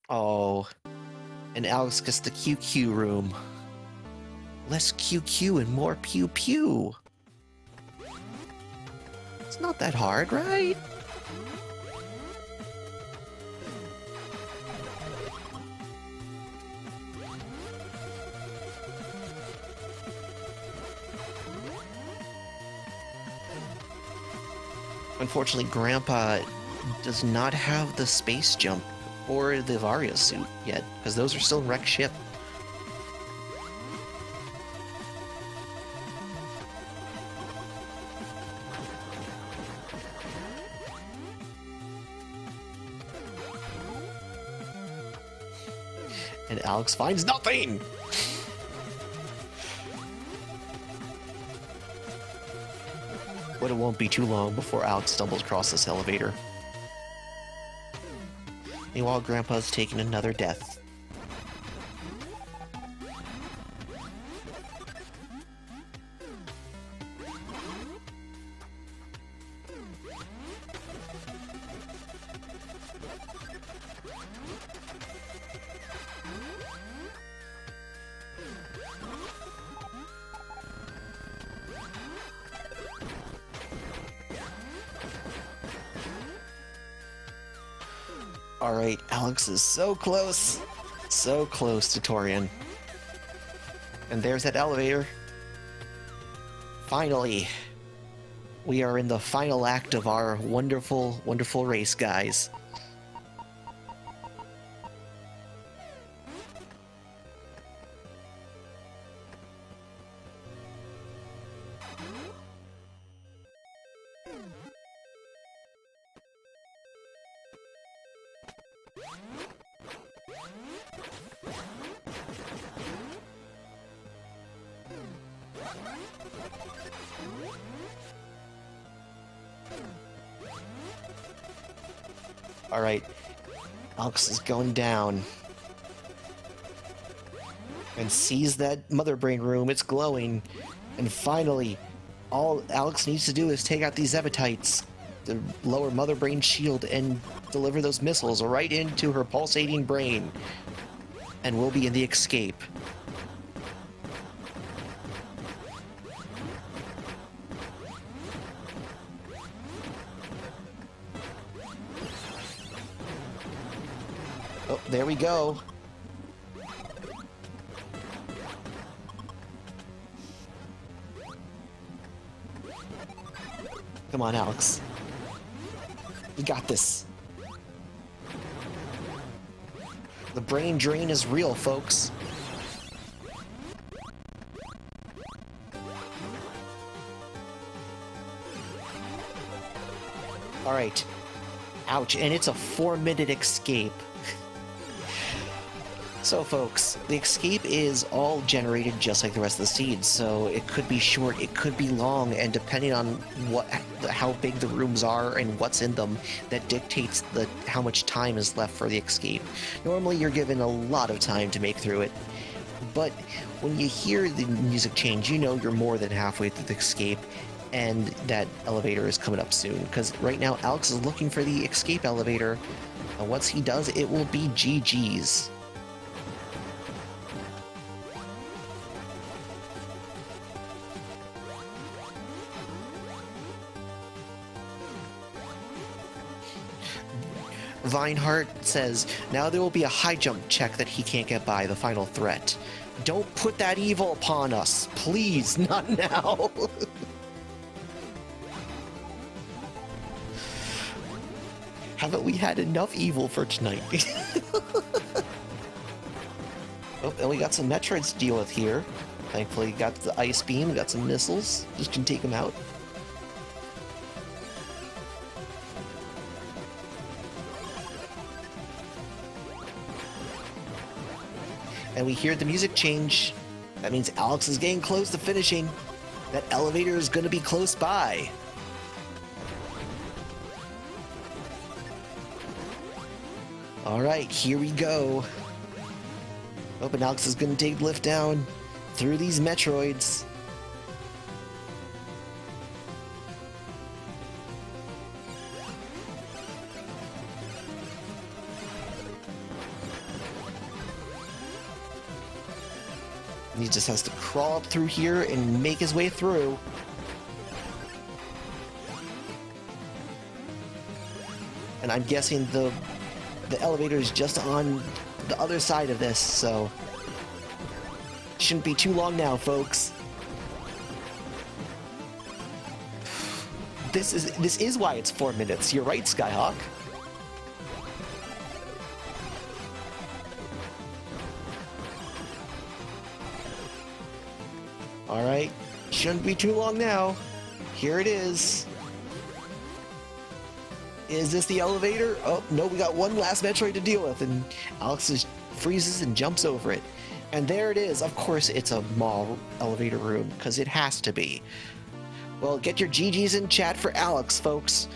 Oh, and Alex gets the QQ room. Less QQ and more pew pew. It's not that hard, right? Unfortunately, Grandpa does not have the space jump or the Varia suit yet, because those are still wrecked ship. And Alex finds nothing! But it won't be too long before Alex stumbles across this elevator. Meanwhile, Grandpa's taking another death. Alright, Alex is so close to Torian. And there's that elevator. Finally, we are in the final act of our wonderful, wonderful race, guys. Alright, Alex is going down. And sees that Mother Brain room, it's glowing. And finally, all Alex needs to do is take out these Zepatites, the lower Mother Brain shield, and deliver those missiles right into her pulsating brain. And we'll be in the escape. Oh, there we go. Come on, Alex. You got this. The brain drain is real, folks. All right. Ouch, and it's a 4-minute escape. So, folks, the escape is all generated just like the rest of the seeds, so it could be short, it could be long, and depending on how big the rooms are and what's in them, that dictates how much time is left for the escape. Normally, you're given a lot of time to make through it, but when you hear the music change, you know you're more than halfway through the escape, and that elevator is coming up soon, because right now Alex is looking for the escape elevator, and once he does, it will be GG's. Vinehart says, now there will be a high jump check that he can't get by, the final threat. Don't put that evil upon us. Please, not now. Haven't we had enough evil for tonight? Oh, and we got some Metroids to deal with here. Thankfully, got the ice beam, got some missiles. Just can take them out. And we hear the music change. That means Alex is getting close to finishing. That elevator is going to be close by. All right, here we go. Oh, and Alex is going to take the lift down through these Metroids. And he just has to crawl up through here and make his way through. And I'm guessing the elevator is just on the other side of this, so shouldn't be too long now, folks. This is why it's 4 minutes. You're right, Skyhawk. All right, shouldn't be too long now. Here it is. Is this the elevator? Oh, no, we got one last Metroid to deal with, and Alex just freezes and jumps over it. And there it is. Of course, it's a mall elevator room, because it has to be. Well, get your GGs in chat for Alex, folks,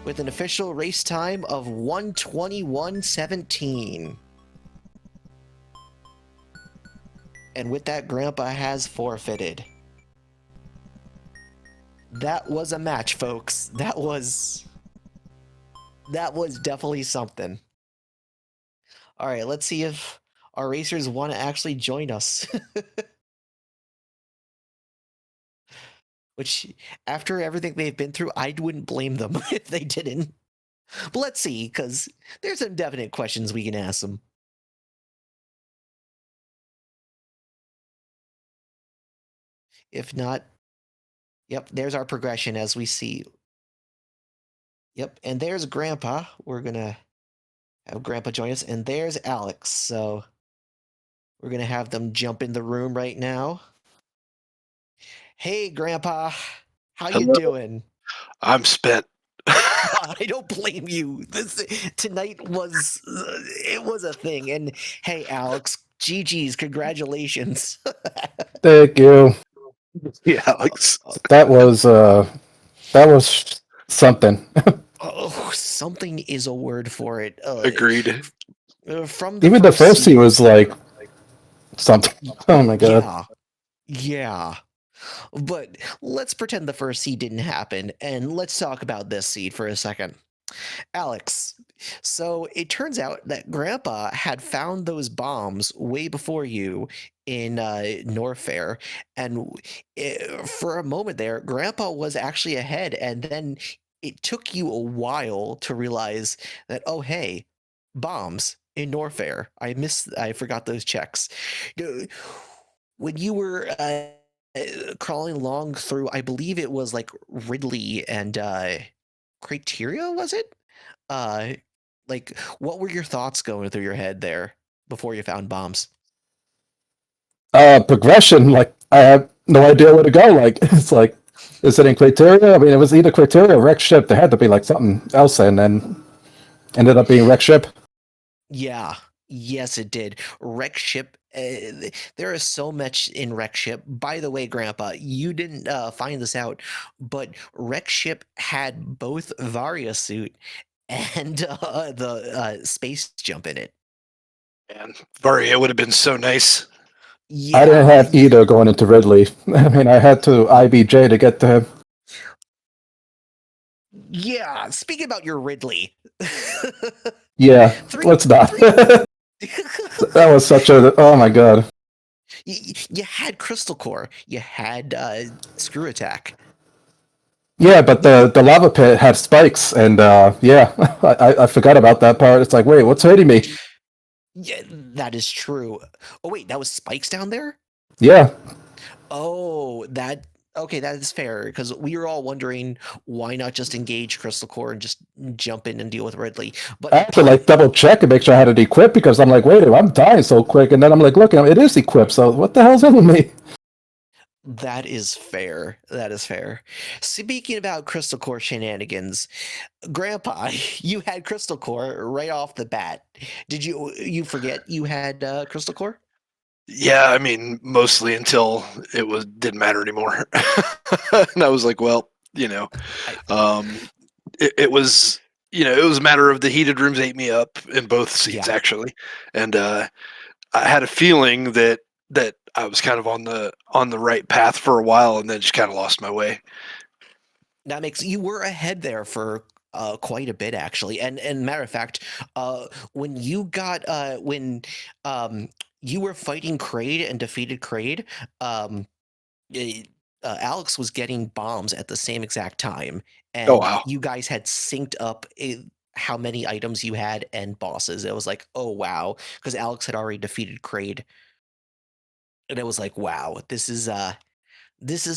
with an official race time of 1:21:17. And with that, Grandpa has forfeited. That was a match, folks. That was definitely something. All right, let's see if our racers want to actually join us. Which, after everything they've been through, I wouldn't blame them if they didn't. But let's see, because there's some definite questions we can ask them. If not, yep, there's our progression as we see. Yep, and there's Grandpa. We're going to have Grandpa join us, and there's Alex. So we're going to have them jump in the room right now. Hey, Grandpa. How you doing? I'm spent. I don't blame you. Tonight was it was a thing. And hey, Alex, GG's, congratulations. Thank you. Yeah, Alex. That was something. Oh, something is a word for it. Agreed. From the Even the first scene was like something. Oh my god. Yeah. But let's pretend the first seed didn't happen, and let's talk about this seed for a second. Alex, so it turns out that Grandpa had found those bombs way before you in Norfair, and for a moment there, Grandpa was actually ahead, and then it took you a while to realize that, oh, hey, bombs in Norfair. I forgot those checks. When you were crawling along through, I believe it was like Ridley and Criteria, was it? Uh, like, what were your thoughts going through your head there before you found bombs? Progression, like I have no idea where to go. Like it's like, is it in criteria? I mean, it was either criteria or wreck ship. There had to be like something else, and then ended up being wreck ship. Yeah, yes, it did. Wreck ship. There is so much in wreck ship. By the way, Grandpa, you didn't find this out, but wreck ship had both Varia suit and the space jump in it. And Varia would have been so nice. I didn't Yeah, have either going into Ridley. I mean, I had to IBJ to get to him. yeah. Speaking about your Ridley, Yeah, three, let's not. three. That was such a, oh my god. You had Crystal Core, you had Screw Attack. Yeah, but the lava pit had spikes, and yeah, I forgot about that part. It's like, wait, what's hurting me? Yeah, that is true. Oh wait, that was spikes down there? Yeah, Oh, that okay, that is fair because we were all wondering why not just engage Crystal Core and just jump in and deal with Ridley. But I had to like double check and make sure I had it equipped because I'm like, wait, I'm dying so quick, and then I'm like, look, it is equipped. So what the hell's in me? that is fair. That is fair. Speaking about Crystal Core shenanigans, Grandpa, you had Crystal Core right off the bat. Did you forget you had Crystal Core? Yeah, I mean, mostly until it was didn't matter anymore. And I was like, well, I, um, it was, it was a matter of the heated rooms ate me up in both scenes yeah. actually, and I had a feeling that I was kind of on the right path for a while, and then just kind of lost my way. That makes you were ahead there for quite a bit actually, and matter of fact, when you got when you were fighting Kraid and defeated Kraid, um, eh, Alex was getting bombs at the same exact time, Oh and wow. you guys had synced up. How many items you had and bosses? It was like, oh wow, because Alex had already defeated Kraid, and it was like, wow, this is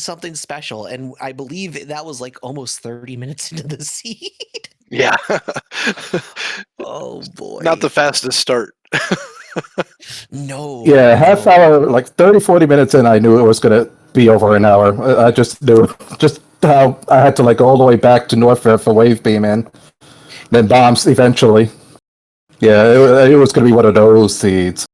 something special, and I believe that was, like, almost 30 minutes into the seed. Yeah. Oh, Not boy. the fastest start. No, Yeah, half no. hour, like 30, 40 minutes in, I knew it was gonna be over an hour. I just knew just how I had to like go all the way back to Norfair for wave beam in, then bombs eventually. Yeah, it was gonna be one of those seeds.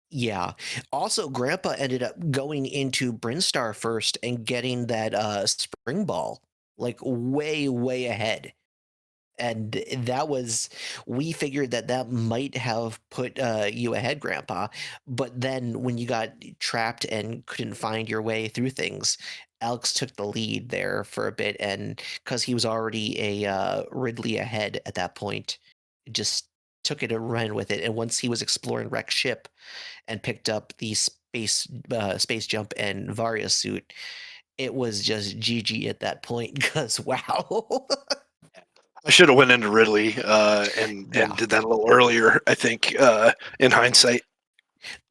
Yeah. Also, Grandpa ended up going into Brinstar first and getting that, spring ball, like, way, way ahead. And that was we figured that that might have put you ahead, Grandpa, but then when you got trapped and couldn't find your way through things, Alex took the lead there for a bit, and because he was already a Ridley ahead at that point, just took it and ran with it. And once he was exploring Rex ship and picked up the space jump and Varia suit, it was just GG at that point because wow. I should have went into Ridley and Yeah. did that a little earlier. I think in hindsight.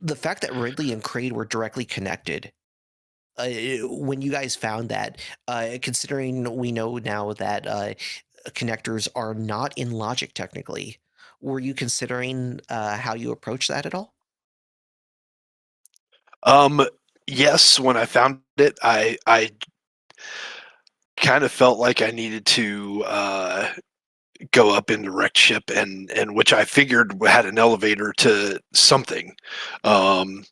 The fact that Ridley and Kraid were directly connected, when you guys found that, considering we know now that connectors are not in logic technically, were you considering how you approach that at all? Um, yes, when I found it, I kind of felt like I needed to go up into wrecked ship, and which I figured had an elevator to something. Um,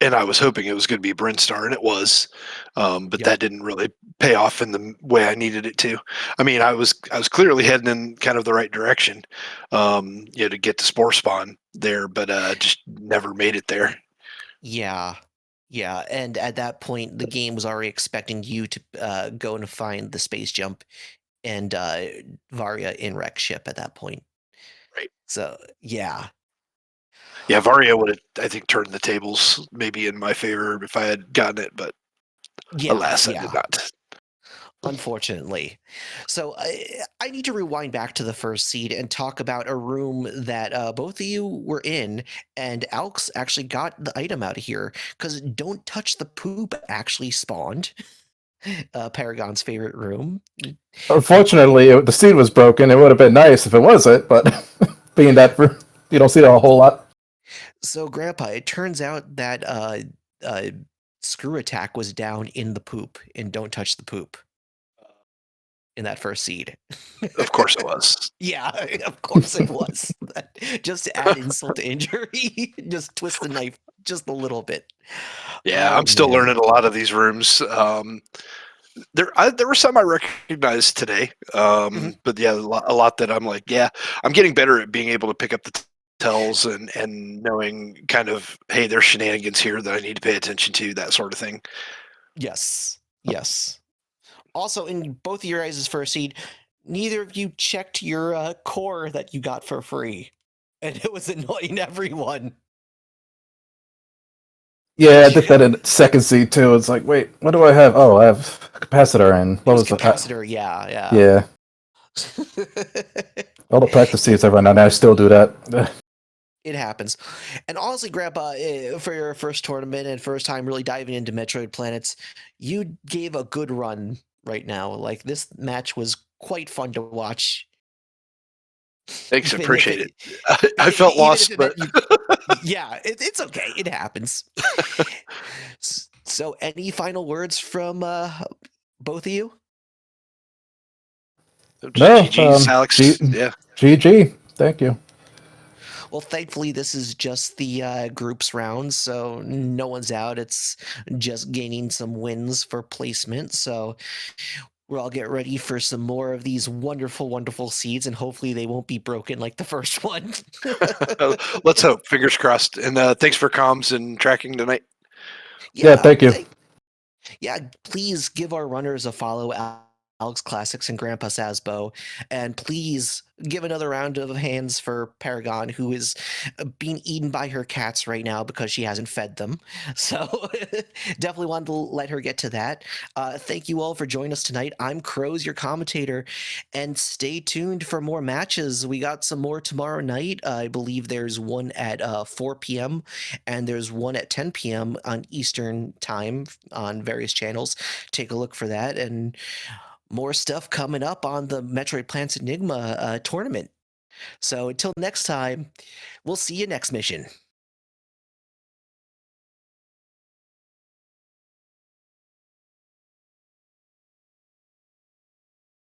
and I was hoping it was going to be Brinstar, and it was, but Yep. that didn't really pay off in the way I needed it to. I mean, I was clearly heading in kind of the right direction, to get to Spore Spawn there, but just never made it there. Yeah. Yeah. And at that point, the game was already expecting you to go and find the space jump and Varia in wreck ship at that point. Right. So, yeah. Yeah, Varia would have, I think, turned the tables maybe in my favor if I had gotten it, but Yeah. alas, I did Yeah. not. Unfortunately. So I need to rewind back to the first seed and talk about a room that both of you were in, and Alex actually got the item out of here because Don't Touch the Poop actually spawned. Paragon's favorite room. Unfortunately, the seed was broken. It would have been nice if it wasn't, but being that you don't see it a whole lot. So, Grandpa, it turns out that uh, Screw Attack was down in the poop in Don't Touch the Poop in that first seed. Of course it was. Yeah, of course it was. Just to add insult to injury, just twist the knife just a little bit. Yeah, Oh, I'm still man. learning a lot of these rooms. There were some I recognized today, Mhm. but yeah, a lot that I'm like, yeah, I'm getting better at being able to pick up the tells and knowing kind of, hey, there's shenanigans here that I need to pay attention to, that sort of thing. Yes, yes. Also, in both of your guys' first seed, neither of you checked your core that you got for free, and it was annoying everyone. Yeah, I did that in second seed too. It's like, wait, what do I have? Oh, I have a capacitor and It what was was it? capacitor, yeah. Yeah, all the practice seeds I run and I still do that. It happens. And honestly, Grandpa, for your first tournament and first time really diving into Metroid Planets, you gave a good run right now. Like, this match was quite fun to watch. Thanks, Even if appreciate it, it. I felt even if lost, it but meant you, yeah, it's okay. It happens. So, any final words from both of you? No, GG's, Alex. Yeah. GG. Thank you. Well, thankfully, this is just the groups round, so no one's out. It's just gaining some wins for placement. So we'll all get ready for some more of these wonderful, wonderful seeds, and hopefully they won't be broken like the first one. Let's hope. Fingers crossed. And thanks for comms and tracking tonight. Yeah, Yeah, thank you. yeah, please give our runners a follow, AlexClassics and GrandpaSzabo, and please give another round of hands for Paragon, who is being eaten by her cats right now because she hasn't fed them. So definitely wanted to let her get to that. Thank you all for joining us tonight. I'm Crows, your commentator, and stay tuned for more matches. We got some more tomorrow night. I believe there's one at 4 p.m. and there's one at 10 p.m. on Eastern time on various channels. Take a look for that, and more stuff coming up on the Metroid Plants Enigma tournament. So until next time, we'll see you next mission.